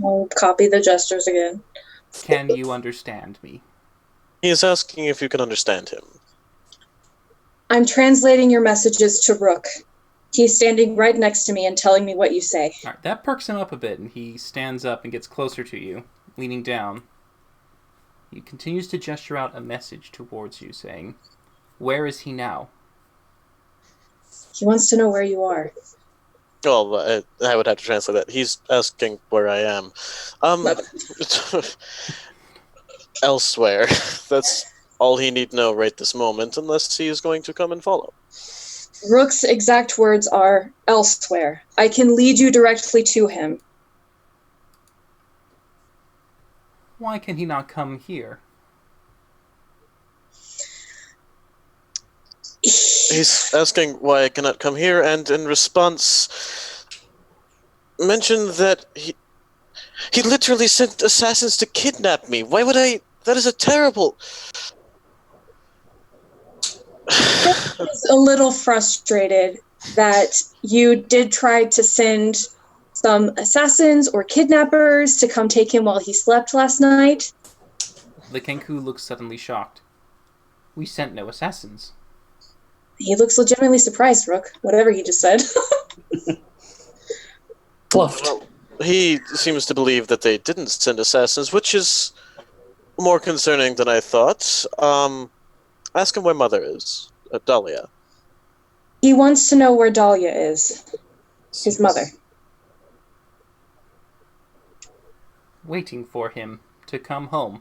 I'll copy the gestures again. Can you understand me? He is asking if you can understand him. I'm translating your messages to Rook. He's standing right next to me and telling me what you say. All right, that perks him up a bit, and he stands up and gets closer to you, leaning down. He continues to gesture out a message towards you, saying, "Where is he now?" He wants to know where you are. Well, I would have to translate that. He's asking where I am. Elsewhere. That's all he need know right this moment, unless he is going to come and follow. Rook's exact words are, elsewhere. I can lead you directly to him. Why can he not come here? He's asking why I cannot come here, and in response, mentioned that he literally sent assassins to kidnap me. Why would I? That is a terrible. He's a little frustrated that you did try to send some assassins or kidnappers to come take him while he slept last night. The Kenku looks suddenly shocked. We sent no assassins. He looks legitimately surprised, Rook, whatever he just said. Fluffed. Well, he seems to believe that they didn't send assassins, which is more concerning than I thought. Ask him where Mother is. Dahlia. He wants to know where Dahlia is, his mother. Waiting for him to come home.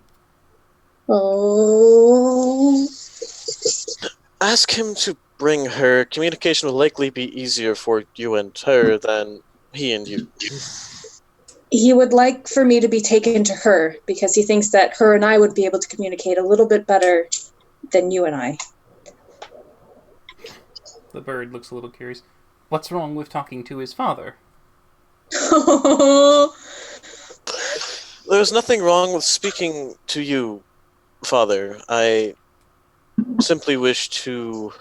Oh. Ask him to bring her. Communication will likely be easier for you and her than he and you. He would like for me to be taken to her because he thinks that her and I would be able to communicate a little bit better than you and I. The bird looks a little curious. What's wrong with talking to his father? There's nothing wrong with speaking to you, Father. I simply wish to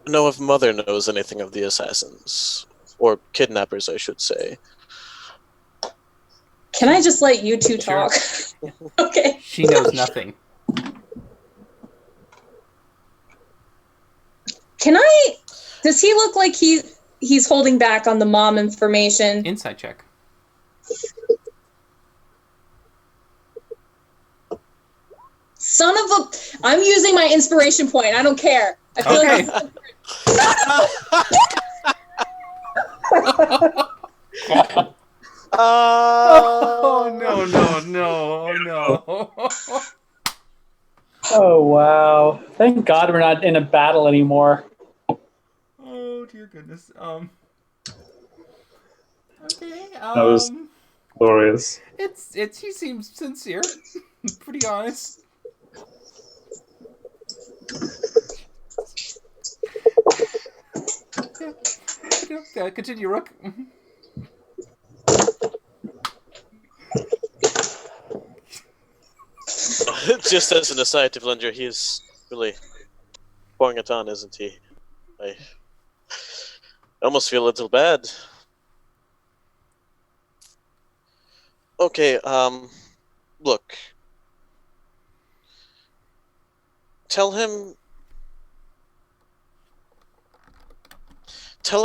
know if Mother knows anything of the assassins. Or kidnappers, I should say. Can I just let you two talk? Sure. Okay. She knows nothing. Does he look like he's holding back on the mom information? Insight check. Son of a... I'm using my inspiration point. I don't care. I feel Okay. Oh, no. Oh, wow. Thank God we're not in a battle anymore. Oh, dear goodness. Okay, That was glorious. he seems sincere. Pretty honest. Yeah, continue, Rook. Just as an aside to Vlender, he is really pouring it on, isn't he? I almost feel a little bad. Okay, look. Tell him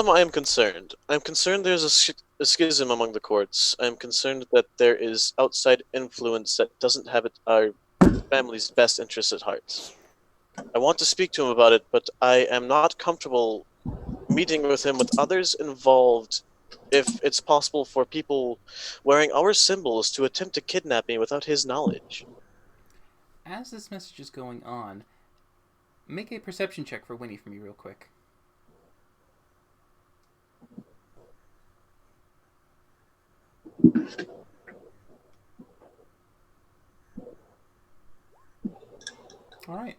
I am concerned. I'm concerned there's a schism among the courts. I'm concerned that there is outside influence that doesn't have our family's best interests at heart. I want to speak to him about it, but I am not comfortable meeting with him with others involved if it's possible for people wearing our symbols to attempt to kidnap me without his knowledge. As this message is going on, make a perception check for Winnie for me real quick. Alright.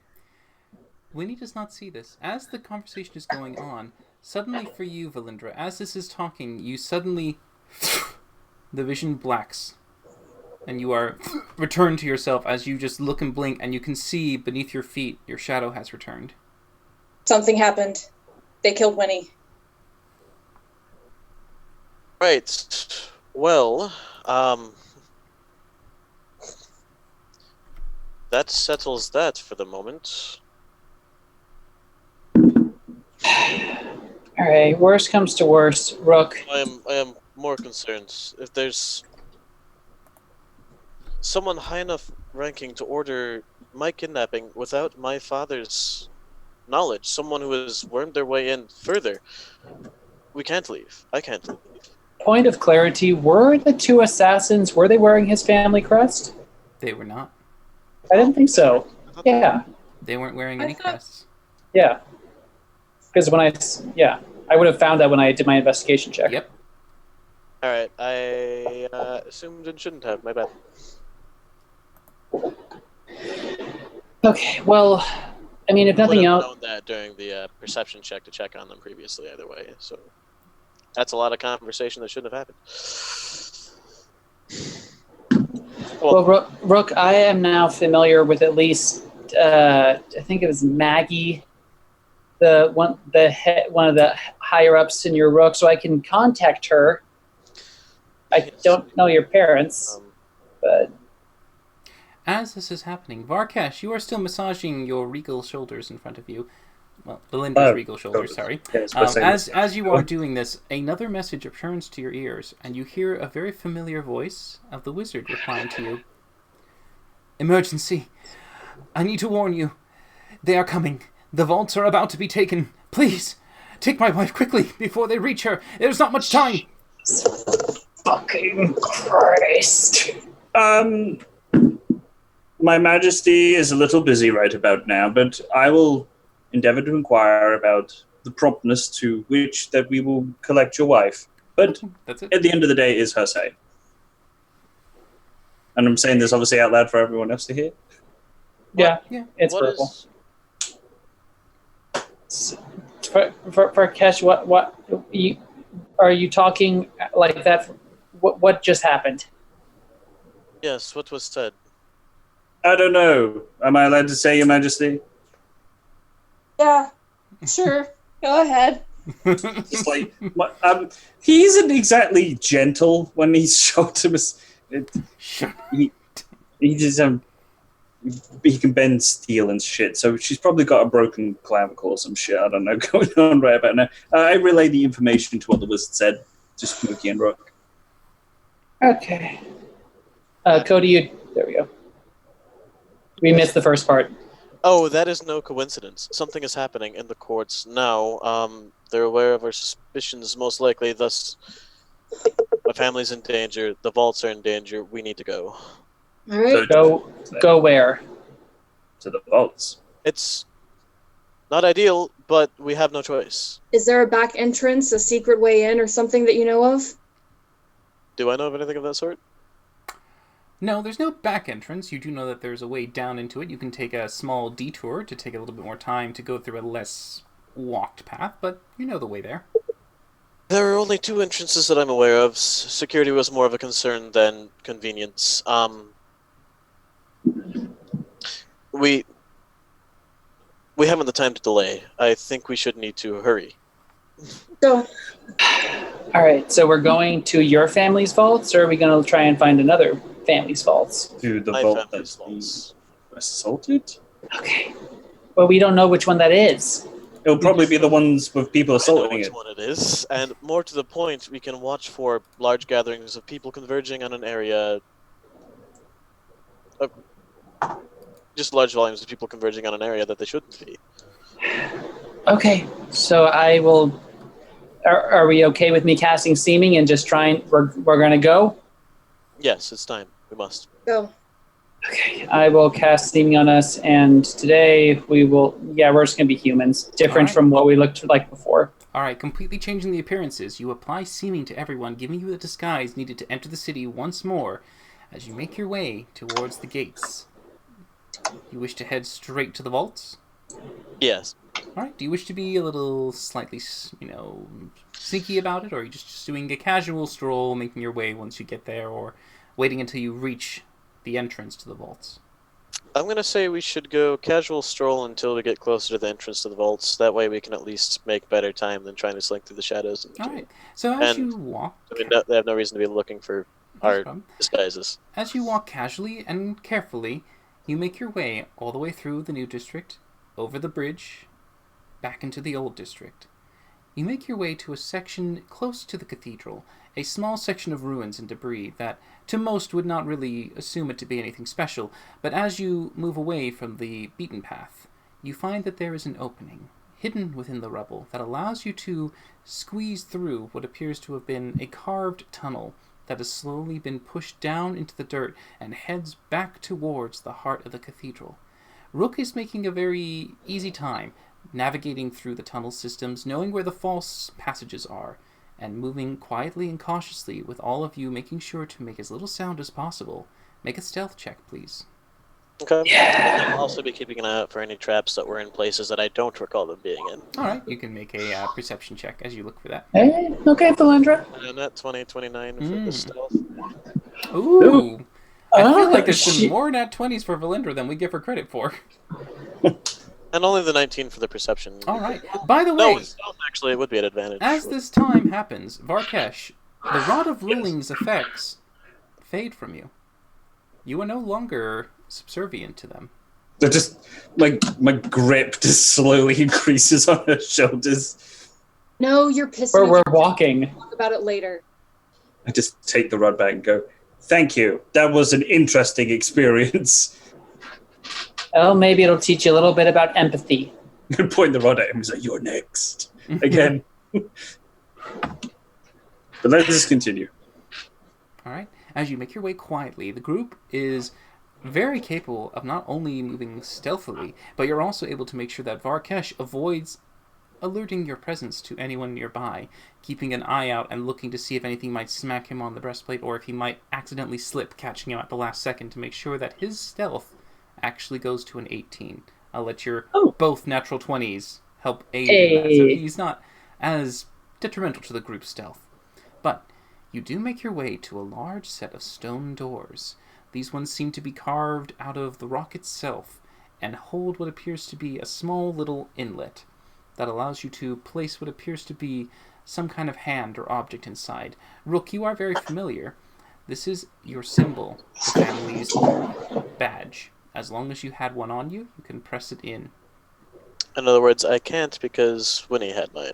Winnie does not see this. As the conversation is going on, suddenly for you, Valindra, as this is talking, you suddenly... the vision blacks. And you are returned to yourself as you just look and blink, and you can see beneath your feet your shadow has returned. Something happened. They killed Winnie. Right. Well, that settles that for the moment. All right. Worst comes to worst, Rook. I am more concerned. If there's someone high enough ranking to order my kidnapping without my father's knowledge, someone who has wormed their way in further, we can't leave. I can't leave. Point of clarity: were the two assassins were they wearing his family crest? They were not. I didn't think so. Yeah, They weren't wearing I any thought- crests. yeah. Because when I would have found that when I did my investigation check. Yep. Alright, I assumed and shouldn't have. My bad. Okay. Well, I mean, if Would nothing have else, known that during the perception check to check on them previously, either way. So that's a lot of conversation that shouldn't have happened. well, Rook, I am now familiar with at least I think it was Maggie, one of the higher ups in your Rook, so I can contact her. I Yes. don't know your parents, but As this is happening, Varkesh, you are still massaging your regal shoulders in front of you. Well, Belinda's regal shoulders, sorry. Yes, but same As you are doing this, another message returns to your ears, and you hear a very familiar voice of the wizard replying to you. Emergency. I need to warn you. They are coming. The vaults are about to be taken. Please, take my wife quickly before they reach her. There's not much time. fucking Christ. My Majesty is a little busy right about now, but I will endeavor to inquire about the promptness to which that we will collect your wife. But That's it. at the end of the day, is her say. And I'm saying this obviously out loud for everyone else to hear. Yeah, Yeah. it's What purple. is For Kesh, what are you talking like that? What just happened? yes? What was said? I don't know. Am I allowed to say, Your Majesty? Yeah, sure. Go ahead. Just like, he isn't exactly gentle when he's shot him. Shut He just he can bend steel and shit. So she's probably got a broken clavicle or some shit. I don't know going on right about now. I relay the information to what the wizard said to Smokey and Rook. Okay. Cody, there we go. We missed the first part. Oh, that is no coincidence. Something is happening in the courts now. They're aware of our suspicions, most likely. Thus, my family's in danger. The vaults are in danger. We need to go. All right. Go where? To the vaults. It's not ideal, but we have no choice. Is there a back entrance, a secret way in, or something that you know of? Do I know of anything of that sort? No, there's no back entrance. You do know that there's a way down into it. You can take a small detour to take a little bit more time to go through a less walked path, but you know the way there. There are only two entrances that I'm aware of. Security was more of a concern than convenience. We haven't the time to delay. I think we should need to hurry. Go. All right, so we're going to your family's vaults, or are we going to try and find another family's vaults? To the My vault family's that's vaults. assaulted? Okay. Well, we don't know which one that is. It'll probably be the ones with people I know assaulting which it. one it is, and more to the point, we can watch for large gatherings of people converging on an area. just large volumes of people converging on an area that they shouldn't be. Okay, so I will. Are we okay with me casting seeming and just trying? We're gonna go. Yes, it's time. We must. Go. Okay, I will cast seeming on us, and today we will. Yeah, we're just gonna be humans, different Alright. from what we looked like before. Alright, completely changing the appearances, you apply seeming to everyone, giving you the disguise needed to enter the city once more as you make your way towards the gates. You wish to head straight to the vaults? Yes. Alright, do you wish to be a little slightly, sneaky about it, or are you just doing a casual stroll, making your way once you get there, or waiting until you reach the entrance to the vaults? I'm going to say we should go casual stroll until we get closer to the entrance to the vaults. That way we can at least make better time than trying to slink through the shadows. Alright, so as And- you walk... I mean, they have no reason to be looking for No our problem. disguises. As you walk casually and carefully, you make your way all the way through the new district, over the bridge, back into the old district. You make your way to a section close to the cathedral, a small section of ruins and debris that to most would not really assume it to be anything special, but as you move away from the beaten path, you find that there is an opening, hidden within the rubble, that allows you to squeeze through what appears to have been a carved tunnel that has slowly been pushed down into the dirt and heads back towards the heart of the cathedral. Rook is making a very easy time navigating through the tunnel systems, knowing where the false passages are, and moving quietly and cautiously, with all of you making sure to make as little sound as possible. Make a stealth check, please. Okay. Yeah. And I'll also be keeping an eye out for any traps that were in places that I don't recall them being in. Alright, you can make a perception check as you look for that. Hey, okay, Valendra. And that 29 for the stealth. Ooh! I feel like there's shit. some more nat 20s for Valindra than we give her credit for. And only the 19 for the perception. Alright, by the No, way, with stealth, actually, it would be an advantage. as this time happens, Varkesh, the Rod of Ruling's effects fade from you. You are no longer subservient to them. They're just my grip just slowly increases on her shoulders. No, you're pissed. We're walking. Talk about it later. I just take the rod back and go, "Thank you. That was an interesting experience." Oh, maybe it'll teach you a little bit about empathy. And point the rod at him. He's like, "You're next." Again. But let's just continue. Alright, as you make your way quietly, the group is very capable of not only moving stealthily, but you're also able to make sure that Varkesh avoids alerting your presence to anyone nearby, keeping an eye out and looking to see if anything might smack him on the breastplate or if he might accidentally slip, catching him at the last second to make sure that his stealth actually goes to an 18. I'll let your both natural 20s help aid in that, so he's not as detrimental to the group's stealth. But you do make your way to a large set of stone doors. These ones seem to be carved out of the rock itself and hold what appears to be a small little inlet that allows you to place what appears to be some kind of hand or object inside. Rook, you are very familiar. This is your symbol, the family's badge. As long as you had one on you, you can press it in. In other words, I can't because Winnie had mine.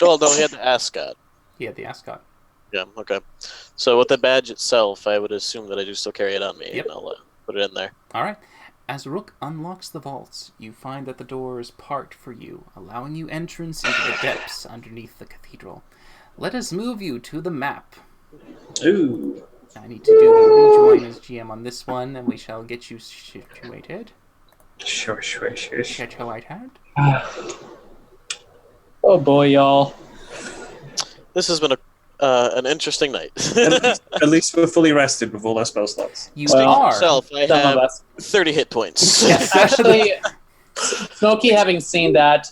Oh, no, he had the ascot. He had the ascot. Yeah, okay. So with the badge itself, I would assume that I do still carry it on me, Yep. and I'll put it in there. Alright. As Rook unlocks the vaults, you find that the doors part for you, allowing you entrance into the depths underneath the cathedral. Let us move you to the map. Ooh. I need to do the rejoin as GM on this one, and we shall get you situated. Sure. Situated. Oh boy, y'all. This has been an interesting night. At least we're fully rested with all our spell slots. You Well, are. Myself, I Some of have us. 30 hit points. Yes, actually, Smokey, having seen that,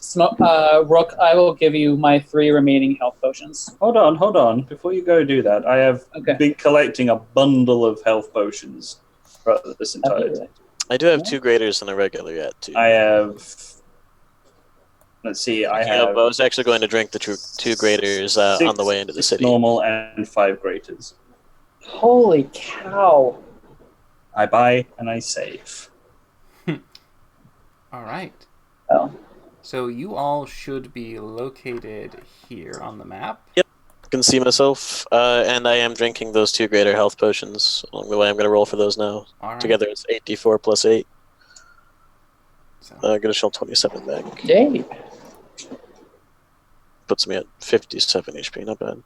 Rook, I will give you my 3 remaining health potions. Hold on. Before you go do that, I have Okay. been collecting a bundle of health potions throughout this entire time. I do have 2 graders and a regular yet, too. I have... Let's see, I I have was actually going to drink the 2 graders on the way into the six city. normal and 5 graters. Holy cow. I buy and I save. Alright. Oh. So you all should be located here on the map. Good can see myself, and I am drinking those 2 greater health potions along the way. I'm going to roll for those now. All right. Together it's 8d4 plus 8. So, Get a shell 27 back. Yay. Puts me at 57 HP, not bad.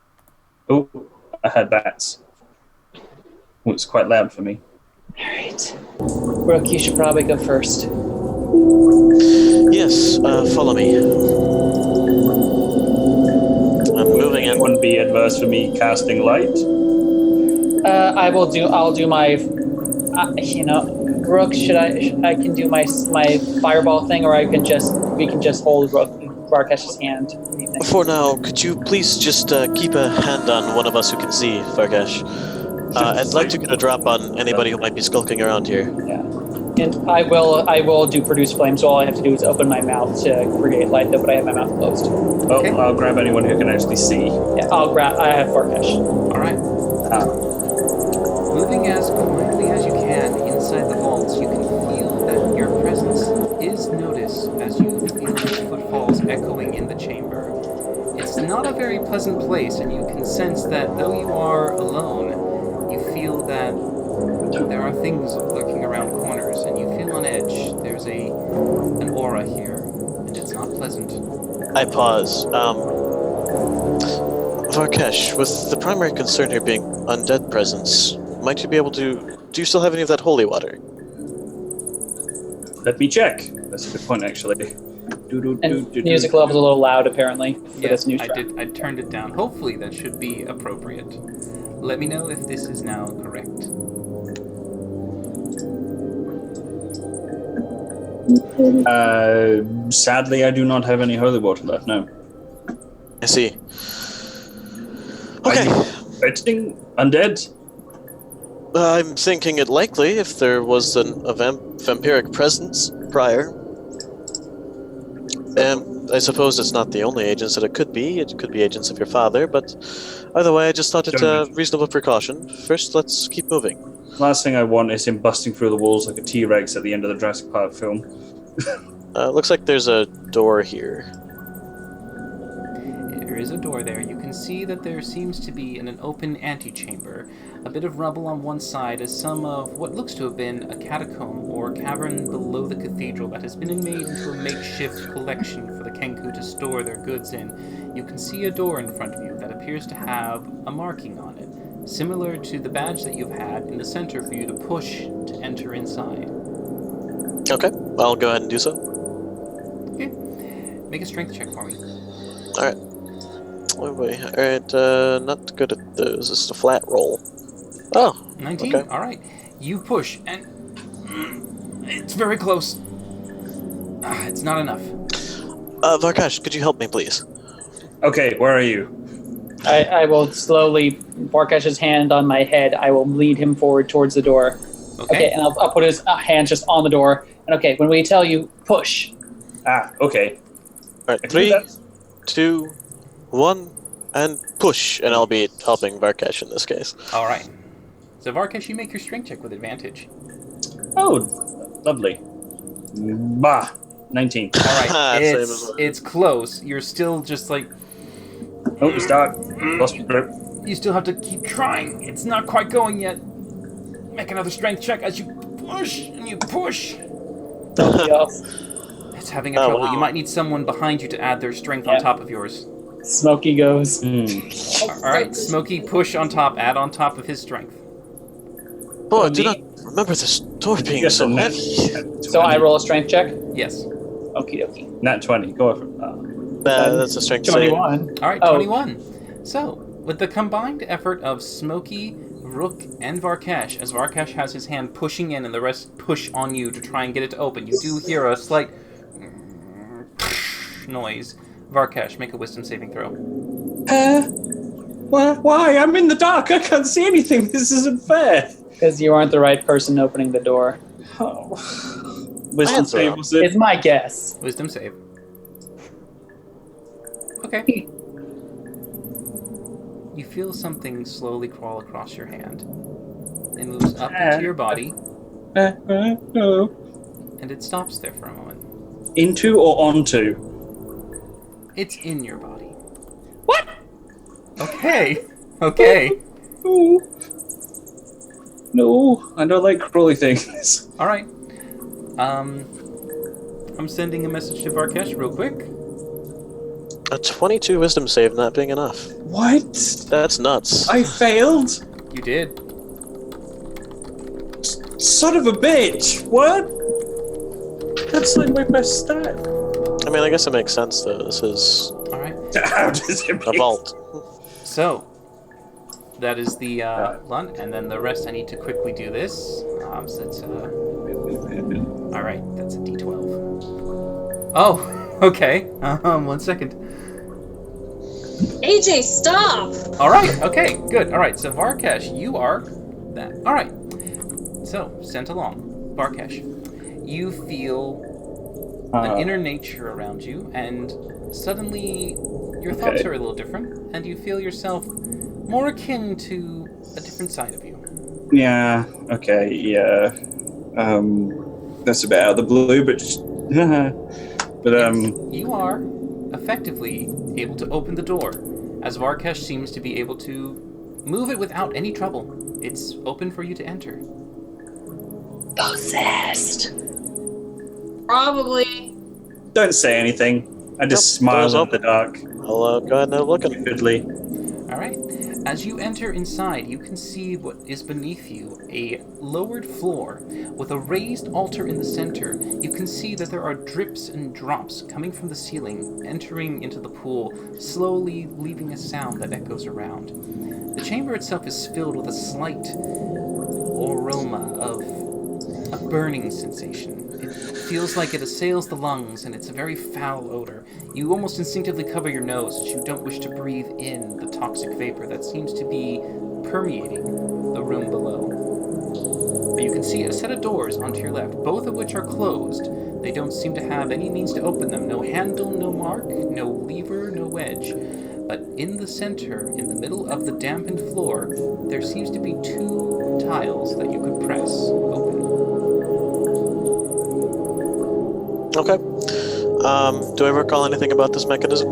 Oh, I heard bats. Oh, it's quite loud for me. Alright. Brooke, you should probably go first. Yes, follow me. I'm moving in. Wouldn't be adverse for me casting light. I'll do my, Brooke, I can do my fireball thing, or we can just hold Varkesh's hand. What do you think? For now, could you please just keep a hand on one of us who can see, Varkesh? I'd like to get a drop on anybody who might be skulking around here. Yeah. And I will do produce flame, so all I have to do is open my mouth to create light, though, but I have my mouth closed. Oh, Okay. I'll grab anyone who can actually see. Yeah, I have Varkesh. all right. Moving as quietly as you can inside the vaults, you can feel that your presence is noticed as you feel these footfalls echoing in the chamber. It's not a very pleasant place, and you can sense that though you are alone, you feel that there are things lurking around corners, and you feel on edge. There's an aura here, and it's not pleasant. I pause. Varkesh, with the primary concern here being undead presence, might you be able to... Do you still have any of that holy water? Let me check. That's a good point, actually. And music level's a little loud, apparently, for this new track. I turned it down. Hopefully that should be appropriate. Let me know if this is now correct. Sadly, I do not have any holy water left. No. I see. Are Okay. you expecting undead? I'm thinking it likely if there was a vampiric presence prior. I suppose it's not the only agents that it could be. It could be agents of your father, but either way, I just thought it a reasonable precaution. First, let's keep moving. Last thing I want is him busting through the walls like a T-Rex at the end of the Jurassic Park film. Looks like there's a door here. There is a door there. You can see that there seems to be an open antechamber. A bit of rubble on one side as some of what looks to have been a catacomb or cavern below the cathedral that has been made into a makeshift collection for the Kenku to store their goods in. You can see a door in front of you that appears to have a marking on it, similar to the badge that you've had in the center for you to push to enter inside. Okay, I'll go ahead and do so. Okay. Make a strength check for me. Alright. Oh boy. Alright, not good at those. This is a flat roll. Oh, 19? okay. Alright. You push, and it's very close. It's not enough. Varkesh, could you help me, please? Okay, where are you? I will slowly, Varkesh's hand on my head, I will lead him forward towards the door. Okay, and I'll put his hand just on the door. And okay, when we tell you, push. Okay. Alright, 3, 2, 1, and push. And I'll be helping Varkesh in this case. Alright. So Varkesh, you make your strength check with advantage. Oh, lovely. Bah, 19. Alright, Same as mine. it's close. You're still just like, Oh, start. Lost my grip. you still have to keep trying. It's not quite going yet. Make another strength check as you push and you push. Yes. It's having a Oh, trouble. wow. You might need someone behind you to add their strength Yeah. on top of yours. Smokey goes. Alright, Smokey, push on top, add on top of his strength. Oh, I do not remember this door being Yes, so and heavy. So I roll a strength check? Yes. Okie dokie. Nat 20. Go for it. That's a strength save. 21. Alright, Oh. 21. So, with the combined effort of Smokey, Rook, and Varkesh, as Varkesh has his hand pushing in and the rest push on you to try and get it to open, you do hear a slight noise. Varkesh, make a wisdom saving throw. Why? I'm in the dark. I can't see anything. This isn't fair. Because you aren't the right person opening the door. Oh. Wisdom Answer. save was it? It's my guess. Wisdom save. Okay. You feel something slowly crawl across your hand. It moves up into your body, No. and it stops there for a moment. Into or onto? It's in your body. Okay. Okay. No. No, I don't like crawly things. All right. I'm sending a message to Varkesh real quick. A 22 wisdom save not being enough. What? That's nuts. I failed? You did. Son of a bitch! What? That's like my best stat. I mean, I guess it makes sense, though. This is All right. How does it a vault. So that is the one, and then the rest I need to quickly do this. So that's all right. That's a D12. Oh, okay. 1 second. AJ, stop! All right. Okay. Good. All right. So Varkesh, you are that. All right. So sent along, Varkesh, you feel an inner nature around you, and suddenly your thoughts are a little different, and you feel yourself more akin to a different side of you. Yeah, okay, yeah. That's a bit out of the blue, but You are effectively able to open the door, as Varkesh seems to be able to move it without any trouble. It's open for you to enter. Possessed. Probably. don't say anything. I just smile in the dark. I'll go ahead and have a look at it. Vividly. All right. As you enter inside, you can see what is beneath you, a lowered floor with a raised altar in the center. You can see that there are drips and drops coming from the ceiling, entering into the pool, slowly leaving a sound that echoes around. The chamber itself is filled with a slight aroma of a burning sensation. It feels like it assails the lungs, and it's a very foul odor. You almost instinctively cover your nose as you don't wish to breathe in the toxic vapor that seems to be permeating the room below. But you can see a set of doors onto your left, both of which are closed. They don't seem to have any means to open them. No handle, no mark, no lever, no wedge. But in the center, in the middle of the dampened floor, there seems to be two tiles that you could press open. Okay. Do I recall anything about this mechanism?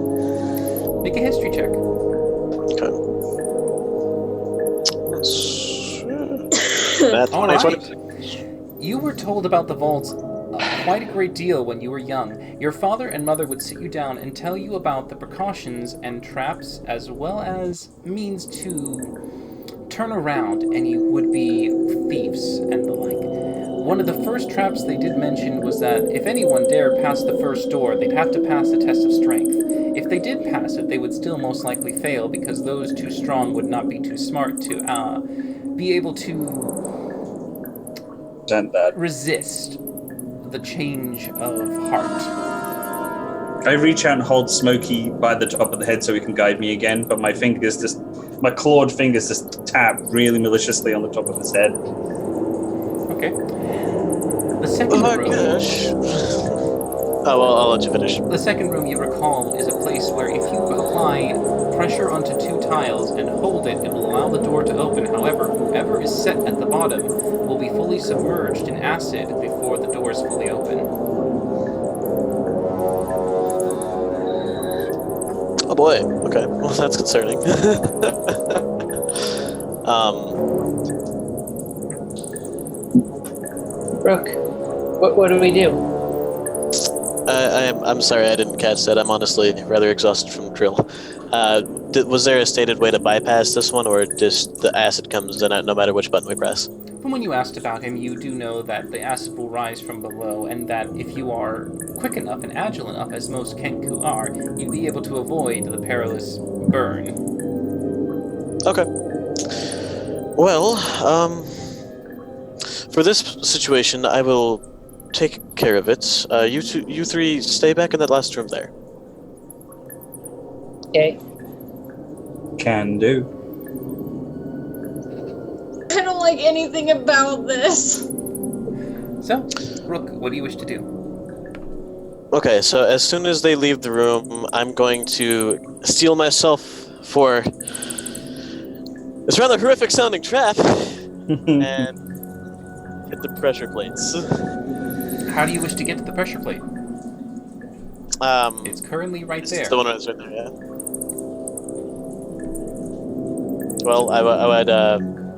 Make a history check. Okay. That's All 20, right. You were told about the vaults quite a great deal when you were young. Your father and mother would sit you down and tell you about the precautions and traps, as well as means to turn around any would-be thieves and the like. One of the first traps they did mention was that if anyone dared pass the first door, they'd have to pass a test of strength. If they did pass it, they would still most likely fail, because those too strong would not be too smart to be able to resist the change of heart. I reach out and hold Smokey by the top of the head so he can guide me again, but my clawed fingers just tap really maliciously on the top of his head. Okay. The second room. Gosh. Oh, well, I'll let you finish. The second room, you recall, is a place where if you apply pressure onto two tiles and hold it, it will allow the door to open. However, whoever is set at the bottom will be fully submerged in acid before the door is fully open. Oh boy. Okay. Well, that's concerning. Brooke, what do we do? I'm sorry, I didn't catch that. I'm honestly rather exhausted from the drill. Was there a stated way to bypass this one, or just the acid comes in no matter which button we press? From when you asked about him, you do know that the acid will rise from below, and that if you are quick enough and agile enough, as most Kenku are, you'd be able to avoid the perilous burn. Okay. Well, for this situation, I will take care of it. You three, stay back in that last room there. Okay. Can do. I don't like anything about this. So, Rook, what do you wish to do? Okay, so as soon as they leave the room, I'm going to steel myself for this rather horrific sounding trap and hit the pressure plates. How do you wish to get to the pressure plate? It's currently right there. It's the one that's right there, yeah. Well, I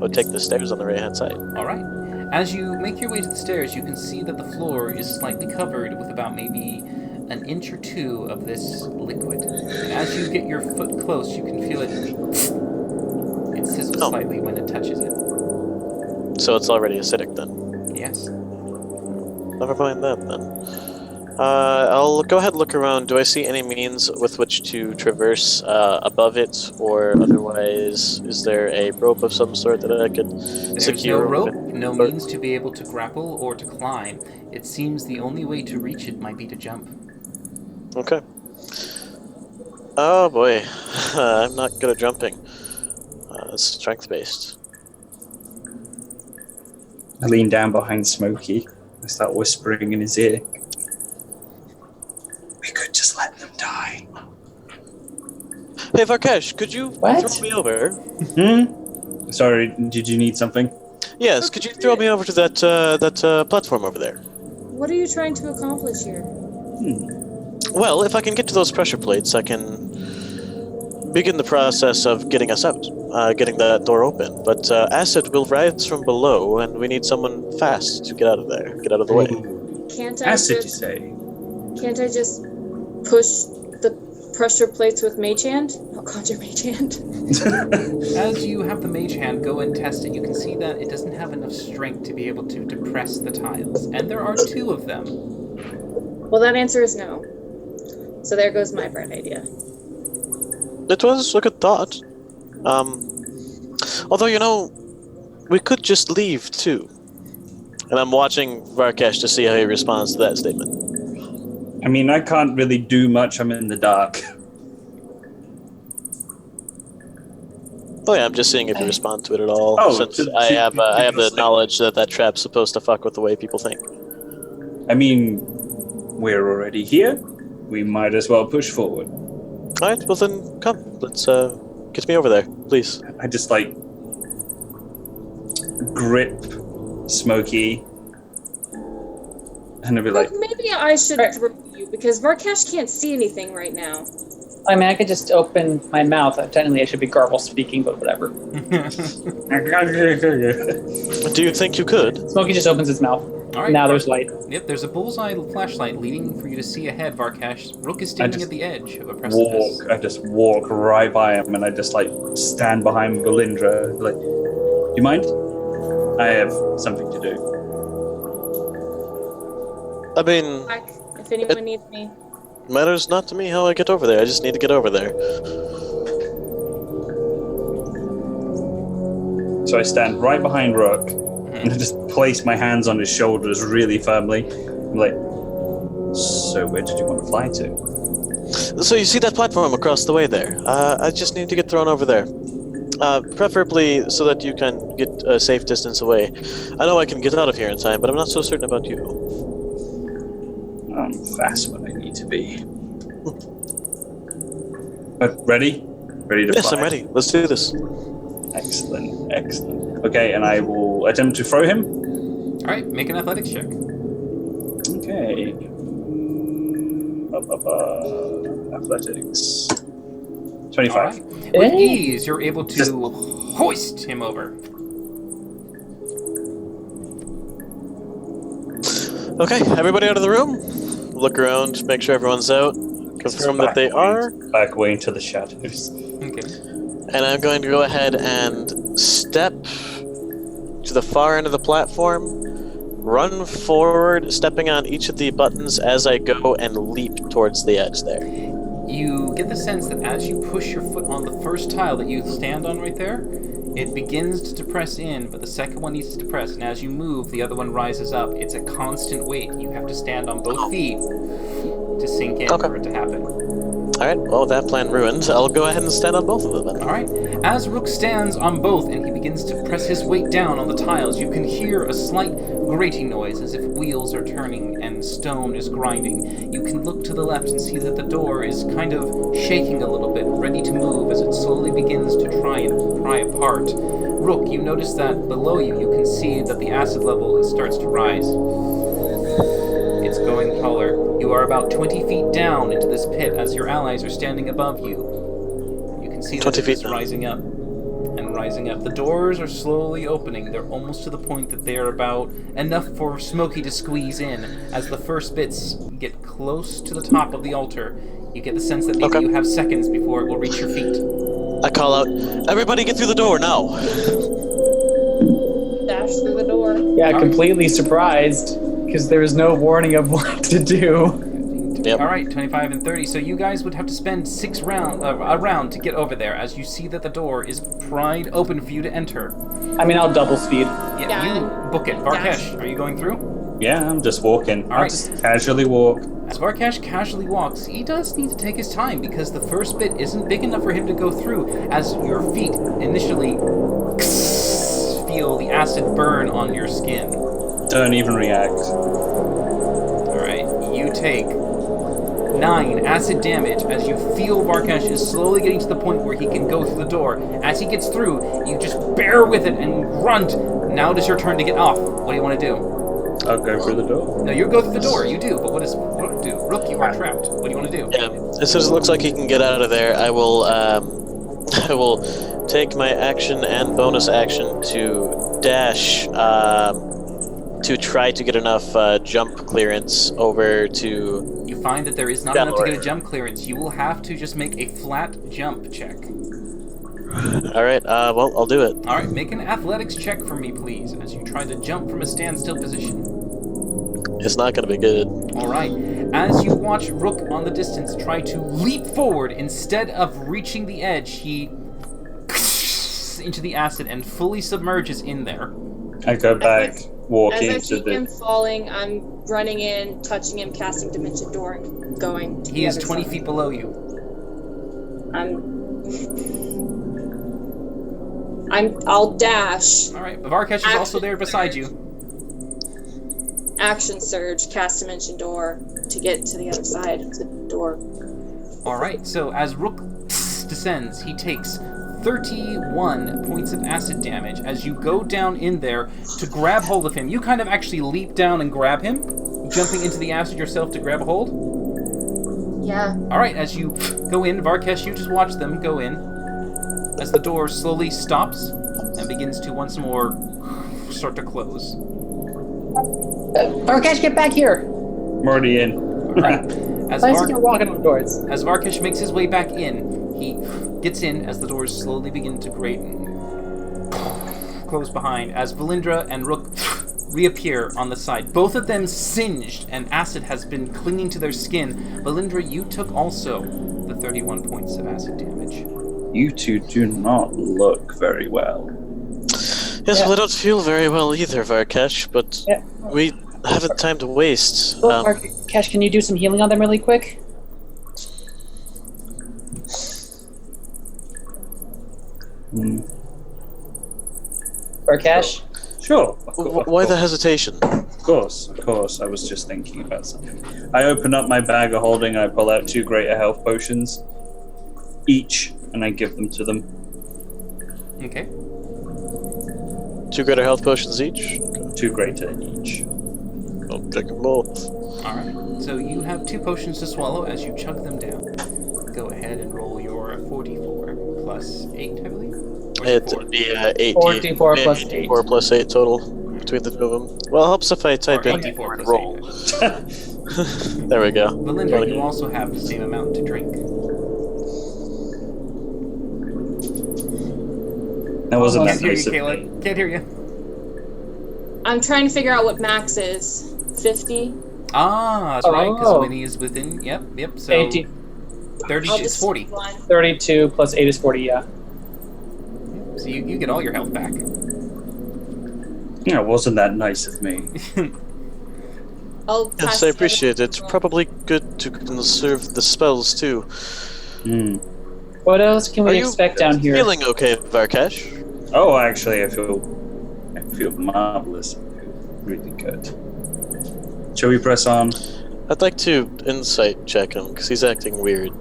would take the stairs on the right-hand side. All right. As you make your way to the stairs, you can see that the floor is slightly covered with about maybe an inch or two of this liquid. And as you get your foot close, you can feel it. It sizzles slightly when it touches it. So it's already acidic then. Yes. Never mind that then. I'll go ahead and look around. Do I see any means with which to traverse above it, or otherwise, is there a rope of some sort that I could There's secure? no rope, no means to be able to grapple or to climb. It seems the only way to reach it might be to jump. Okay. Oh boy, I'm not good at jumping. It's strength-based. I lean down behind Smokey. I start whispering in his ear. We could just let them die. Hey Varkesh, could you What? throw me over? Sorry, did you need something? Yes, could you throw me over to that platform over there? What are you trying to accomplish here? Well, if I can get to those pressure plates, I can begin the process of getting us out, getting that door open. But acid will rise from below, and we need someone fast to get out of there, get out of the way. Can't I Acid, you just say? push the pressure plates with Mage Hand? Oh god, your Mage Hand. As you have the mage hand go and test it, you can see that it doesn't have enough strength to be able to depress the tiles. And there are 2 of them. Well, that answer is no. So there goes my bright idea. It was a good thought. Although, we could just leave too. And I'm watching Varkesh to see how he responds to that statement. I mean, I can't really do much. I'm in the dark. Oh yeah, I'm just seeing if you respond to it at all. Oh, since I have the knowledge that trap's supposed to fuck with the way people think. I mean, we're already here. We might as well push forward. All right, well then, come. Let's get me over there, please. I just grip Smokey, and I'll be like, Look, maybe I should throw you because Varkesh can't see anything right now. I mean, I could just open my mouth. Technically, I should be garble speaking, but whatever. Do you think you could? Smokey just opens his mouth. All right. Now there's light. Yep, there's a bullseye flashlight leading for you to see ahead, Varkesh. Rook is standing at the edge of a precipice. I just walk right by him, and I just stand behind Galindra. Like, do you mind? I have something to do. I mean, Back if anyone needs me. matters not to me how I get over there. I just need to get over there. So I stand right behind Rook, and I just place my hands on his shoulders really firmly. I'm like, so where did you want to fly to? So you see that platform across the way there? I just need to get thrown over there. Preferably so that you can get a safe distance away. I know I can get out of here in time, but I'm not so certain about you. I'm fast when I need to be. But ready? Ready to Yes, fly? I'm ready. Let's do this. Excellent, excellent. Okay, and I will attempt to throw him. All right, make an athletics check. Okay. Athletics. 25. All right. With ease, you're able to hoist him over. Okay, everybody out of the room. Look around, make sure everyone's out. Confirm that they are. Back way into the shadows. Okay. And I'm going to go ahead and step to the far end of the platform, run forward, stepping on each of the buttons as I go, and leap towards the edge there. You get the sense that as you push your foot on the first tile that you stand on right there, it begins to depress in, but the second one needs to depress, and as you move, the other one rises up. It's a constant weight. You have to stand on both feet to sink in for it to happen. Alright, well, that plan ruined. I'll go ahead and stand on both of them then. Alright, as Rook stands on both and he begins to press his weight down on the tiles, you can hear a slight grating noise as if wheels are turning and stone is grinding. You can look to the left and see that the door is kind of shaking a little bit, ready to move as it slowly begins to try and pry apart. Rook, you notice that below you, you can see that the acid level starts to rise. It's going taller. You are about 20 feet down into this pit as your allies are standing above you. You can see that 20 feet it's down. rising up. And tension rising up. The doors are slowly opening. They're almost to the point that they are about enough for Smokey to squeeze in. As the first bits get close to the top of the altar, you get the sense that maybe you have seconds before it will reach your feet. I call out, everybody get through the door now. Dash through the door. Yeah, completely surprised because there was no warning of what to do. Yep. All right, 25 and 30. So you guys would have to spend a round to get over there, as you see that the door is pried open for you to enter. I mean, I'll double speed. Yeah, you book it. Varkesh, are you going through? Yeah, I'm just walking. All I'll right. just casually walk. As Varkesh casually walks, he does need to take his time because the first bit isn't big enough for him to go through, as your feet initially feel the acid burn on your skin. Don't even react. All right, you take 9 acid damage as you feel Varkesh is slowly getting to the point where he can go through the door. As he gets through, you just bear with it and grunt. Now it is your turn to get off. What do you want to do? I'll go through the door. No, you go through the door. You do, but what do? Rook, you are trapped. What do you want to do? Yeah. As soon as it looks like he can get out of there, I will I will take my action and bonus action to dash to try to get enough jump clearance over to. You find that there is not enough to get a jump clearance. You will have to just make a flat jump check. All right. Well, I'll do it. All right, make an athletics check for me, please, as you try to jump from a standstill position. It's not going to be good. All right. As you watch Rook on the distance try to leap forward, instead of reaching the edge, he into the acid and fully submerges in there. I go back, walking As I to see him the. falling, I'm running in, touching him, casting Dimension Door, and going to He the is other 20 side. feet below you. I'll dash, All right. Varkesh is also there beside you. action surge, cast Dimension Door to get to the other side of the door. All right. So as Rook descends, he takes 31 points of acid damage. As you go down in there to grab hold of him, you kind of actually leap down and grab him, jumping into the acid yourself to grab a hold. Yeah. All right. As you go in, Varkesh, you just watch them go in. As the door slowly stops and begins to once more start to close. Varkesh, get back here! I'm already in. As, Let's get walking outdoors. as Varkesh makes his way back in, he gets in as the doors slowly begin to grate and close behind. As Valindra and Rook reappear on the side, both of them singed, and acid has been clinging to their skin. Valindra, you took also the 31 points of acid damage. You two do not look very well. Yes, well, I don't feel very well either, Varkesh, but Yeah. we haven't time to waste. Well, Varkesh, can you do some healing on them really quick? Varkesh? Sure. Why the hesitation? Of course. I was just thinking about something. I open up my bag of holding. I pull out 2 greater health potions, each, and I give them to them. Okay. 2 greater health potions each? 2 greater each. I'll take them both. Alright. So you have 2 potions to swallow as you chug them down. Go ahead and roll your 44 plus 8, I believe? Or is it It 4? would be 18. 44 plus 8. 4 plus 8 total between the two of them. Well, it helps if I type Or in 84 plus roll. 8. There we go. Valindra, you also have the same amount to drink. That wasn't Can't that hear you, nice of me. Kayla. Can't hear you. I'm trying to figure out what max is. 50? Ah, that's right, because Oh. Winnie is within. Yep. So 18, 30 I'll is just 40. one. 32 plus 8 is 40, yeah. So you get all your health back. Yeah, wasn't that nice of me? I'll Yes, cast I appreciate it. another- Probably good to conserve the spells too. Hmm. What else can Are we you expect down here? feeling okay, Varkesh? Oh, actually, I feel marvelous. I feel really good. Shall we press on? I'd like to insight check him because he's acting weird.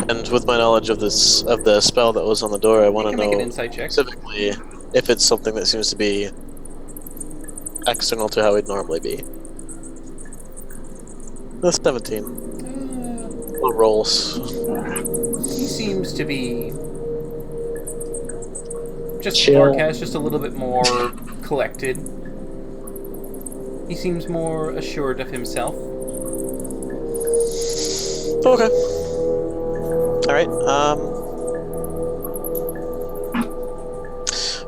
And with my knowledge of the spell that was on the door, I want You to can make an know insight check. specifically if it's something that seems to be external to how it'd normally be. That's 17. What rolls? He seems to be just Chill. Varkash, just a little bit more collected. He seems more assured of himself. Okay. Alright,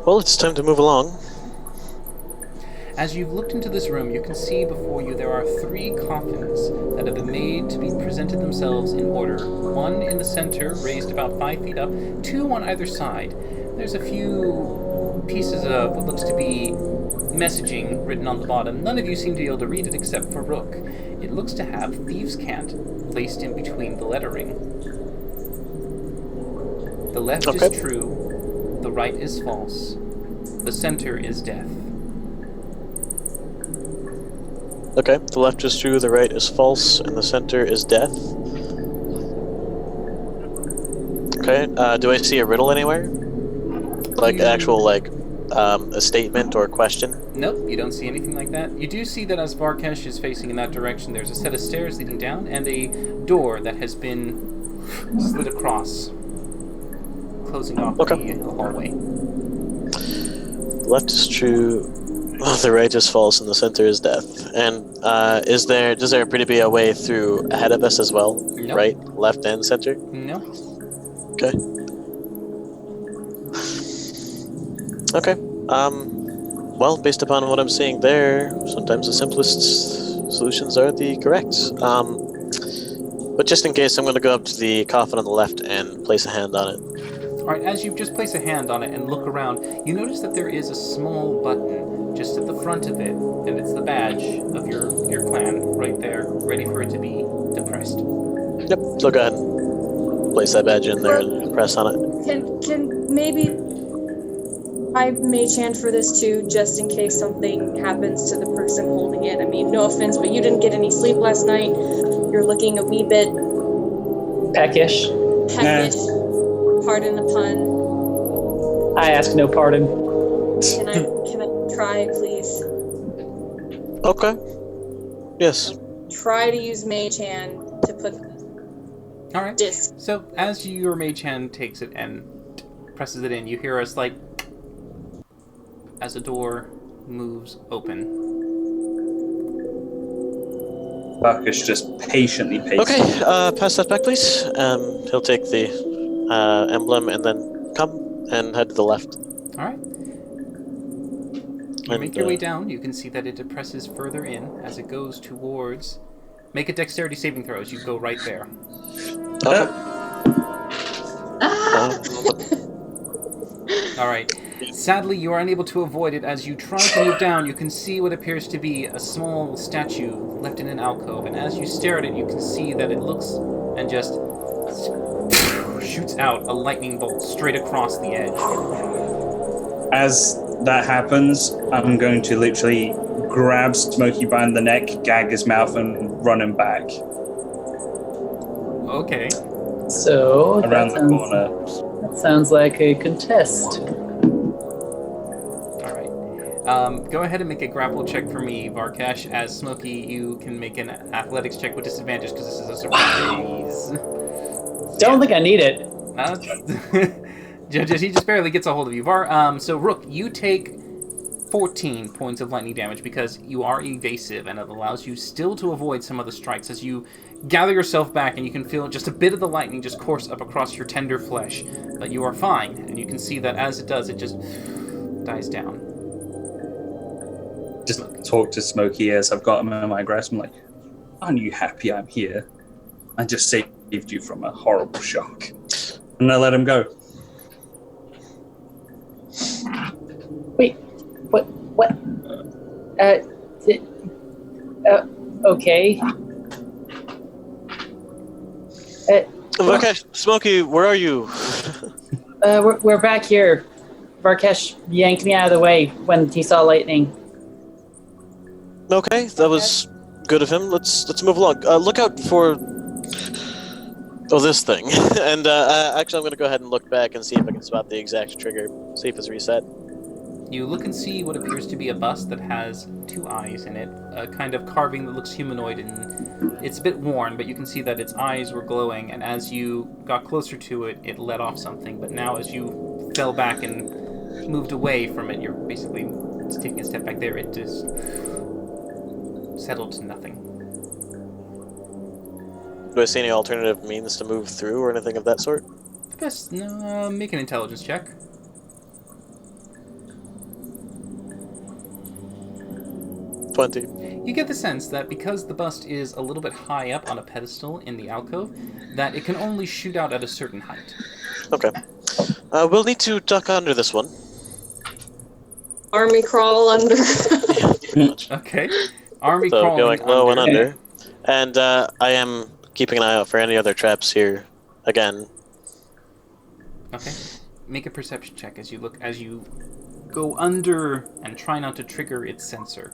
well, it's time to move along. As you've looked into this room, you can see before you there are 3 coffins that have been made to be presented themselves in order. One in the center, raised about 5 feet up, 2 on either side. There's a few pieces of what looks to be messaging written on the bottom. None of you seem to be able to read it except for Rook. It looks to have Thieves' Cant placed in between the lettering. The left is true, the right is false, the center is death. Okay, the left is true, the right is false, and the center is death. Okay, do I see a riddle anywhere? Like actual, a statement or question? Nope, you don't see anything like that. You do see that as Varkash is facing in that direction, there's a set of stairs leading down and a door that has been slid across, closing off the hallway. The left is true, the right is false, and the center is death. And does there appear to be a way through ahead of us as well? Nope. Right, left, and center? No. Okay. Okay. Well, based upon what I'm seeing there, sometimes the simplest solutions are the correct. But just in case, I'm going to go up to the coffin on the left and place a hand on it. Alright, as you just place a hand on it and look around, you notice that there is a small button just at the front of it, and it's the badge of your clan right there, ready for it to be depressed. Yep, so go ahead and place that badge in there and press on it. Can maybe I mage hand for this too, just in case something happens to the person holding it. I mean, no offense, but you didn't get any sleep last night. You're looking a wee bit Peckish. peckish. Pardon the pun. I ask no pardon. Can I try, please? Okay. Yes. Try to use mage hand to put Alright. disc. So, as your mage hand takes it and presses it in, you hear a slight as a door moves open. Barkish just patiently pacing. Okay, pass that back, please. He'll take the emblem and then come and head to the left. Alright. You make your way down, you can see that it depresses further in as it goes towards... Make a dexterity saving throw as you go right there. Okay. Alright. Sadly, you are unable to avoid it. As you try to move down, you can see what appears to be a small statue left in an alcove. And as you stare at it, you can see that it looks and just shoots out a lightning bolt straight across the edge. As that happens, I'm going to literally grab Smokey by the neck, gag his mouth, and run him back Okay. So around the corner. that sounds like a contest. Alright. Go ahead and make a grapple check for me, Varkash. As Smokey, you can make an athletics check with disadvantage because this is a surprise. Don't think I need it. He just barely gets a hold of you. So Rook, you take 14 points of lightning damage because you are evasive, and it allows you still to avoid some of the strikes as you gather yourself back, and you can feel just a bit of the lightning just course up across your tender flesh. But you are fine, and you can see that as it does, it just dies down. Just talk to Smokey as I've got him in my grasp. I'm like, aren't you happy I'm here? I just saved you from a horrible shock. And I let him go. Wait, what? Okay. Okay, Smokey, where are you? We're back here. Varkesh yanked me out of the way when he saw lightning. Okay, that was good of him. Let's move along. Look out for this thing. And actually, I'm going to go ahead and look back and see if I can spot the exact trigger. See if it's reset. You look and see what appears to be a bust that has 2 eyes in it, a kind of carving that looks humanoid, and it's a bit worn, but you can see that its eyes were glowing, and as you got closer to it, it let off something. But now as you fell back and moved away from it, you're basically taking a step back there. It just settled to nothing. Do I see any alternative means to move through or anything of that sort? Best make an intelligence check. 20. You get the sense that because the bust is a little bit high up on a pedestal in the alcove, that it can only shoot out at a certain height. Okay. We'll need to duck under this one. Army crawl under. Pretty much. Okay. Army So crawling going low and under. under. And I am keeping an eye out for any other traps here. Again. Okay. Make a perception check as you go under and try not to trigger its sensor.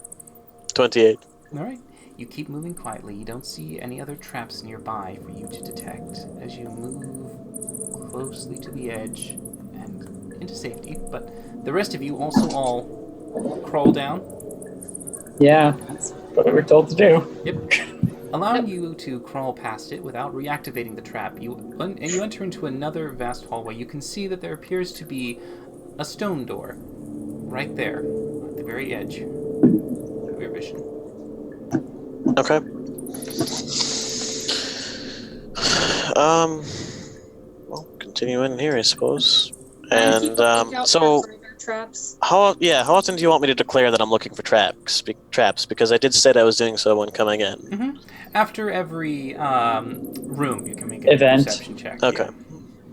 28. Alright. You keep moving quietly. You don't see any other traps nearby for you to detect as you move closely to the edge and into safety. But the rest of you also all crawl down. Yeah, that's what we were told to do. Yep. Allowing you to crawl past it without reactivating the trap, you enter into another vast hallway. You can see that there appears to be a stone door right there at the very edge of your vision. Okay. Well, continue in here, I suppose. And so, Traps. how often do you want me to declare that I'm looking for traps? Because I did say that I was doing so when coming in. Mm-hmm. After every room, you can make a Event. perception check. Okay.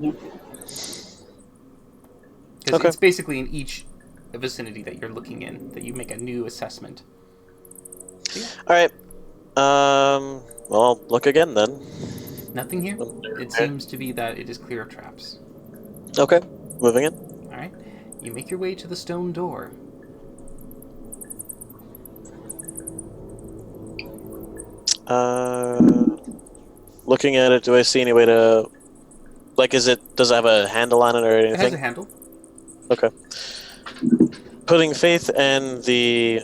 Because Okay. it's basically in each vicinity that you're looking in that you make a new assessment. All right. Well, I'll look again then. Nothing here. It seems to be that it is clear of traps. Okay. Moving in. All right. You make your way to the stone door. Looking at it, do I see any way to, does it have a handle on it or anything? It has a handle. Okay. Putting faith in the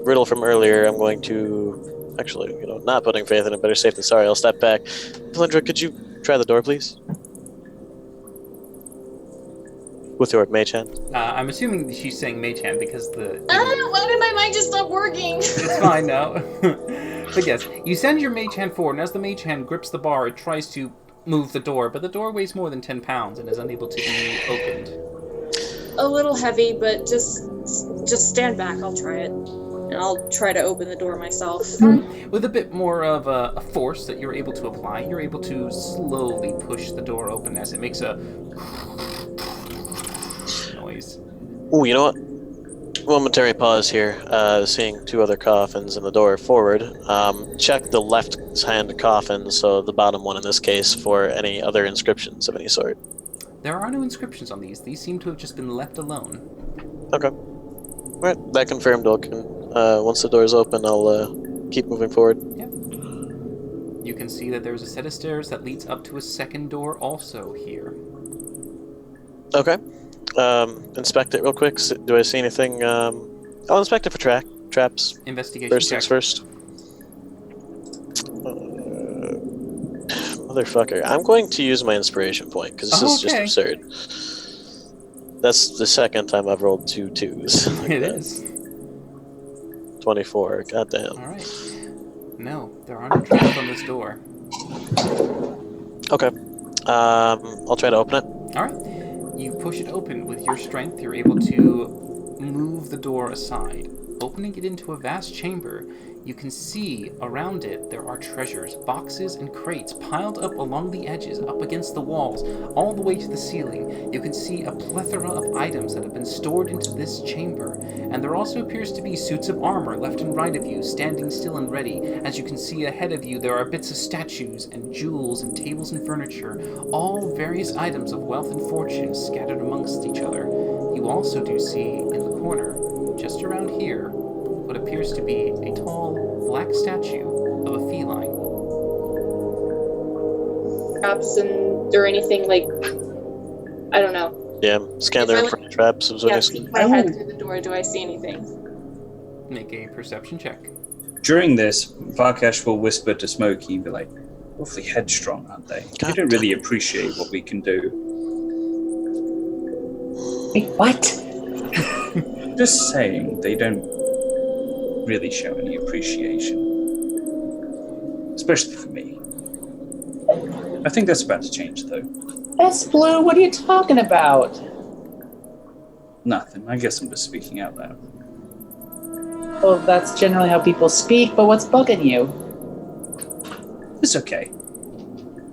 riddle from earlier, I'm going to, actually, not putting faith in it, better safe than sorry, I'll step back. Valindra, could you try the door, please? With your mage hand. I'm assuming she's saying mage hand because Why did my mind just stop working? It's fine now. But yes, you send your mage hand forward, and as the mage hand grips the bar, it tries to move the door, but the door weighs more than 10 pounds and is unable to be opened. A little heavy, but just stand back. I'll try it. And I'll try to open the door myself. With a bit more of a force that you're able to apply, you're able to slowly push the door open as it makes a noise. Ooh, you know what? Momentary pause here. Seeing two other coffins in the door forward. Check the left-hand coffin, so the bottom one in this case, for any other inscriptions of any sort. There are no inscriptions on these. These seem to have just been left alone. Okay. Alright, that confirmed, Ulkin. Once the door's open, I'll keep moving forward. Yep. You can see that there's a set of stairs that leads up to a second door also here. Okay. Inspect it real quick. Do I see anything? I'll inspect it for traps. Investigation First check. things first. Motherfucker. I'm going to use my inspiration point, because this is just Okay. absurd. That's the second time I've rolled 2 2s. It is. 24. Goddamn. Alright. No, there are no traps on this door. Okay. I'll try to open it. Alright. You push it open with your strength. You're able to move the door aside. Opening it into a vast chamber, you can see around it there are treasures, boxes and crates piled up along the edges, up against the walls, all the way to the ceiling. You can see a plethora of items that have been stored into this chamber, and there also appears to be suits of armor left and right of you, standing still and ready. As you can see ahead of you, there are bits of statues and jewels and tables and furniture, all various items of wealth and fortune scattered amongst each other. You also do see in the corner, just around here, what appears to be a tall, black statue of a feline. Traps or anything like, I don't know. Yeah, scan the room for traps. Was what Yeah, I said. peek my head through the door. Do I see anything? Make a perception check. During this, Varkesh will whisper to Smokey and be like, awfully headstrong, aren't they? They God don't really appreciate what we can do. Wait, what? Just saying, they don't really show any appreciation. Especially for me. I think that's about to change, though. That's Blue, what are you talking about? Nothing. I guess I'm just speaking out loud. Well, that's generally how people speak, but what's bugging you? It's okay.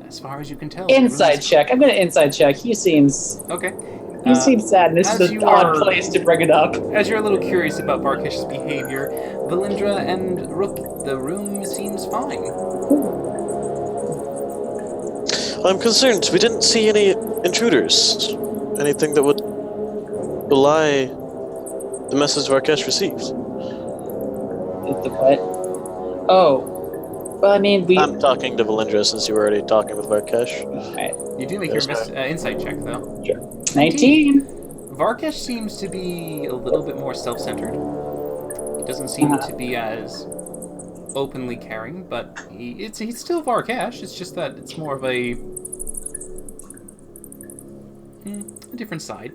As far as you can tell. Inside check. I'm gonna inside check. He seems Okay. sad. This as is you an odd are- place to bring it up. As you're a little curious about Varkesh's behavior, Valindra and Rook, the room seems fine. I'm concerned. We didn't see any intruders. Anything that would belie the message Varkesh received. The what? Oh. Well, I mean, I'm talking to Valindra since you were already talking with Varkesh. Alright. You do make Yes, your insight check, though. 19. Varkesh seems to be a little bit more self-centered. He doesn't seem to be as openly caring, but he's still Varkesh. It's just that it's more of a different side.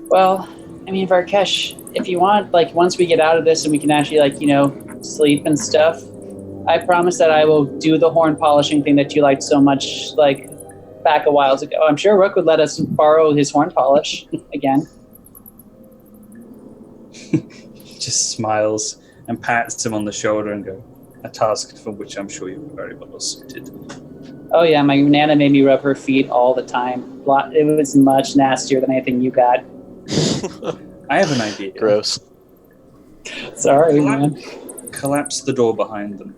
Well, I mean, Varkesh, if you want, like, once we get out of this and we can actually, like, sleep and stuff, I promise that I will do the horn polishing thing that you liked so much, like, back a while ago. I'm sure Rook would let us borrow his horn polish again. He just smiles and pats him on the shoulder and go, a task for which I'm sure you're very well suited. Oh yeah, my Nana made me rub her feet all the time. It was much nastier than anything you got. I have an idea. Gross. Sorry, man. Collapse the door behind them.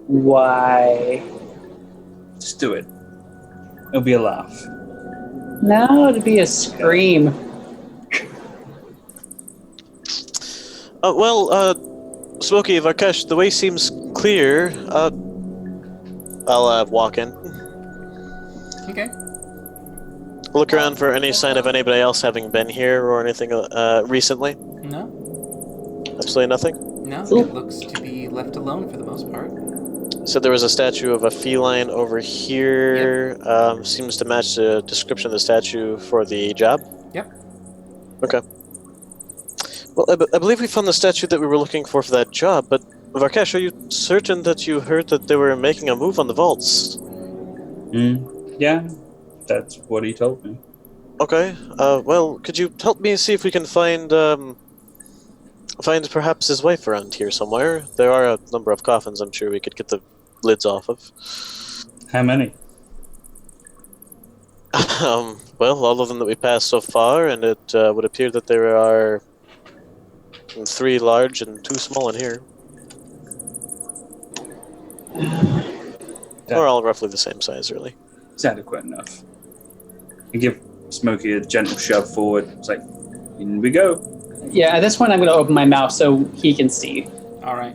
Why? Just do it. It'll be a laugh. No, it'd be a scream. Smokey, Varkesh, the way seems clear. I'll walk in. Okay. Look around for any sign of anybody else having been here or anything recently. No, Absolutely nothing. no, Cool. it looks to be left alone for the most part. So there was a statue of a feline over here. Seems to match the description of the statue for the job. Yep. Okay. Well, I believe we found the statue that we were looking for that job, but Varkesh, are you certain that you heard that they were making a move on the vaults? Yeah, that's what he told me. Okay. Well, could you help me see if we can find perhaps his wife around here somewhere? There are a number of coffins I'm sure we could get the lids off of. How many? Well, all of them that we passed so far, and it would appear that there are 3 large and 2 small in here. Or all roughly the same size, really. It's adequate enough. I give Smokey a gentle shove forward. It's like, in we go. Yeah, at this point I'm going to open my mouth so he can see. All right.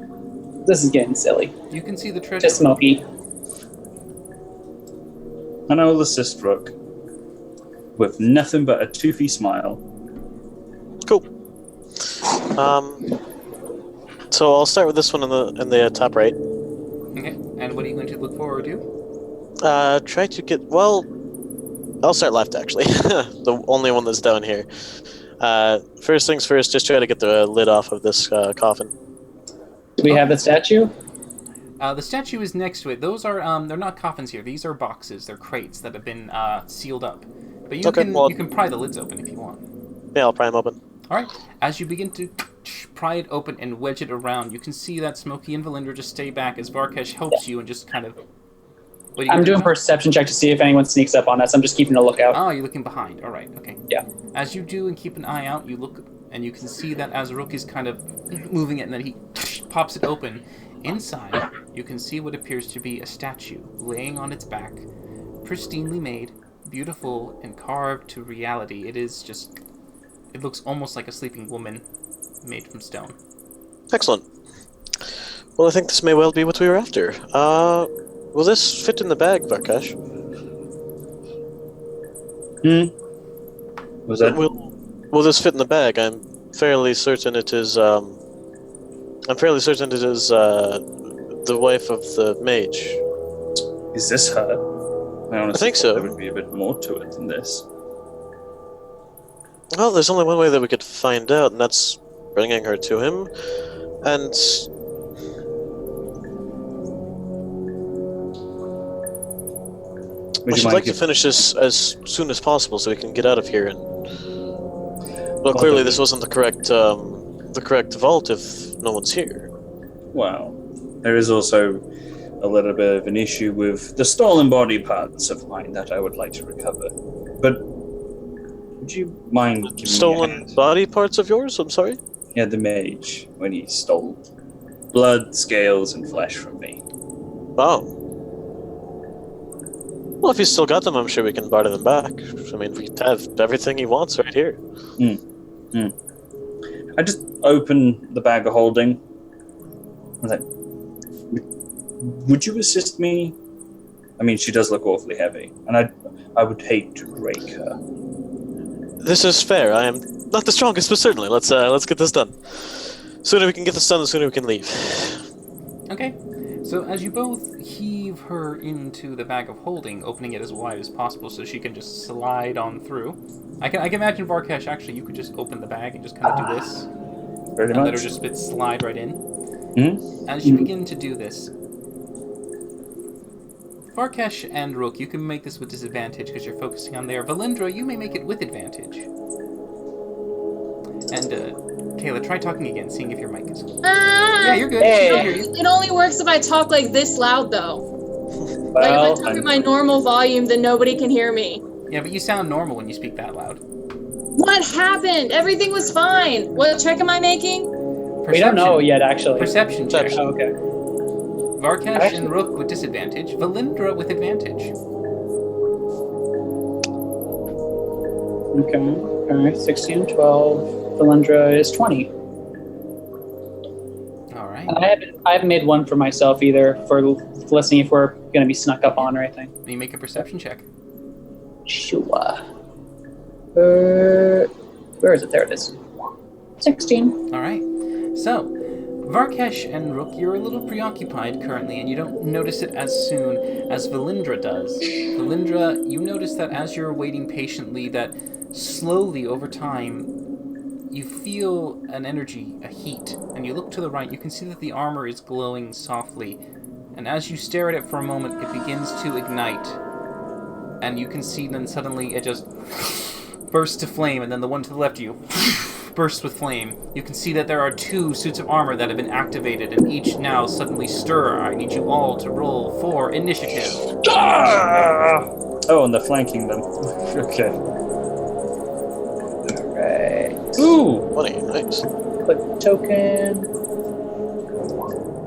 This is getting silly. You can see the treasure. Just Smokey. And I will assist Rook with nothing but a toothy smile. Cool. So I'll start with this one in the top right. Okay. And what are you going to look for or do? Try to get. Well, I'll start left actually. The only one that's down here. First things first, just try to get the lid off of this coffin. Do we have the statue? The statue is next to it. Those are they're not coffins here. These are boxes. They're crates that have been sealed up. But you Okay, can well- you can pry the lids open if you want. Yeah, I'll pry them open. All right. As you begin to pry it open and wedge it around, you can see that Smokey and Valindra just stay back as Varkesh helps you and just kind of. What are you I'm gonna doing a do? perception check to see if anyone sneaks up on us. I'm just keeping a lookout. Oh, you're looking behind. All right. Okay. Yeah. As you do and keep an eye out, you look and you can see that as Rook is kind of moving it, and then he pops it open. Inside, you can see what appears to be a statue laying on its back, pristinely made, beautiful, and carved to reality. It looks almost like a sleeping woman made from stone. Excellent. Well, I think this may well be what we were after. Will this fit in the bag, Varkesh? Was that? Will this fit in the bag? I'm fairly certain it is. The wife of the mage. Is this her? I honestly think thought so. there would be a bit more to it than this. Well, there's only one way that we could find out, and that's bringing her to him. And Would I'd you like mind to giving- finish this as soon as possible so we can get out of here. And well, clearly this wasn't the correct vault if no one's here. Well, there is also a little bit of an issue with the stolen body parts of mine that I would like to recover. But would you mind giving me a Stolen hand? body parts of yours? I'm sorry. Yeah, the mage, when he stole blood, scales, and flesh from me. Oh. Well, if he's still got them, I'm sure we can barter them back. I mean, we have everything he wants right here. I just open the bag of holding. I was like, would you assist me? I mean, she does look awfully heavy, and I would hate to break her. This is fair. I am not the strongest, but certainly let's get this done. Sooner we can get this done, the sooner we can leave. Okay. So as you both heave her into the bag of holding, opening it as wide as possible so she can just slide on through. I can imagine Varkesh, actually, you could just open the bag and just kind of do this. Pretty And let much. her just slide right in. Mhm. As you begin to do this, Varkesh and Rook, you can make this with disadvantage because you're focusing on there. Valindra, you may make it with advantage. And Kayla, try talking again, seeing if your mic is. Yeah, you're good. Hey. She can hear you. It only works if I talk like this loud, though. Like if I Well, talk at my normal volume, then nobody can hear me. Yeah, but you sound normal when you speak that loud. What happened? Everything was fine. What check am I making? we don't know yet, actually. Perception check. Oh, okay. Varkesh Actually- and Rook with disadvantage. Valindra with advantage. Okay. All right. 16, 12. Valindra is 20. All right. And I haven't made one for myself either for listening if we're going to be snuck up on or anything. You make a perception check. Sure. Where is it? There it is. 16. All right. So, Varkesh and Rook, you're a little preoccupied currently, and you don't notice it as soon as Valindra does. Valindra, you notice that as you're waiting patiently, that slowly over time, you feel an energy, a heat, and you look to the right, you can see that the armor is glowing softly, and as you stare at it for a moment, it begins to ignite, and you can see then suddenly it just bursts to flame, and then the one to the left of you bursts with flame. You can see that there are 2 suits of armor that have been activated, and each now suddenly stir. I need you all to roll for initiative. Ah! Oh, and they're flanking them. Okay. Right. Ooh! 20, nice. Click token.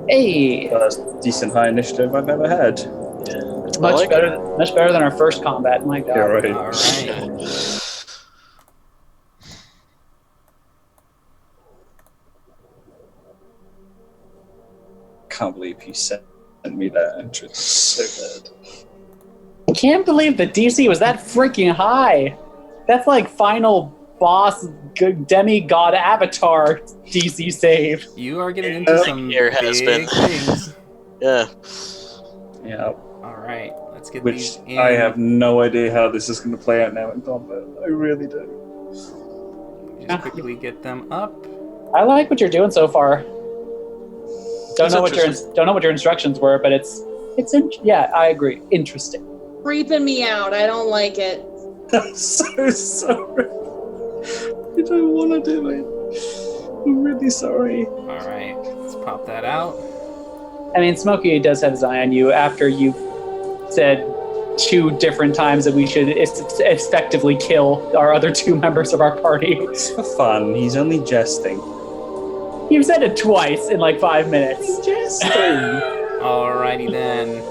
Hey. Well, that's decent high initiative I've ever had. Much like better than our first combat. My God. Yeah, right. All right. Can't believe you sent me that entrance. So bad. Can't believe the DC was that freaking high. That's like final boss demigod avatar DC save. You are getting into some Here big has been. things. Yeah. Yeah. All right, let's get Which these in. I have no idea how this is going to play out now in combat. I really do. Just quickly get them up. I like what you're doing so far. Don't It's know what your instructions were, but yeah, I agree. Interesting. Creeping me out. I don't like it. I'm so sorry. I don't want to do it. I'm really sorry. All right, let's pop that out. I mean, Smokey does have his eye on you after you said 2 different times that we should effectively kill our other 2 members of our party. It's for fun. He's only jesting. You've said it twice in like 5 minutes. He's jesting. Alrighty then.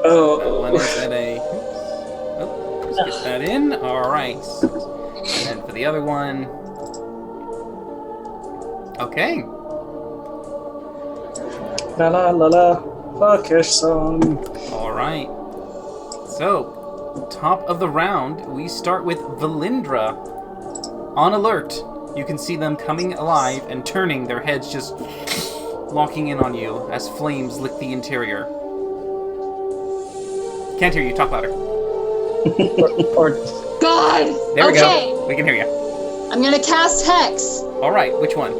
That one is at a. Oh, just get that in. All right. And then for the other one. Okay. La la la la. Varkesh song. All right. So, top of the round, we start with Valindra. On alert. You can see them coming alive and turning, their heads just locking in on you as flames lick the interior. Can't hear you. Talk louder. God! There we Okay. go. We can hear you. I'm gonna cast Hex All right. Which one?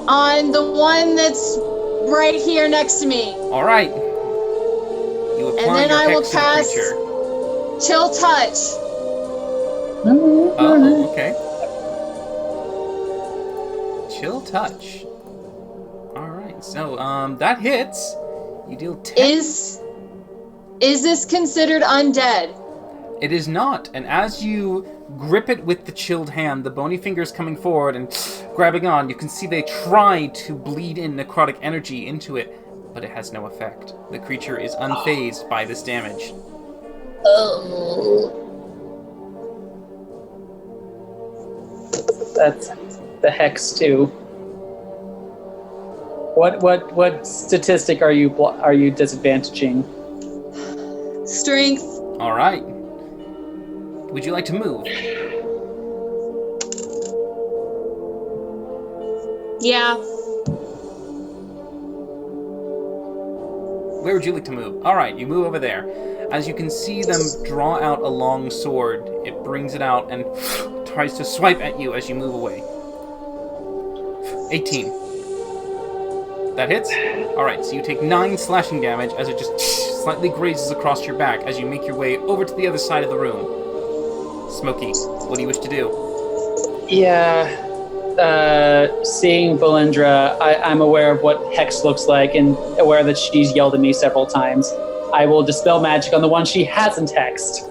on the one that's right here next to me. All right. You apply And then your I will hex to the cast- creature. Chill Touch. Oh, okay. Chill touch. Alright, so, that hits. You deal 10. Is this considered undead? It is not, and as you grip it with the chilled hand, the bony fingers coming forward and grabbing on, you can see they try to bleed in necrotic energy into it, but it has no effect. The creature is unfazed by this damage. That's the hex too. What statistic are you disadvantaging? Strength. Alright. Would you like to move? Yeah. Where would you like to move? Alright, you move over there. As you can see them draw out a long sword, it brings it out and tries to swipe at you as you move away. 18. That hits? Alright, so you take 9 slashing damage as it just slightly grazes across your back as you make your way over to the other side of the room. Smokey, what do you wish to do? Yeah. Seeing Valindra, I'm aware of what Hex looks like and aware that she's yelled at me several times. I will dispel magic on the one she hasn't hexed.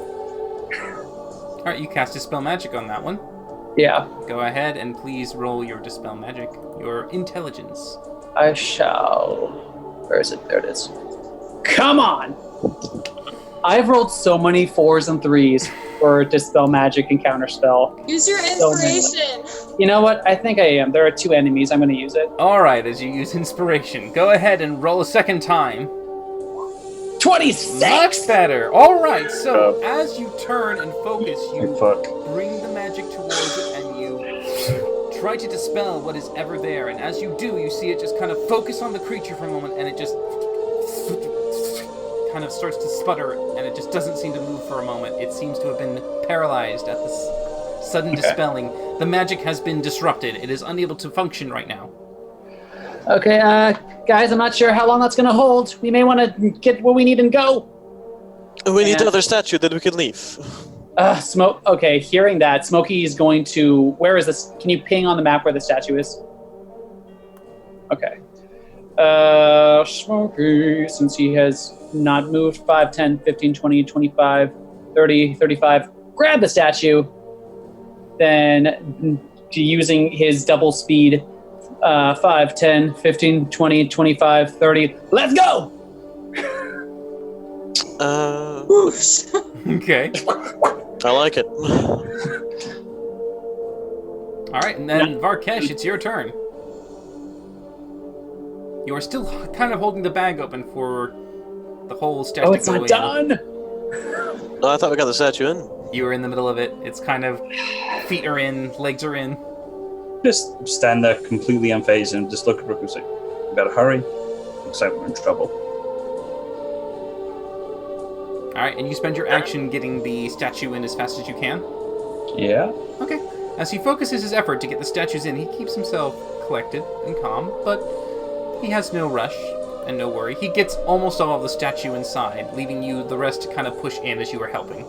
Alright, you cast Dispel Magic on that one. Yeah, Go ahead and please roll your Dispel Magic. Your intelligence. I shall. Where is it? There it is. Come on! I've rolled so many 4s and 3s for Dispel Magic and Counterspell. Use your So many. inspiration. You know what? I think I am. There are 2 enemies. I'm going to use it. Alright, as you use Inspiration, go ahead and roll a second time. 26! Much better. All right. So as you turn and focus, you Fuck. bring the magic towards it, and you try to dispel what is ever there. And as you do, you see it just kind of focus on the creature for a moment, and it just kind of starts to sputter, and it just doesn't seem to move for a moment. It seems to have been paralyzed at this sudden dispelling. The magic has been disrupted. It is unable to function right now. Okay, guys, I'm not sure how long that's going to hold. We may want to get what we need and go. We need Yeah. another statue, then we can leave. Smoke. Okay, hearing that, Smokey is going to. Where is this? Can you ping on the map where the statue is? Okay. Smokey, since he has not moved 5, 10, 15, 20, 25, 30, 35, grab the statue. Then, using his double speed, 5, 10, 15, 20, 25, 30, let's go! Whoosh. Okay. I like it. All right, and then Varkesh, it's your turn. You are still kind of holding the bag open for the whole statue Oh, it's to go not in. done! No, I thought we got the statue in. You are in the middle of it. It's kind of feet are in, legs are in. Just stand there completely unfazed and just look at Rook and say, "We better hurry. Looks like we're in trouble." All right, and you spend your action getting the statue in as fast as you can. Yeah. Okay. As he focuses his effort to get the statues in, he keeps himself collected and calm, but he has no rush and no worry. He gets almost all of the statue inside, leaving you the rest to kind of push in as you are helping.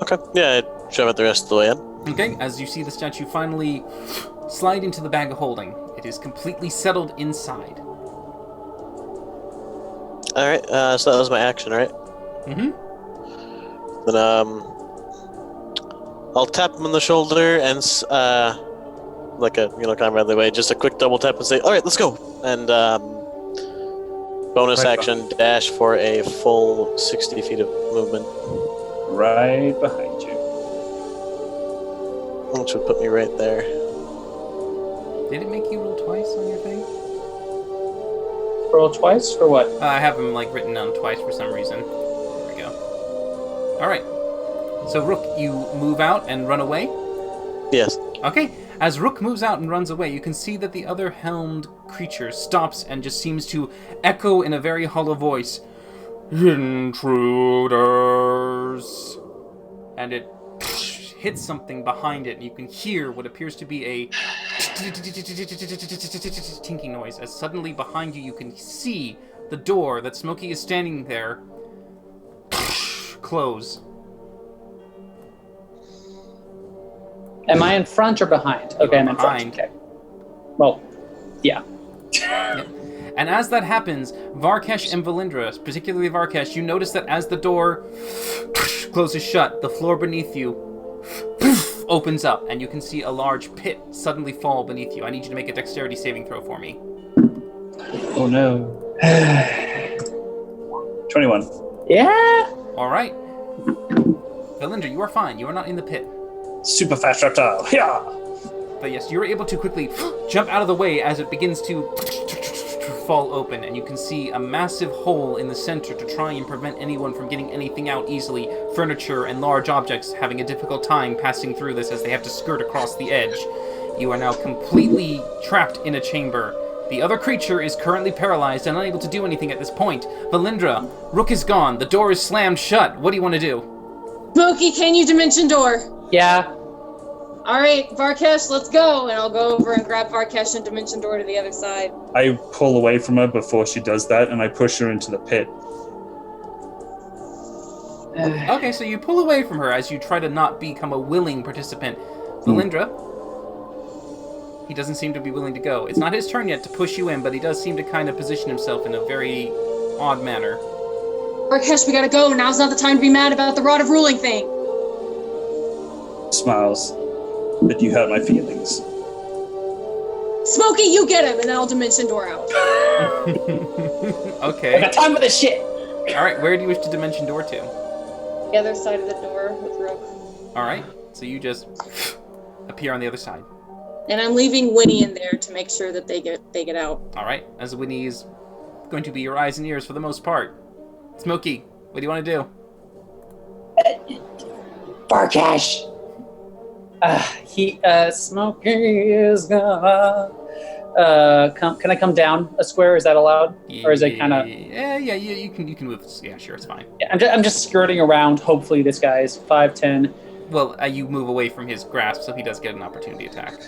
Okay. Yeah, I'd shove it the rest of the way in. Okay, as you see the statue finally slide into the bag of holding, it is completely settled inside. Alright, so that was my action, right? Mm-hmm. Then, I'll tap him on the shoulder and, like a, kind of right away, just a quick double tap and say, alright, let's go! And, bonus Right action, dash for a full 60 feet of movement. Right behind you. Which would put me right there. Did it make you roll twice on your thing? Roll twice for what? I have them written down twice for some reason. There we go. All right. So Rook, you move out and run away. Yes. Okay. As Rook moves out and runs away, you can see that the other helmed creature stops and just seems to echo in a very hollow voice, "Intruders!" And it hits something behind it, and you can hear what appears to be a tinking noise, as suddenly behind you you can see the door that Smokey is standing there close. Am I in front or behind? Okay, I'm in front. Behind. Okay. Well, yeah. Yep. And as that happens, Varkesh and Valindra, particularly Varkesh, you notice that as the door closes shut, the floor beneath you opens up, and you can see a large pit suddenly fall beneath you. I need you to make a dexterity saving throw for me. Oh no. 21. Yeah. All right. Valindra, you are fine. You are not in the pit. Super fast reptile. Yeah. But yes, you're able to quickly jump out of the way as it begins to fall open, and you can see a massive hole in the center to try and prevent anyone from getting anything out easily. Furniture and large objects having a difficult time passing through this as they have to skirt across the edge. You are now completely trapped in a chamber. The other creature is currently paralyzed and unable to do anything at this point. Valindra, Rook is gone. The door is slammed shut. What do you want to do? Smokey, can you dimension door? Yeah. All right, Varkesh, let's go. And I'll go over and grab Varkesh and dimension door to the other side. I pull away from her before she does that, and I push her into the pit. Okay, so you pull away from her as you try to not become a willing participant. Valindra, he doesn't seem to be willing to go. It's not his turn yet to push you in, but he does seem to kind of position himself in a very odd manner. Varkesh, we gotta go. Now's not the time to be mad about the Rod of Ruling thing. Smiles. But you hurt my feelings. Smokey, you get him, and then I'll dimension door out. I Okay. got time for this shit. Alright, where do you wish to dimension door to? The other side of the door with Rook. Alright, so you just appear on the other side. And I'm leaving Winnie in there to make sure that they get out. Alright, as Winnie is going to be your eyes and ears for the most part. Smokey, what do you want to do? Varkesh. Smokey is gonna. Can I come down a square? Is that allowed, or is it kind of? Yeah, you can move. Yeah, sure, it's fine. Yeah, I'm just skirting around. Hopefully, this guy is 5'10". Well, you move away from his grasp, so he does get an opportunity attack.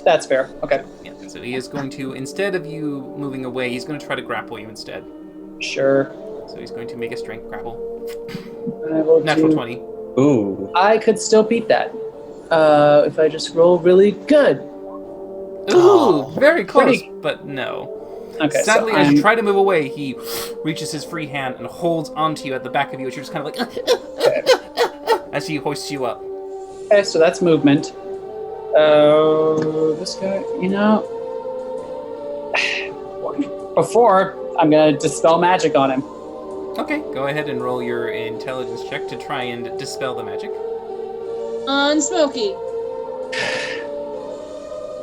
That's fair. Okay. Yeah, so he is going to, instead of you moving away, he's going to try to grapple you instead. Sure. So he's going to make a strength grapple. I will Natural do- 20. Ooh. I could still beat that. If I just roll really good. Ooh, very close, pretty- but no. Okay. Sadly, so as I'm, you try to move away, he reaches his free hand and holds onto you at the back of you, as you're just kind of like, as he hoists you up. okay, so that's movement. This guy, before I'm gonna dispel magic on him. Okay, go ahead and roll your intelligence check to try and dispel the magic. On Smokey.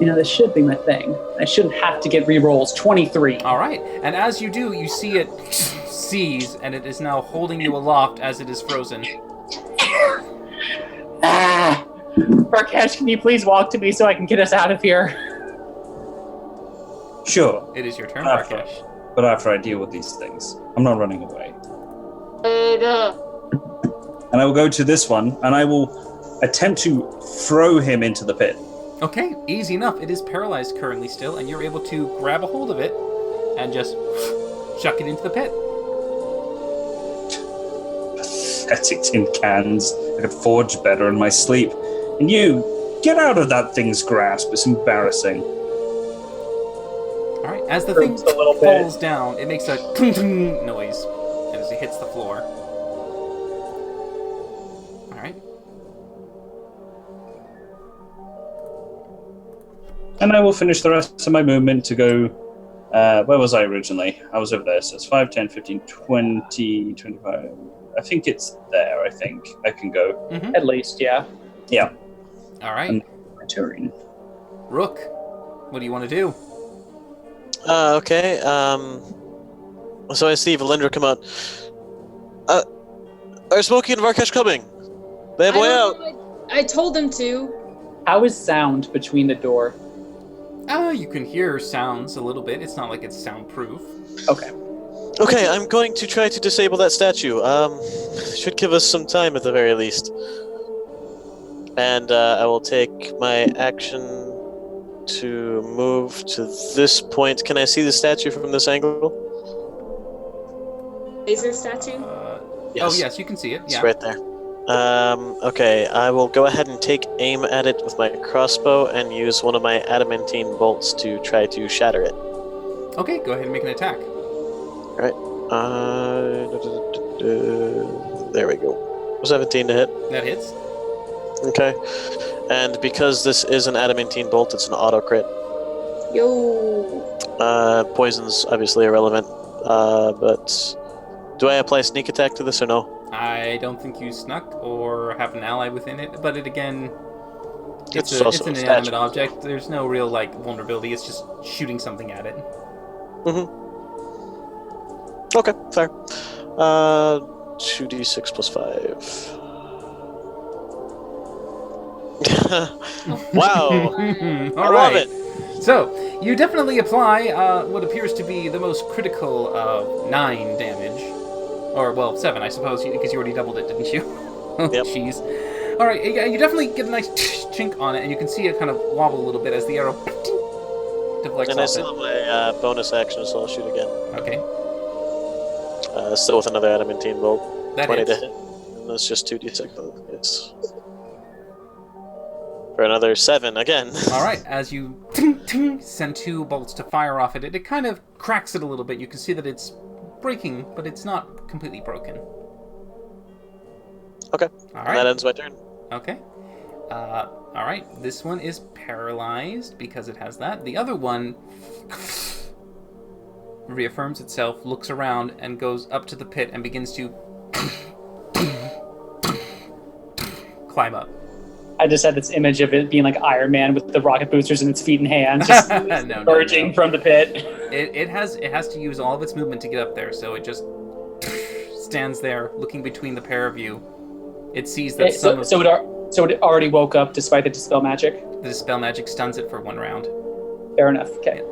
This should be my thing. I shouldn't have to get re-rolls. 23. All right, and as you do, you see it seize, and it is now holding you aloft as it is frozen. Varkesh, can you please walk to me so I can get us out of here? Sure. It is your turn, After. Varkesh. But after I deal with these things, I'm not running away. And I will go to this one, and I will attempt to throw him into the pit. Okay, easy enough. It is paralyzed currently still, and you're able to grab a hold of it and just chuck it into the pit. Pathetic tin cans. I could forge better in my sleep. And you, get out of that thing's grasp. It's embarrassing. All right, as the thing Hurts a little bit. falls down, it makes a tung noise as it hits the floor. All right. And I will finish the rest of my movement to go... where was I originally? I was over there, so it's 5, 10, 15, 20, 25... I think it's there, I think. I can go. At least, yeah. Yeah. All right. My turn. Rook, what do you want to do? Okay. So I see Valindra come out. Are Smokey and Varkesh coming? They have a way out. I told them to. How is sound between the door? You can hear sounds a little bit. It's not like it's soundproof. Okay. Okay, I'm going to try to disable that statue. Should give us some time at the very least. And I will take my action to move to this point. Can I see the statue from this angle? Laser statue? Oh, yes, you can see it. It's Yeah. right there. Okay, I will go ahead and take aim at it with my crossbow and use one of my adamantine bolts to try to shatter it. Okay, go ahead and make an attack. There we go. 17 to hit. That hits. Okay. And because this is an adamantine bolt, it's an auto crit. Yo. Poison's obviously irrelevant. But do I apply sneak attack to this or no? I don't think you snuck or have an ally within it, but it again, It's it's also an a inanimate statue. object. There's no real like vulnerability. It's just shooting something at it. Okay, fair. 2d6 plus 5. Wow! All I right. love it! So you definitely apply what appears to be the most critical of 9 damage, or well 7, I suppose, because you already doubled it, didn't you? Oh, Yep. jeez. All right, yeah, you definitely get a nice chink on it, and you can see it kind of wobble a little bit as the arrow deflects And I off still have my bonus action, so I'll shoot again. it. Okay, Still with another adamantine bolt. that 20 hits. to hit. And that's just 2d6. Yes. For another 7 again. All right, as you send 2 bolts to fire off at it, it kind of cracks it a little bit. You can see that it's breaking, but it's not completely broken. Okay. All And that right. ends my turn. Okay. All right. This one is paralyzed because it has that. The other one reaffirms itself, looks around, and goes up to the pit and begins to climb up. I just had this image of it being like Iron Man with the rocket boosters in its feet and hands, just No. emerging from the pit. It has to use all of its movement to get up there, so it just stands there looking between the pair of you. It sees that some of So it already woke up despite the dispel magic. the dispel magic stuns it for 1 round. Fair enough. Okay.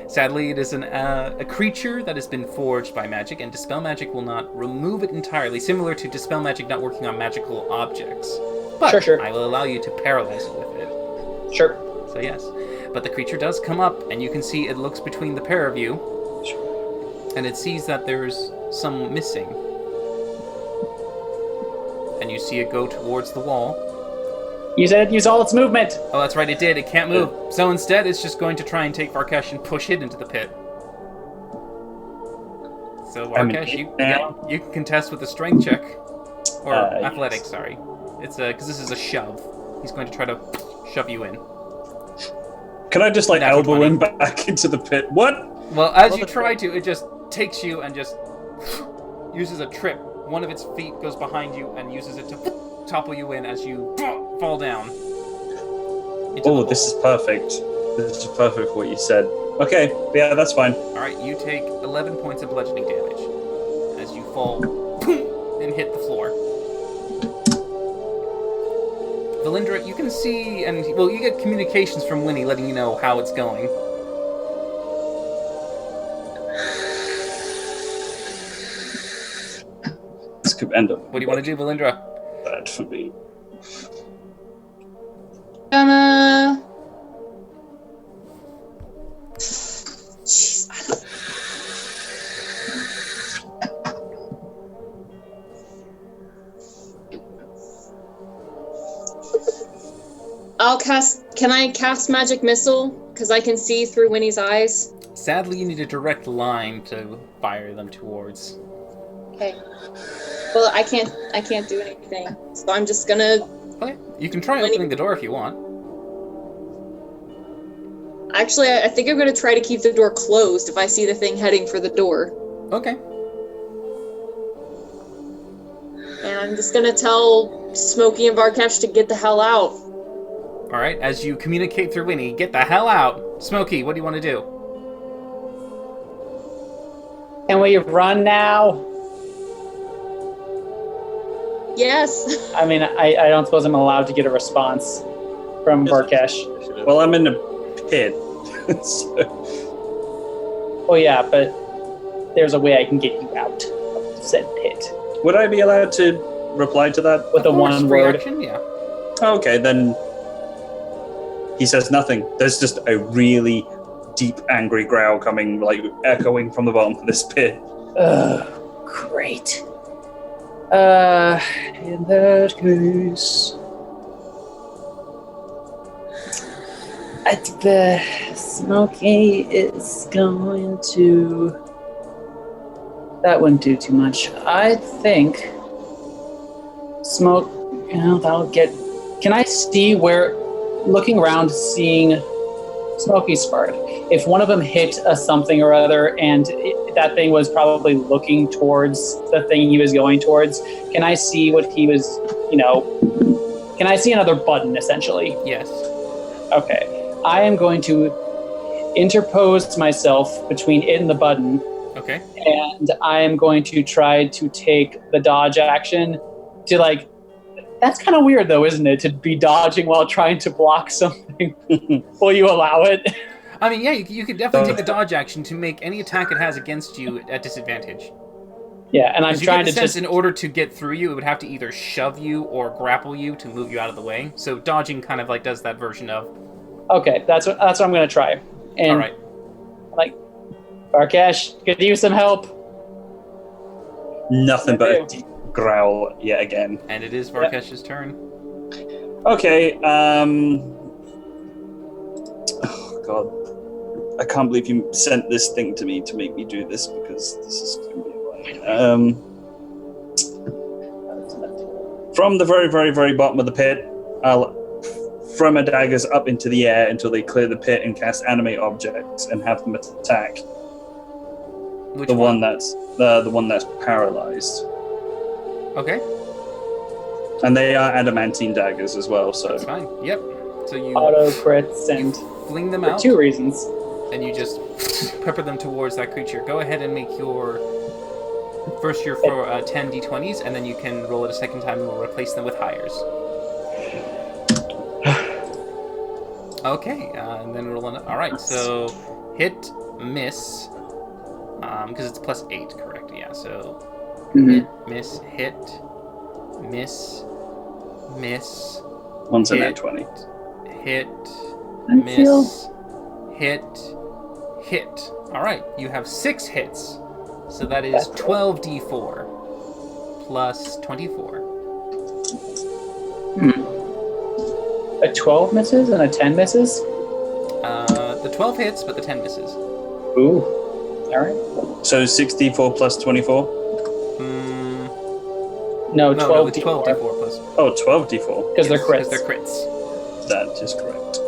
Sadly, it is a creature that has been forged by magic, and Dispel Magic will not remove it entirely, similar to Dispel Magic not working on magical objects. But Sure. I will allow you to paralyze it with it. Sure. So yes. But the creature does come up, and you can see it looks between the pair of you, and it sees that there's some missing. And you see it go towards the wall. You said it used all its movement. Oh, that's right, it did. It can't move. So instead, it's just going to try and take Varkesh and push it into the pit. So Varkesh, you can contest with a strength check. Or athletics, sorry. It's because this is a shove. He's going to try to shove you in. Can I just like Natural elbow 20. him back into the pit? What? Well, as you try to, it just takes you and just uses a trip. One of its feet goes behind you and uses it to topple you in as you fall down. Oh, this is perfect. This is perfect for what you said. Okay, yeah, that's fine. Alright, you take 11 points of bludgeoning damage as you fall and hit the floor. Valindra, you can see, and well, you get communications from Winnie letting you know how it's going. This could end up What do you want to do, Valindra? bad for me. Jeez, I don't... Can I cast Magic Missile? Because I can see through Winnie's eyes. Sadly, you need a direct line to fire them towards. Okay. Well, I can't do anything. So I'm just gonna... Okay, you can try Winnie- opening the door if you want. Actually, I think I'm gonna try to keep the door closed if I see the thing heading for the door. Okay. And I'm just gonna tell Smokey and Varkesh to get the hell out. Alright, as you communicate through Winnie, get the hell out! Smokey, what do you want to do? Can we run now? Yes. I mean, I don't suppose I'm allowed to get a response. from Varkesh. Well, I'm in a pit. So, Oh yeah, but there's a way I can get you out of said pit would I be allowed to reply to that? with a Of course, one free word. action, yeah. Okay, then he says nothing. There's just a really deep, angry growl coming, like echoing from the bottom of this pit. Great. In that case, I think the Smokey is going to. That wouldn't do too much. I think Smoke. You know, that'll get. Can I see where? Looking around, seeing Smokey Spark. If one of them hit a something or other, and that thing was probably looking towards the thing he was going towards, can I see what he was? Can I see another button essentially? Yes. Okay. I am going to interpose myself between it and the button, Okay. and I am going to try to take the dodge action to like. That's kind of weird though, isn't it? To be dodging while trying to block something. Will you allow it? I mean, yeah, you could definitely take the dodge action to make any attack it has against you at disadvantage. Yeah, and I'm 'Cause you trying get to the sense just. in order to get through you, it would have to either shove you or grapple you to move you out of the way. So dodging kind of like does that version of. Okay, that's what I'm going to try. And All right. like, Varkesh, could use some help. Nothing but a deep growl yet again. And it is Varkesh's turn. Okay, oh god. I can't believe you sent this thing to me to make me do this, because this is going to be annoying. From the very, very, very bottom of the pit, I'll throw my daggers up into the air until they clear the pit and cast animate objects and have them attack Which the one that's paralyzed. Okay, And they are adamantine daggers as well, so that's fine. Yep. So you Auto crits and fling them for out, 2 reasons. and you just pepper them towards that creature. Go ahead and make your first your 10 d20s, and then you can roll it a second time, and we'll replace them with hires. Okay, and then roll an. All right, so hit, miss, because it's plus 8, correct? Yeah. So hit, miss, hit, miss, miss, one's a hit, nat 20. hit, I miss, hit, hit. All right, you have 6 hits, so that is 12d4 plus 24. A 12 misses and a 10 misses? The 12 hits, but the 10 misses. Ooh. Alright. So 64 plus 24? No, No, 12 it's 12d4 plus. Oh, 12d4. Because they're Because crits. they're crits. That is correct.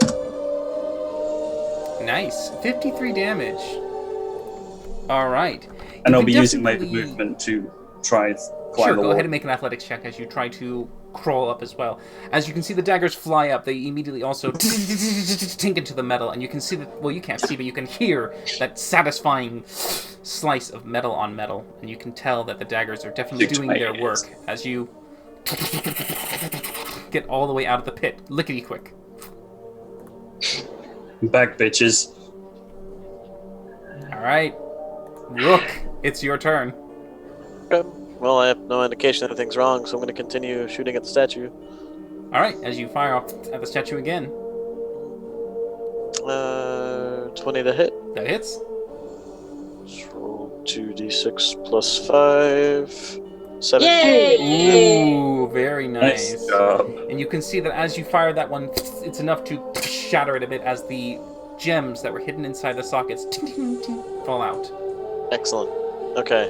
Nice. 53 damage. All right. And You I'll can be using my definitely- movement to try and climb Sure, the go wall. ahead and make an athletics check as you try to crawl up as well. As you can see, the daggers fly up. They immediately also tink into the metal, and you can see that. Well, you can't see, but you can hear that satisfying slice of metal on metal, and you can tell that the daggers are definitely Stick to doing my their ears. work as you get all the way out of the pit, lickety quick. Back, bitches. All right, Rook, it's your turn. Okay. Well, I have no indication anything's wrong, so I'm going to continue shooting at the statue. All right, as you fire off at the statue again, 20 to hit. that hits. Let's roll 2d6 plus 5. 7. Yay! Ooh, very nice. Nice job. And you can see that as you fire that one, it's enough to shatter it a bit as the gems that were hidden inside the sockets fall out. Excellent. Okay.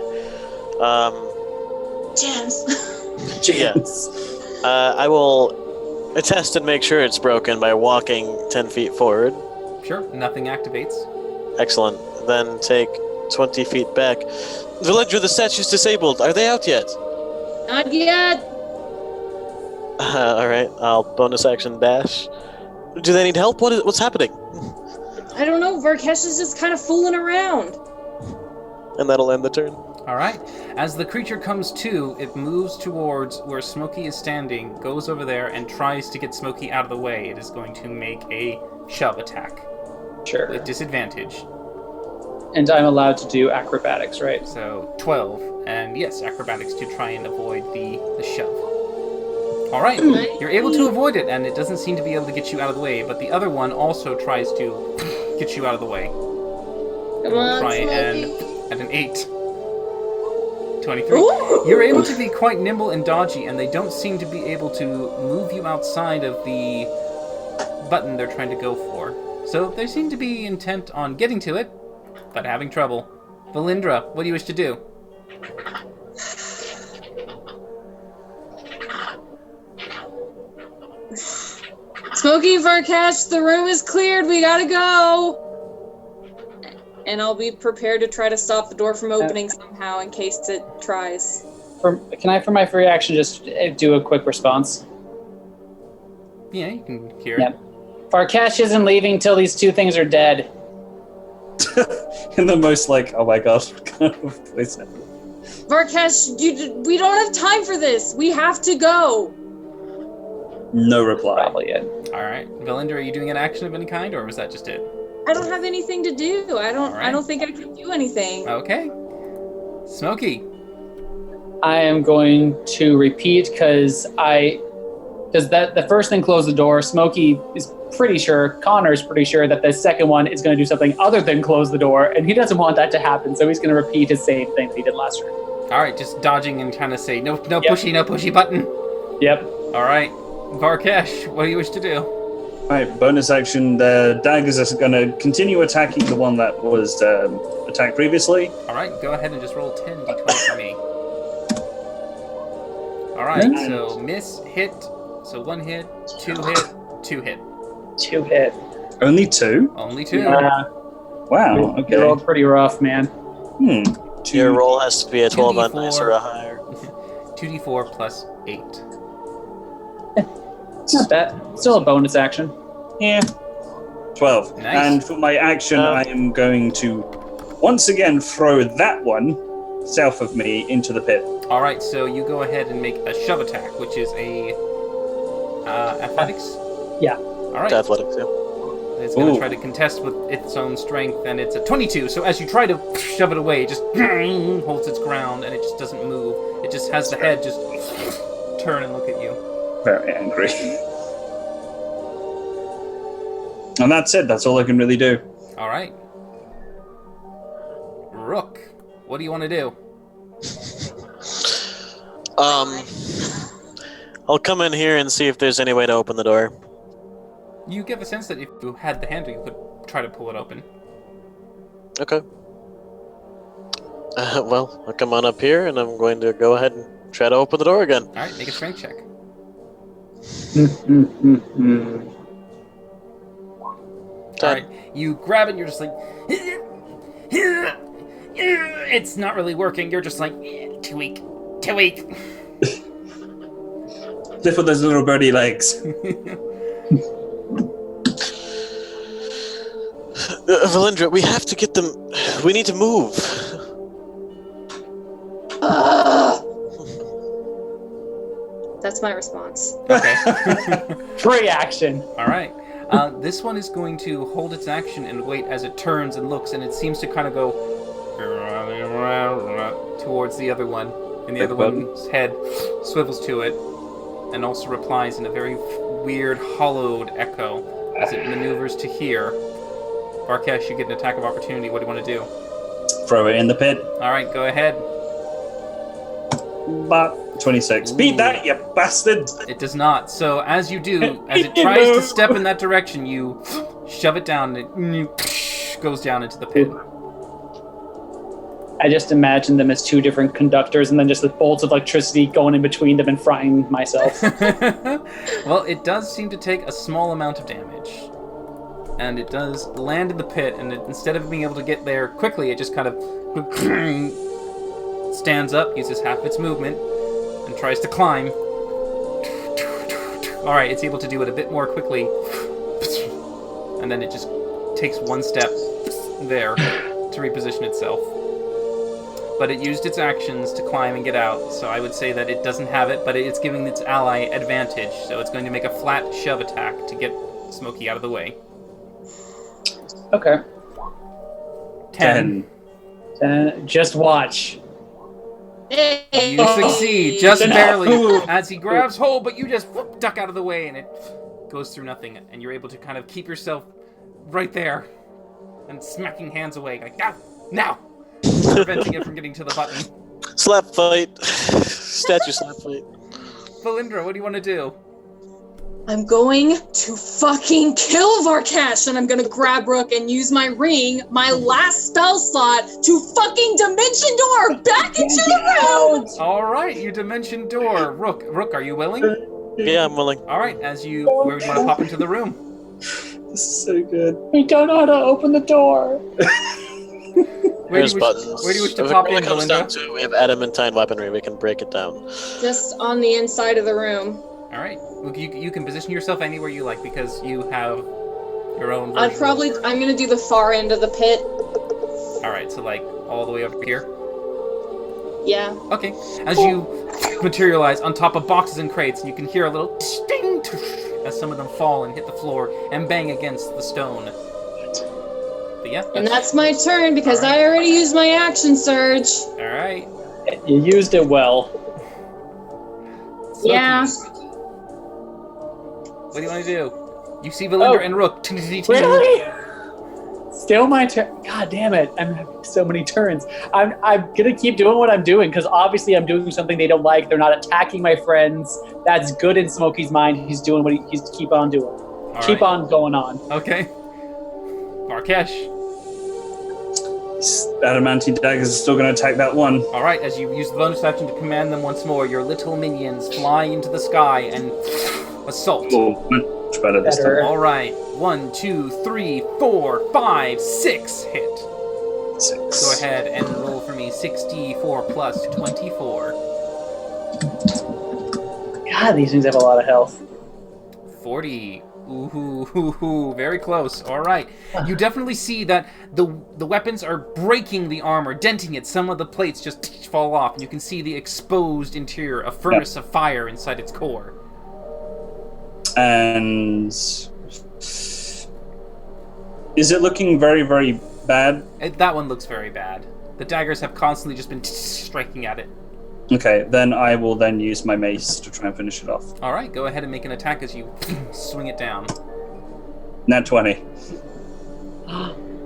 Gems. Jeez. I will attest and make sure it's broken by walking 10 feet forward. Sure, nothing activates. Excellent. Then take 20 feet back. Villager, the statue's disabled. Are they out yet? Not yet. Alright, I'll bonus action dash. Do they need help? What's happening? I don't know. Varkesh is just kind of fooling around. And that'll end the turn. All right. As the creature comes to, it moves towards where Smokey is standing, goes over there, and tries to get Smokey out of the way. It is going to make a shove attack Sure. with disadvantage. And I'm allowed to do acrobatics, right? So 12, and yes, acrobatics to try and avoid the shove. All right, you're able to avoid it, and it doesn't seem to be able to get you out of the way. But the other one also tries to get you out of the way. Come on, Try and Smokey. at an 8. 23. Ooh. You're able to be quite nimble and dodgy, and they don't seem to be able to move you outside of the button they're trying to go for. So they seem to be intent on getting to it, but having trouble. Valindra, what do you wish to do? Smokey, Varkash, the room is cleared. We gotta go. And I'll be prepared to try to stop the door from opening somehow in case it tries. Can I, for my free action, just do a quick response? Yeah, you can hear Yeah. it. Varkash isn't leaving till these two things are dead. In the most like, oh my god, kind of place. Varkash, we don't have time for this. We have to go. No reply. Probably it. All right, Valindra, are you doing an action of any kind, or was that just it? I don't have anything to do. I Alright. don't think I can do anything. Okay. Smokey. I am going to repeat because the first thing closed the door. Smokey is pretty sure, Connor's pretty sure that the second one is going to do something other than close the door, and he doesn't want that to happen, so he's going to repeat his same thing that he did last turn. All right, just dodging and kind of say no Yep. pushy button. Yep. All right, Varkash, what do you wish to do? Alright, bonus action. The daggers are going to continue attacking the one that was attacked previously. All right, go ahead and just roll 10 d20 for me. All right, Nice. so miss, hit, so 1 hit, 2 hit, 2 hit. 2 hit. Only 2? Only 2. Wow, okay. You're all pretty rough, man. Your roll has to be a 12 on 2d4. dice or a higher. 2d4 plus 8. Not bad. Still a bonus action. Yeah. 12. Nice. And for my action, I am going to once again throw that one south of me into the pit. All right, so you go ahead and make a shove attack, which is a athletics. Yeah. All right. Athletics, yeah. It's going to Ooh. try to contest with its own strength, and it's a 22. So as you try to shove it away, it just holds its ground, and it just doesn't move. It just has the head just turn and look at you. Very angry. And that's it. That's all I can really do. All right. Rook, what do you want to do? I'll come in here and see if there's any way to open the door. You get the sense that if you had the handle, you could try to pull it open. Okay. Well, I'll come on up here, and I'm going to go ahead and try to open the door again. All right, make a strength check. All right, you grab it, and you're just like, it's not really working. You're just like, too weak, too weak. Lift with those little birdie legs. Valindra, we have to get them. We need to move. That's my response. Okay. Free action. All right. This one is going to hold its action and wait as it turns and looks, and it seems to kind of go towards the other one, and the other one's head swivels to it, and also replies in a very weird, hollowed echo as it maneuvers to here. Varkash, you get an attack of opportunity. What do you want to do? Throw it in the pit. All right, go ahead. But 26. Beat that, you bastard! It does not. So as you do, as it tries to step in that direction, you shove it down, and it goes down into the pit. I just imagine them as two different conductors, and then just the bolts of electricity going in between them and frying myself. Well, it does seem to take a small amount of damage. And it does land in the pit, and instead of being able to get there quickly, it just kind of stands up, uses half its movement, and tries to climb. Alright, it's able to do it a bit more quickly. And then it just takes one step there to reposition itself. but it used its actions to climb and get out, so I would say that it doesn't have it, but it's giving its ally advantage, so it's going to make a flat shove attack to get Smokey out of the way. Okay. 10. Just watch. Hey. You succeed, just Enough. barely, as he grabs hold, but you just duck out of the way, and it goes through nothing, and you're able to kind of keep yourself right there, and smacking hands away, like, now! Preventing it from getting to the button. Slap fight. Statue slap fight. Valindra, what do you want to do? I'm going to fucking kill Varkash, and I'm gonna grab Rook and use my ring, my last spell slot, to fucking Dimension Door back into the room! Alright, you Dimension Door. Rook, are you willing? Yeah, I'm willing. Alright, where do you want to pop into the room? This is so good. We don't know how to open the door. Where There's do buttons. you wish to If pop it really in, comes down Valinda? to we have adamantine weaponry, we can break it down. Just on the inside of the room. Alright, you can position yourself anywhere you like, because you have your own I'm version. gonna do the far end of the pit. Alright, so like, all the way over here? Yeah. Okay, as you materialize on top of boxes and crates, and you can hear a little sting as some of them fall and hit the floor and bang against the stone. But yeah, And that's my turn because I already used my action surge. alright. You used it well. Yeah. What do you want to do? You see Valindra and Rook. Really? Still my turn. God damn it! I'm having so many turns. I'm gonna keep doing what I'm doing because obviously I'm doing something they don't like. They're not attacking my friends. That's good in Smokey's mind. He's doing what he's keep on doing. Keep on going on. Okay. Varkash. Adamantine daggers are still going to attack that one. Alright, as you use the bonus action to command them once more, your little minions fly into the sky and assault. Oh, much better this Better. time. Alright. 1, 2, 3, 4, 5, 6 hit. 6. Go ahead and roll for me 64 plus 24. God, these things have a lot of health. 40. Ooh, very close. All right. You definitely see that the weapons are breaking the armor, denting it. Some of the plates just fall off, and you can see the exposed interior, a furnace of fire inside its core. And is it looking very, very bad? That one looks very bad. The daggers have constantly just been striking at it. Okay, then I will then use my mace to try and finish it off. All right, go ahead and make an attack as you swing it down. Nat 20.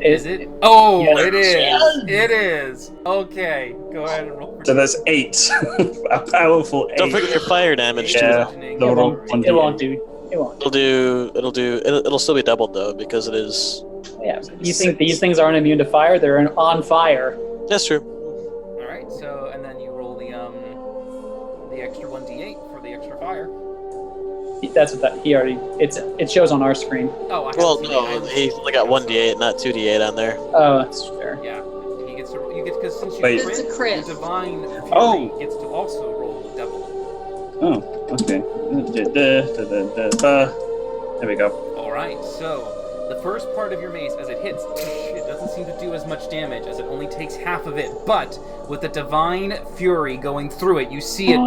Is it? Oh, Yes. it is. Yes. It is. Okay, go ahead and roll for So that's 8. A powerful 8. Don't forget your fire damage Yeah. too. It The roll won't It won't do. It won't. It'll still be doubled though because it is. Yeah. You think these things aren't immune to fire? They're on fire. That's true. All right. So, and then you roll the extra 1d8 for the extra fire. That's what that he already. It shows on our screen. Oh, I Well, haven't seen no, it. he only got 1d8, not 2d8 on there. Oh, that's fair. Yeah, he gets to. You get because since you Wait. crit, It's a crit. the divine fury Oh. gets to also roll double. Oh, okay. There we go. All right. So the first part of your mace, as it hits, it doesn't seem to do as much damage as it only takes half of it. But with the divine fury going through it, you see it.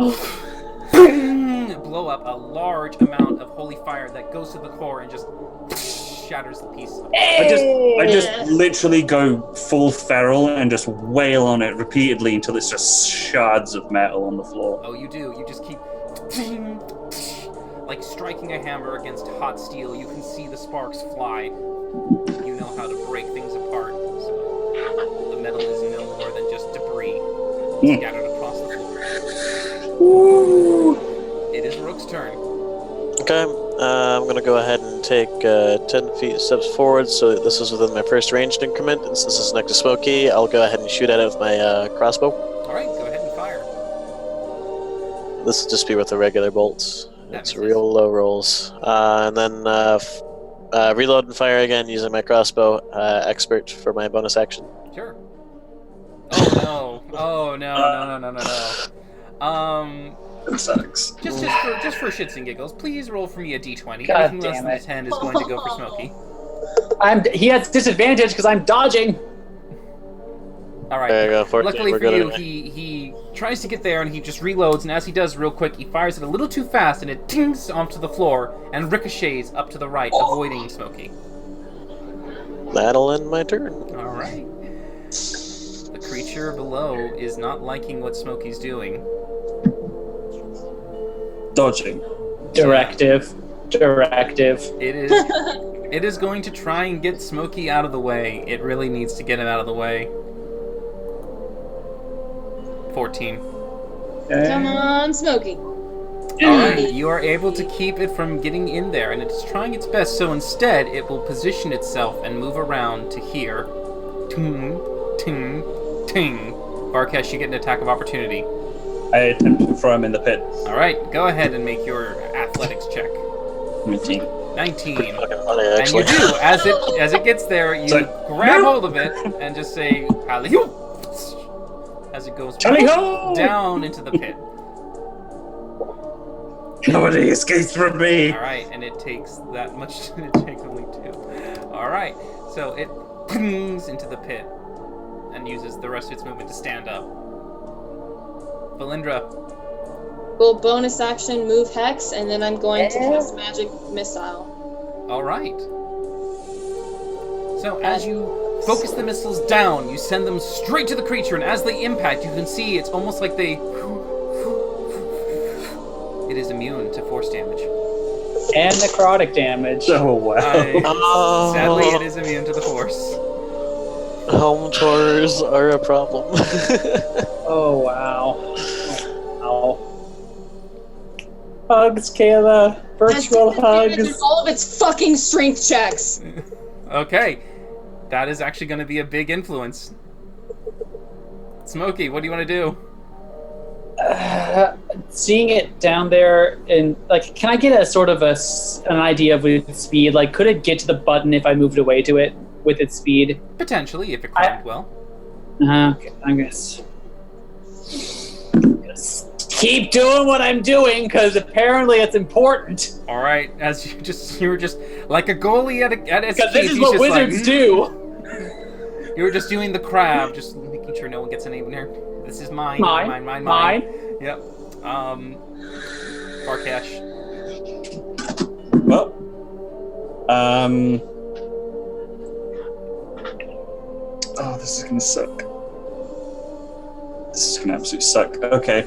Blow up a large amount of holy fire that goes to the core and just shatters the piece. I just literally go full feral and just wail on it repeatedly until it's just shards of metal on the floor. Oh, you do. You just keep like striking a hammer against hot steel. You can see the sparks fly. You know how to break things apart. So the metal is no more than just debris scattered across the floor. It is Rook's turn. Okay, I'm gonna go ahead and take 10 feet steps forward, so this is within my first ranged increment, and since this is next to Smokey, I'll go ahead and shoot at it with my crossbow. All right, go ahead and fire. This will just be with the regular bolts. That It's misses. real low rolls. And then reload and fire again using my crossbow, expert for my bonus action. Sure. Oh no! Oh no! It sucks. Just for shits and giggles, please roll for me a d20. God Anything less damn than a it. 10 is going to go for Smokey. He has disadvantage because I'm dodging. All right. There you go, 14. Luckily We're for good you, anyway. he tries to get there and he just reloads, and as he does real quick, he fires it a little too fast and it tings onto the floor and ricochets up to the right, avoiding Smokey. That'll end my turn. All right. The creature below is not liking what Smokey's doing. Dodging. Directive. It is going to try and get Smokey out of the way. It really needs to get him out of the way. 14. Come on, Smokey. Alright, you are able to keep it from getting in there, and it's trying its best, so instead it will position itself and move around to here. Ting, ting, ting. Varkesh, you get an attack of opportunity. I attempt to throw him in the pit. Alright, go ahead and make your athletics check. 19. 19. Fucking funny, And actually. you do, as it gets there, you So- grab hold of it and just say, "Alley-oop," as it goes Tally-ho! down into the pit. Nobody escapes from me. Alright, and it takes that much, it takes only 2. Alright, so it pings into the pit and uses the rest of its movement to stand up. Valindra, Will bonus action move Hex, and then I'm going to cast Magic Missile. alright. So as you focus the missiles down, you send them straight to the creature, and as they impact, you can see it's almost like they... It is immune to force damage. And necrotic damage. Oh, wow. Oh, Sadly, it is immune to the force. Helm tours are a problem. Oh, wow. Wow. Hugs, Kayla. Virtual hugs. All of its fucking strength checks. Okay, that is actually going to be a big influence. Smokey, what do you want to do? Seeing it down there, and like, can I get a sort of an idea of its speed? Like, could it get to the button if I moved away to it with its speed? Potentially, if it climbed well. Okay, I'm gonna keep doing what I'm doing because apparently it's important. All right, as you were just like a goalie at his Because this keep, is he's what just wizards like, do. You were just doing the crab, just making sure no one gets any in here. This is mine. Mine. Yep. Varkesh. Well, oh, this is gonna suck. This is gonna absolutely suck. Okay.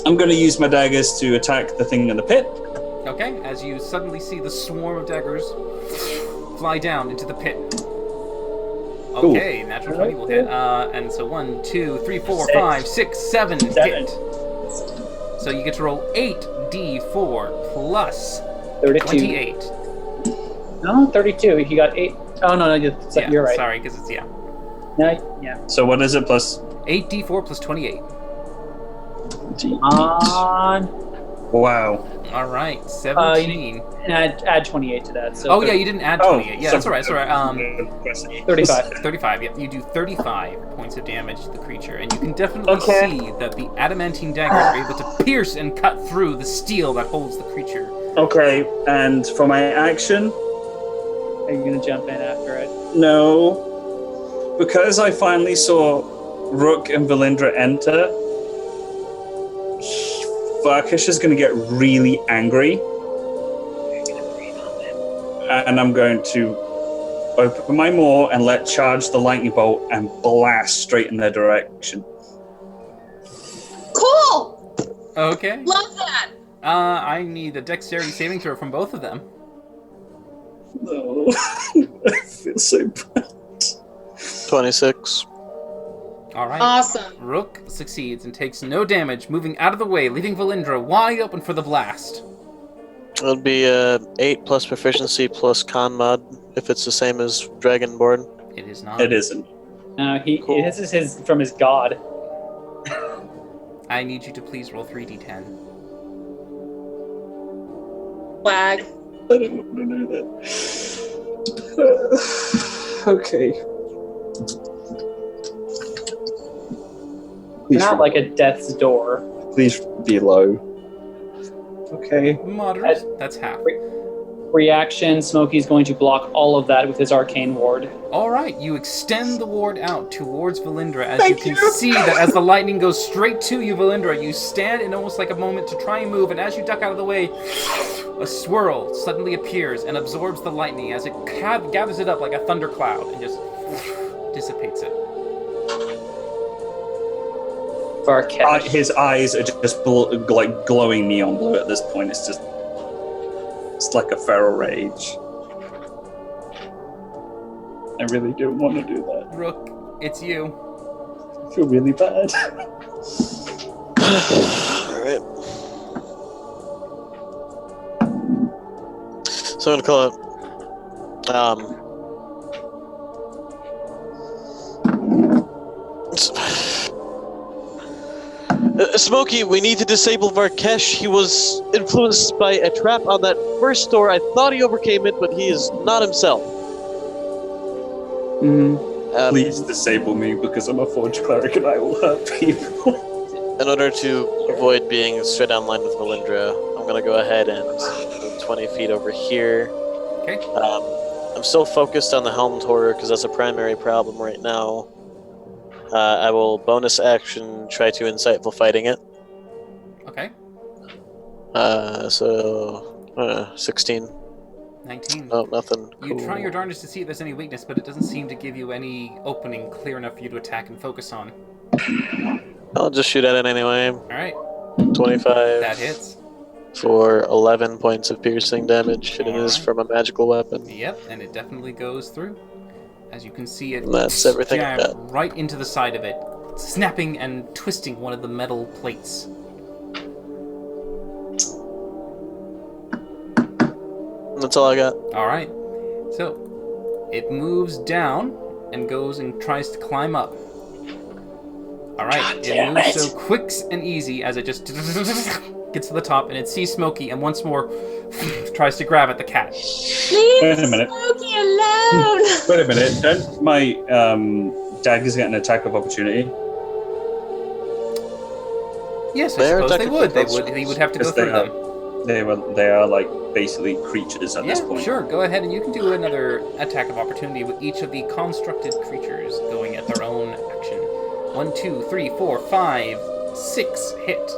I'm gonna use my daggers to attack the thing in the pit. Okay, as you suddenly see the swarm of daggers fly down into the pit. Okay, natural 20 will hit. And so 1, 2, 3, 4, 5, 6, 7 hit. So you get to roll 8d4 plus 32. 28. No, 32. You got 8. Oh, no, you're right. Sorry, because it's, No, yeah. So what is it plus? 8d4 plus 28. On. Wow. All right, 17. And add 28 to that. So Oh, yeah, you didn't add 28. Yeah, that's all right, that's all right. 35. 35, yep. You do 35 points of damage to the creature, and you can definitely Okay. see that the adamantine daggers are able to pierce and cut through the steel that holds the creature. Okay, and for my action, Are you going to jump in after it? no. Because I finally saw Rook and Valindra enter, Varkesh is going to get really angry. And I'm going to open my maw and let charge the lightning bolt and blast straight in their direction. Cool! Okay. Love that! I need a dexterity saving throw from both of them. No. I feel so bad. 26. All right. Awesome. Rook succeeds and takes no damage, moving out of the way, leaving Valindra wide open for the blast. It'll be 8 plus proficiency plus con mod if it's the same as Dragonborn. It is not. It isn't. No, Cool. this is his from his god. I need you to please roll 3d10. Wag. I don't want to know that. Okay. Not like a death's door. Please be low. Okay. Moderate. That's half. reaction, Smokey's going to block all of that with his arcane ward. All right, you extend the ward out towards Valindra as you can see that as the lightning goes straight to you, Valindra, you stand in almost like a moment to try and move, and as you duck out of the way, a swirl suddenly appears and absorbs the lightning as it gathers it up like a thundercloud and just dissipates it. Varkesh. His eyes are just like glowing neon blue at this point. It's like a feral rage. I really don't want to do that. Rook, it's you. I feel really bad. Alright. So I'm gonna call it. Smokey, we need to disable Varkesh. He was influenced by a trap on that first door. I thought he overcame it, but he is not himself. Please disable me because I'm a forge cleric and I will hurt people. In order to avoid being straight on line with Valindra, I'm gonna go ahead and move 20 feet over here. Okay. I'm still focused on the Helmed Horror because that's a primary problem right now. I will bonus action try to insightful fighting it. Okay. 16. 19. No, nothing. You Cool. try your darndest to see if there's any weakness, but it doesn't seem to give you any opening clear enough for you to attack and focus on. I'll just shoot at it anyway. Alright, 25 that hits. for 11 points of piercing damage. It is Alright. from a magical weapon. Yep, and it definitely goes through. As you can see, it That's everything jab I've got. right into the side of it, snapping and twisting one of the metal plates. That's all I got. Alright, so it moves down and goes and tries to climb up. Alright, it moves so quick and easy as it just gets to the top and it sees Smokey and once more tries to grab at the cat. Leave Wait a minute. Smokey alone! Wait a minute, don't my daggers get an attack of opportunity? Yes, I They're suppose they technically would. constructs. He would have to go Yes, they through are. them. They are like basically creatures at this Yeah, point. sure. Go ahead and you can do another attack of opportunity with each of the constructed creatures going at their own action. 1, 2, 3, 4, 5, 6 hit.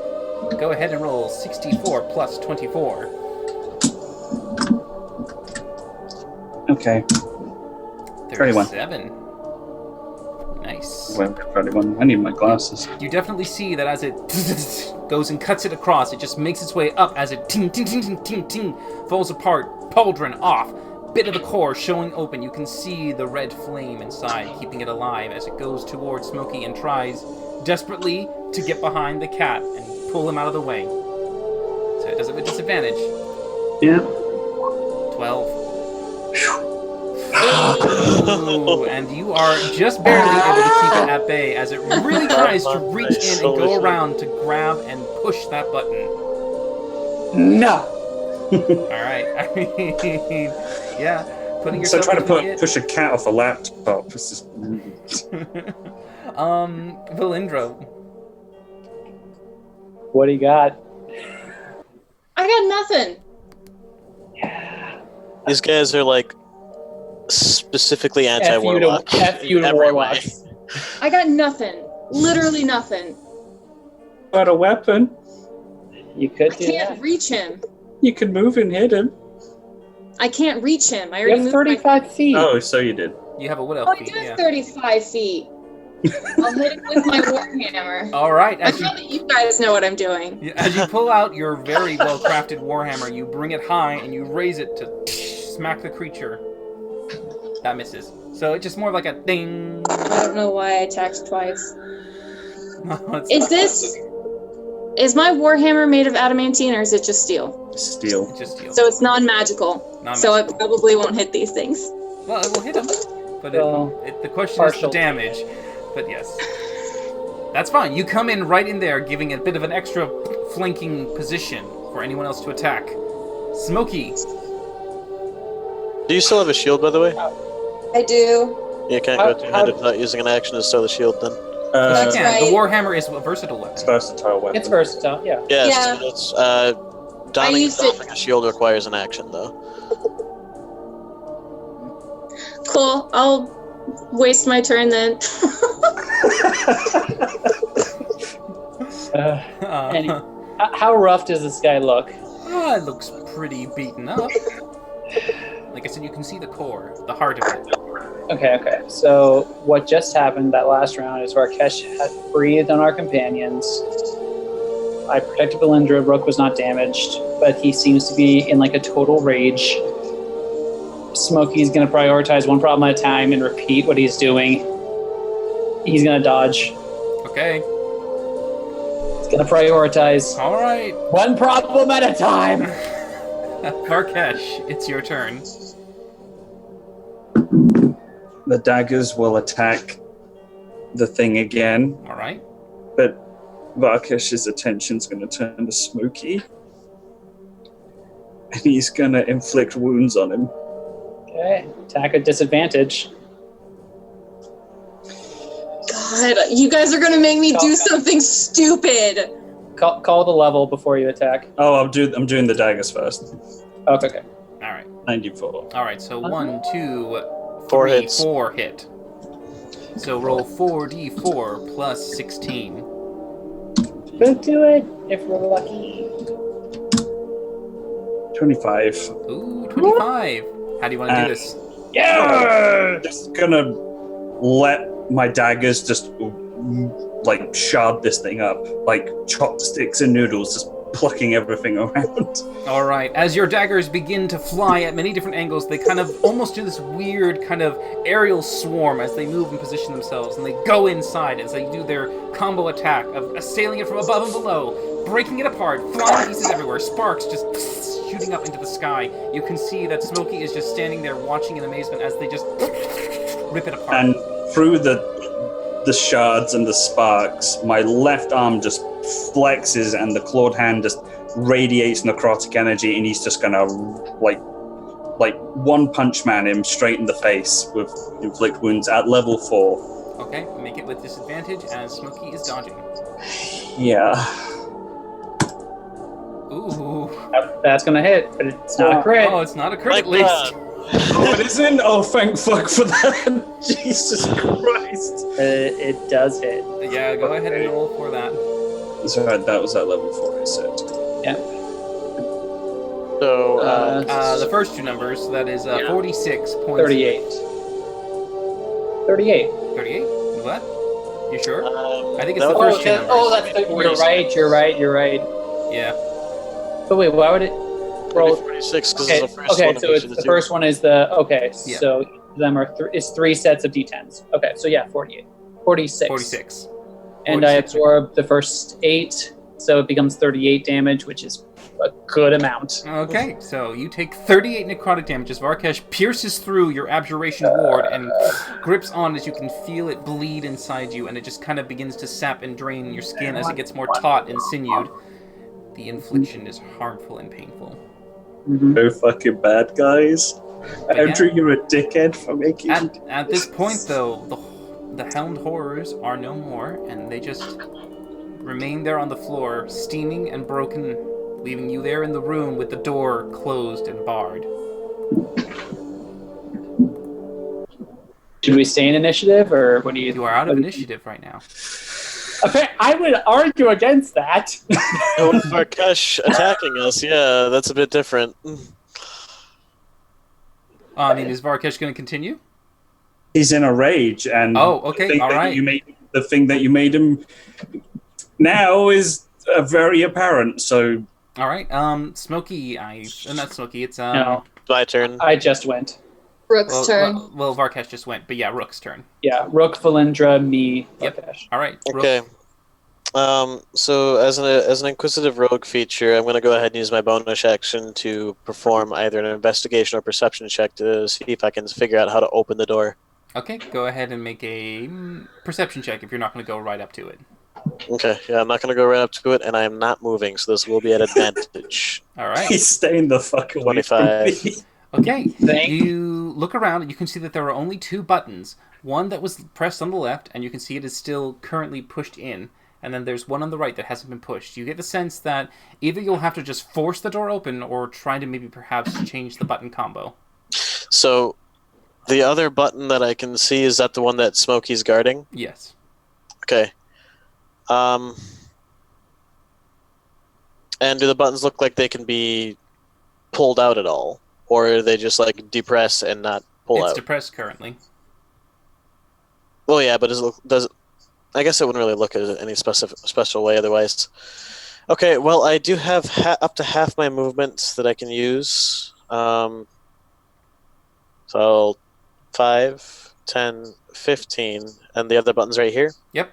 Go ahead and roll 64 plus 24. Okay. 31. 37. Nice. Well, 31. I need my glasses. You definitely see that as it goes and cuts it across, it just makes its way up as it ting ting ting ting ting ting falls apart, pauldron off, bit of the core showing open. You can see the red flame inside, keeping it alive as it goes towards Smokey and tries desperately to get behind the cat and pull him out of the way. So it does it with disadvantage. Yeah. 12. Ooh, and you are just barely able to keep it at bay as it really tries to reach in and go around to grab and push that button. No! Alright, I mean, yeah, putting So yourself trying to into push a cat off a laptop. This is Valindra. What do you got? I got nothing. These guys are like specifically anti-warlock. F you to Every warlocks. way. I got nothing. Literally nothing. got a weapon. You could I do can't that. reach him. You can move and hit him. I can't reach him. I You already have moved 35 feet. Oh, so you did. You have a wood Oh, elf I feet, do have yeah. 35 feet. I'll hit him with my warhammer. Alright, I know that you guys know what I'm doing. as you pull out your very well-crafted warhammer, you bring it high and you raise it to smack the creature. That misses. So it's just more like a ding. I don't know why I attacked twice. It's Is my warhammer made of adamantine or is it just steel? Steel. just steel. So it's non-magical. So it probably won't hit these things. Well, it will hit him, but the question is the partial. damage. But yes, that's fine. You come in right in there, giving it a bit of an extra flanking position for anyone else to attack. Smokey, Do you still have a shield, by the way? I do. You can't go two-handed without using an action to stow the shield, then. That's yeah, right. the warhammer is a versatile weapon. It's versatile weapon. It's versatile, yeah. Yes, Yeah. it's donning and used it. doffing a shield requires an action, though. Cool. I'll waste my turn then. Any- How rough does this guy look? It looks pretty beaten up. Like I said, you can see the core, the heart of it. Okay. So what just happened that last round is Varkesh had breathed on our companions. I protected Valindra. Rook was not damaged, but he seems to be in like a total rage. Smokey's going to prioritize one problem at a time and repeat what he's doing. He's going to dodge. Okay. He's going to prioritize All right. one problem at a time. Varkesh, it's your turn. The daggers will attack the thing again, All right. but Varkesh's attention's going to turn to Smokey. And he's going to inflict wounds on him. Okay, attack at disadvantage. God, you guys are gonna make me do something stupid. Call the level before you attack. Oh, I'm doing the daggers first. Okay. All right. 94. All right. So 1, 2, 4 3, hits. 4 hit. So roll 4d4 plus 16. We'll do it if we're lucky. 25. Ooh, 25. How do you want to do this? Yeah! Just gonna let my daggers just like shard this thing up, like chopsticks and noodles, just plucking everything around. All right. As your daggers begin to fly at many different angles, they kind of almost do this weird kind of aerial swarm as they move and position themselves, and they go inside as they do their combo attack of assailing it from above and below, breaking it apart, flying pieces everywhere, sparks just shooting up into the sky. You can see that Smokey is just standing there watching in amazement as they just rip it apart. And through the shards and the sparks, my left arm just flexes and the clawed hand just radiates necrotic energy, and he's just gonna like one punch man him straight in the face with inflict wounds at level 4. Okay, make it with disadvantage as Smokey is dodging. Yeah. Ooh. That's gonna hit, but it's not a crit. Oh, it's not a crit at My least. God. Oh, it isn't? Oh, thank fuck for that. Jesus Christ. It does hit. Yeah, go ahead and roll for that. So that was at level 4, I said. Yeah. So, The first two numbers, that is 46 points. 38. 38. 38? What? You sure? I think it's no, the first two yeah, numbers. oh, that's you're right. Yeah. But wait, why would it roll? 46 because Okay, it's the first okay, one. so it's the first one is the Yeah. So them are it's 3 sets of d10s. Okay, so yeah, 48, 46. 46. And I 46. absorb the first 8, so it becomes 38 damage, which is a good amount. Okay, so you take 38 necrotic damage as Varkesh pierces through your abjuration ward and grips on as you can feel it bleed inside you, and it just kind of begins to sap and drain your skin as it gets more taut and sinewed. The infliction is harmful and painful. No fucking bad guys. But Andrew, you're a dickhead for making At this point, though, the Helmed Horrors are no more, and they just remain there on the floor, steaming and broken, leaving you there in the room with the door closed and barred. Should we stay in initiative, or what do you? You are out of initiative right now. Okay, I would argue against that. Oh, Varkesh attacking us. Yeah, that's a bit different. I mean, is Varkesh going to continue? He's in a rage, and Oh, okay, the thing all that right. the thing that you made him now is very apparent. So All right. Smokey, not Smokey. It's No, My turn. I just went. Rook's turn. Well, Varkesh just went, but yeah, Rook's turn. Yeah, Rook, Valindra, me, Yep. Varkesh. All right. Rook. Okay. So as an Inquisitive Rogue feature, I'm going to go ahead and use my bonus action to perform either an investigation or perception check to see if I can figure out how to open the door. Okay, go ahead and make a perception check if you're not going to go right up to it. Okay, yeah, I'm not going to go right up to it, and I am not moving, so this will be at advantage. All right. he's staying the fuck away 25. from me. Okay. Thank- You look around and you can see that there are only 2 buttons. One that was pressed on the left, and you can see it is still currently pushed in. And then there's one on the right that hasn't been pushed. You get the sense that either you'll have to just force the door open or try to maybe perhaps change the button combo. So, The other button that I can see, is that the one that Smokey's guarding? Yes. Okay. And do the buttons look like they can be pulled out at all? Or are they just like depress and not pull It's out? depressed currently. Well, yeah, but does it, I guess it wouldn't really look at any special way otherwise. Okay, well, I do have up to half my movement that I can use. So 5, 10, 15, and the other button's right here. Yep.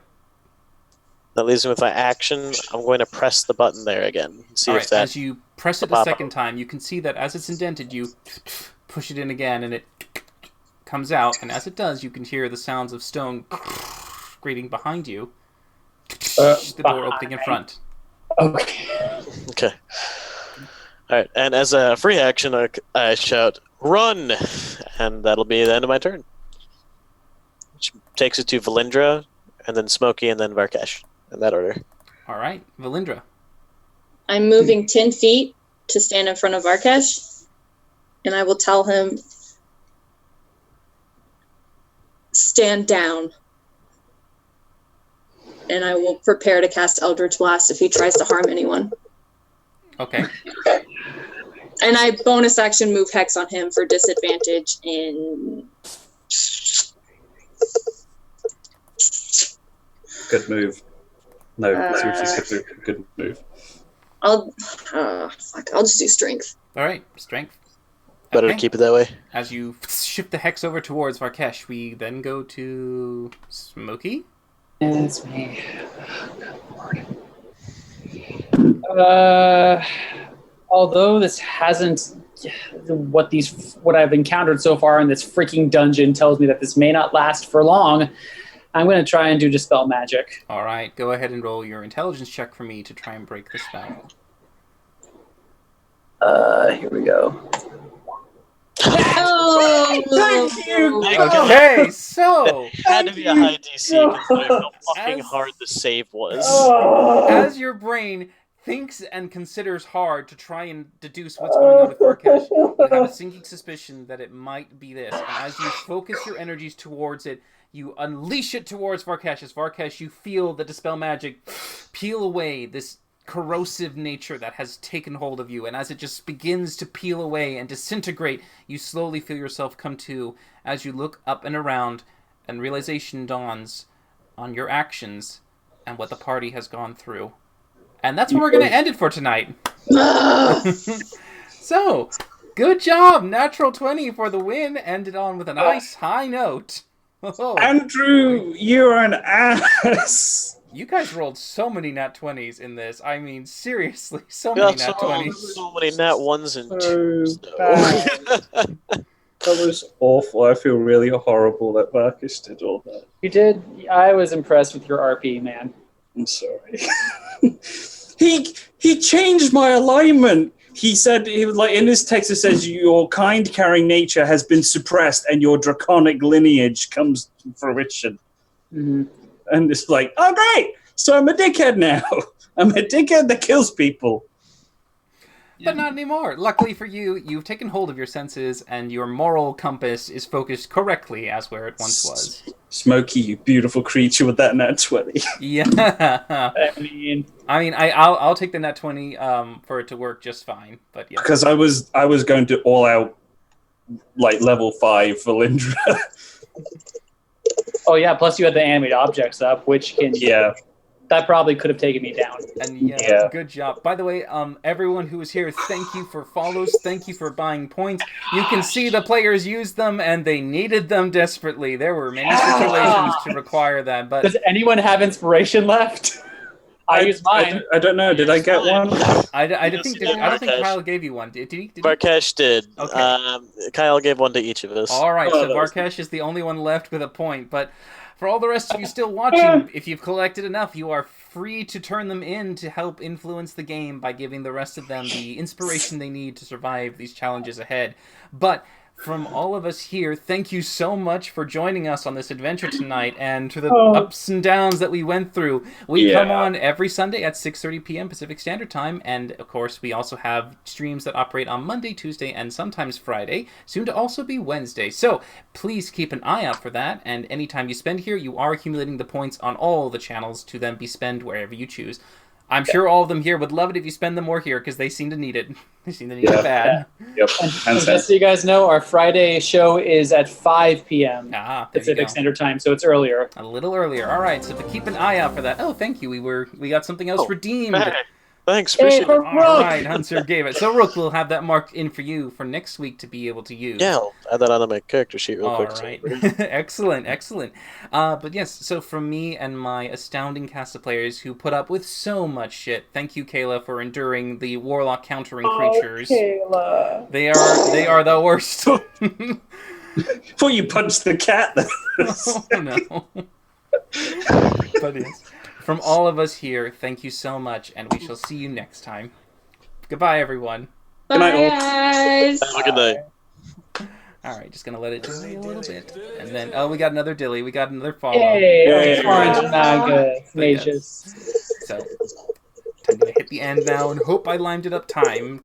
That leaves me with my action. I'm going to press the button there again. See All if right. that. As you press it the second time, you can see that as it's indented, you push it in again, and it comes out. And as it does, you can hear the sounds of stone grating behind you. The door opening in front. Okay. Okay. All right, and as a free action, I shout, "Run!" And that'll be the end of my turn. Which takes it to Valindra, and then Smokey, and then Varkesh, in that order. All right, Valindra. I'm moving 10 feet to stand in front of Varkesh, and I will tell him, stand down. And I will prepare to cast Eldritch Blast if he tries to harm anyone. Okay. And I bonus action move Hex on him for disadvantage in... Good move. No, seriously, good move. I'll just do strength. All right, strength. Better Okay. to keep it that way. As you shift the hex over towards Varkesh, we then go to Smokey. It's me. Although this hasn't, what I've encountered so far in this freaking dungeon tells me that this may not last for long, I'm going to try and do Dispel Magic. All right, go ahead and roll your intelligence check for me to try and break the spell. Here we go. Oh, Thank you! Okay, so Had to be a high DC considering how fucking As- hard the save was. as your brain thinks and considers hard to try and deduce what's going on with Varkesh, you have a sinking suspicion that it might be this. And as you focus your energies towards it, you unleash it towards Varkesh. As Varkesh, you feel the Dispel Magic peel away this corrosive nature that has taken hold of you. And as it just begins to peel away and disintegrate, you slowly feel yourself come to as you look up and around, and realization dawns on your actions and what the party has gone through. And that's where we're going to end it for tonight. So, good job! Natural 20 for the win. Ended on with a nice high note. Oh, Andrew, you're an ass. you guys rolled so many nat 20s in this. I mean, seriously, so many Got nat 20s. so many nat 1s and So 2s. bad. That was awful. I feel really horrible that Marcus did all that. You did. I was impressed with your RP, man. I'm sorry. he changed my alignment. He said, he was like, in his text it says your kind caring nature has been suppressed and your draconic lineage comes to fruition. Mm-hmm. And it's like, oh great, so I'm a dickhead now. I'm a dickhead that kills people. But not anymore. Luckily for you, you've taken hold of your senses, and your moral compass is focused correctly as where it once was. Smokey, you beautiful creature with that nat 20. Yeah. I mean, I'll take the nat 20 for it to work just fine. But yeah. Because I was going to all out like level 5 Valindra. oh yeah. Plus, you had the animated objects up, which can Yeah. that probably could have taken me down. And Yeah. good job. By the way, everyone who is here, thank you for follows. Thank you for buying points. You can see the players used them, and they needed them desperately. There were many situations to require that, but Does anyone have inspiration left? I used mine. I don't know. Did I get one? I don't Yes, think you did, I don't think Varkesh. Kyle gave you one. Did he? Varkesh did. Okay. Kyle gave one to each of us. All right, Oh, so that was- Varkesh is the only one left with a point, but for all the rest of you still watching, if you've collected enough, you are free to turn them in to help influence the game by giving the rest of them the inspiration they need to survive these challenges ahead. But from all of us here, thank you so much for joining us on this adventure tonight, and to the Oh. ups and downs that we went through. We Yeah. come on every Sunday at 6:30 p.m. Pacific Standard Time, and of course we also have streams that operate on Monday, Tuesday, and sometimes Friday, soon to also be Wednesday. So please keep an eye out for that, and anytime you spend here, you are accumulating the points on all the channels to then be spent wherever you choose. I'm sure all of them here would love it if you spend them more here, because they seem to need it. They seem to need it bad. Yep. And And just so you guys know, our Friday show is at 5 p.m. Ah, there you Pacific go. Standard Time, so it's earlier. A little earlier. All right, so to keep an eye out for that. Oh, thank you. We got something else Oh, redeemed. Hey, thanks, Hey, appreciate it. for- All right, Hunter gave it. So Rook will have that marked in for you for next week to be able to use. Yeah, I'll add that onto my character sheet real All quick. so- right. Excellent, excellent. But yes, so from me and my astounding cast of players who put up with so much shit, thank you, Kayla, for enduring the warlock countering creatures. Kayla. They are the worst. before you punch the cat. Oh no. But yes, from all of us here, thank you so much, and we shall see you next time. Goodbye, everyone. Bye, night, all. guys. Have a good night. All right, just gonna let it dilly a little bit, and then we got another dilly. We got another follow. Yay! Yay. Orange Naga, But yes. mages. So I'm gonna hit the end now and hope I lined it up time.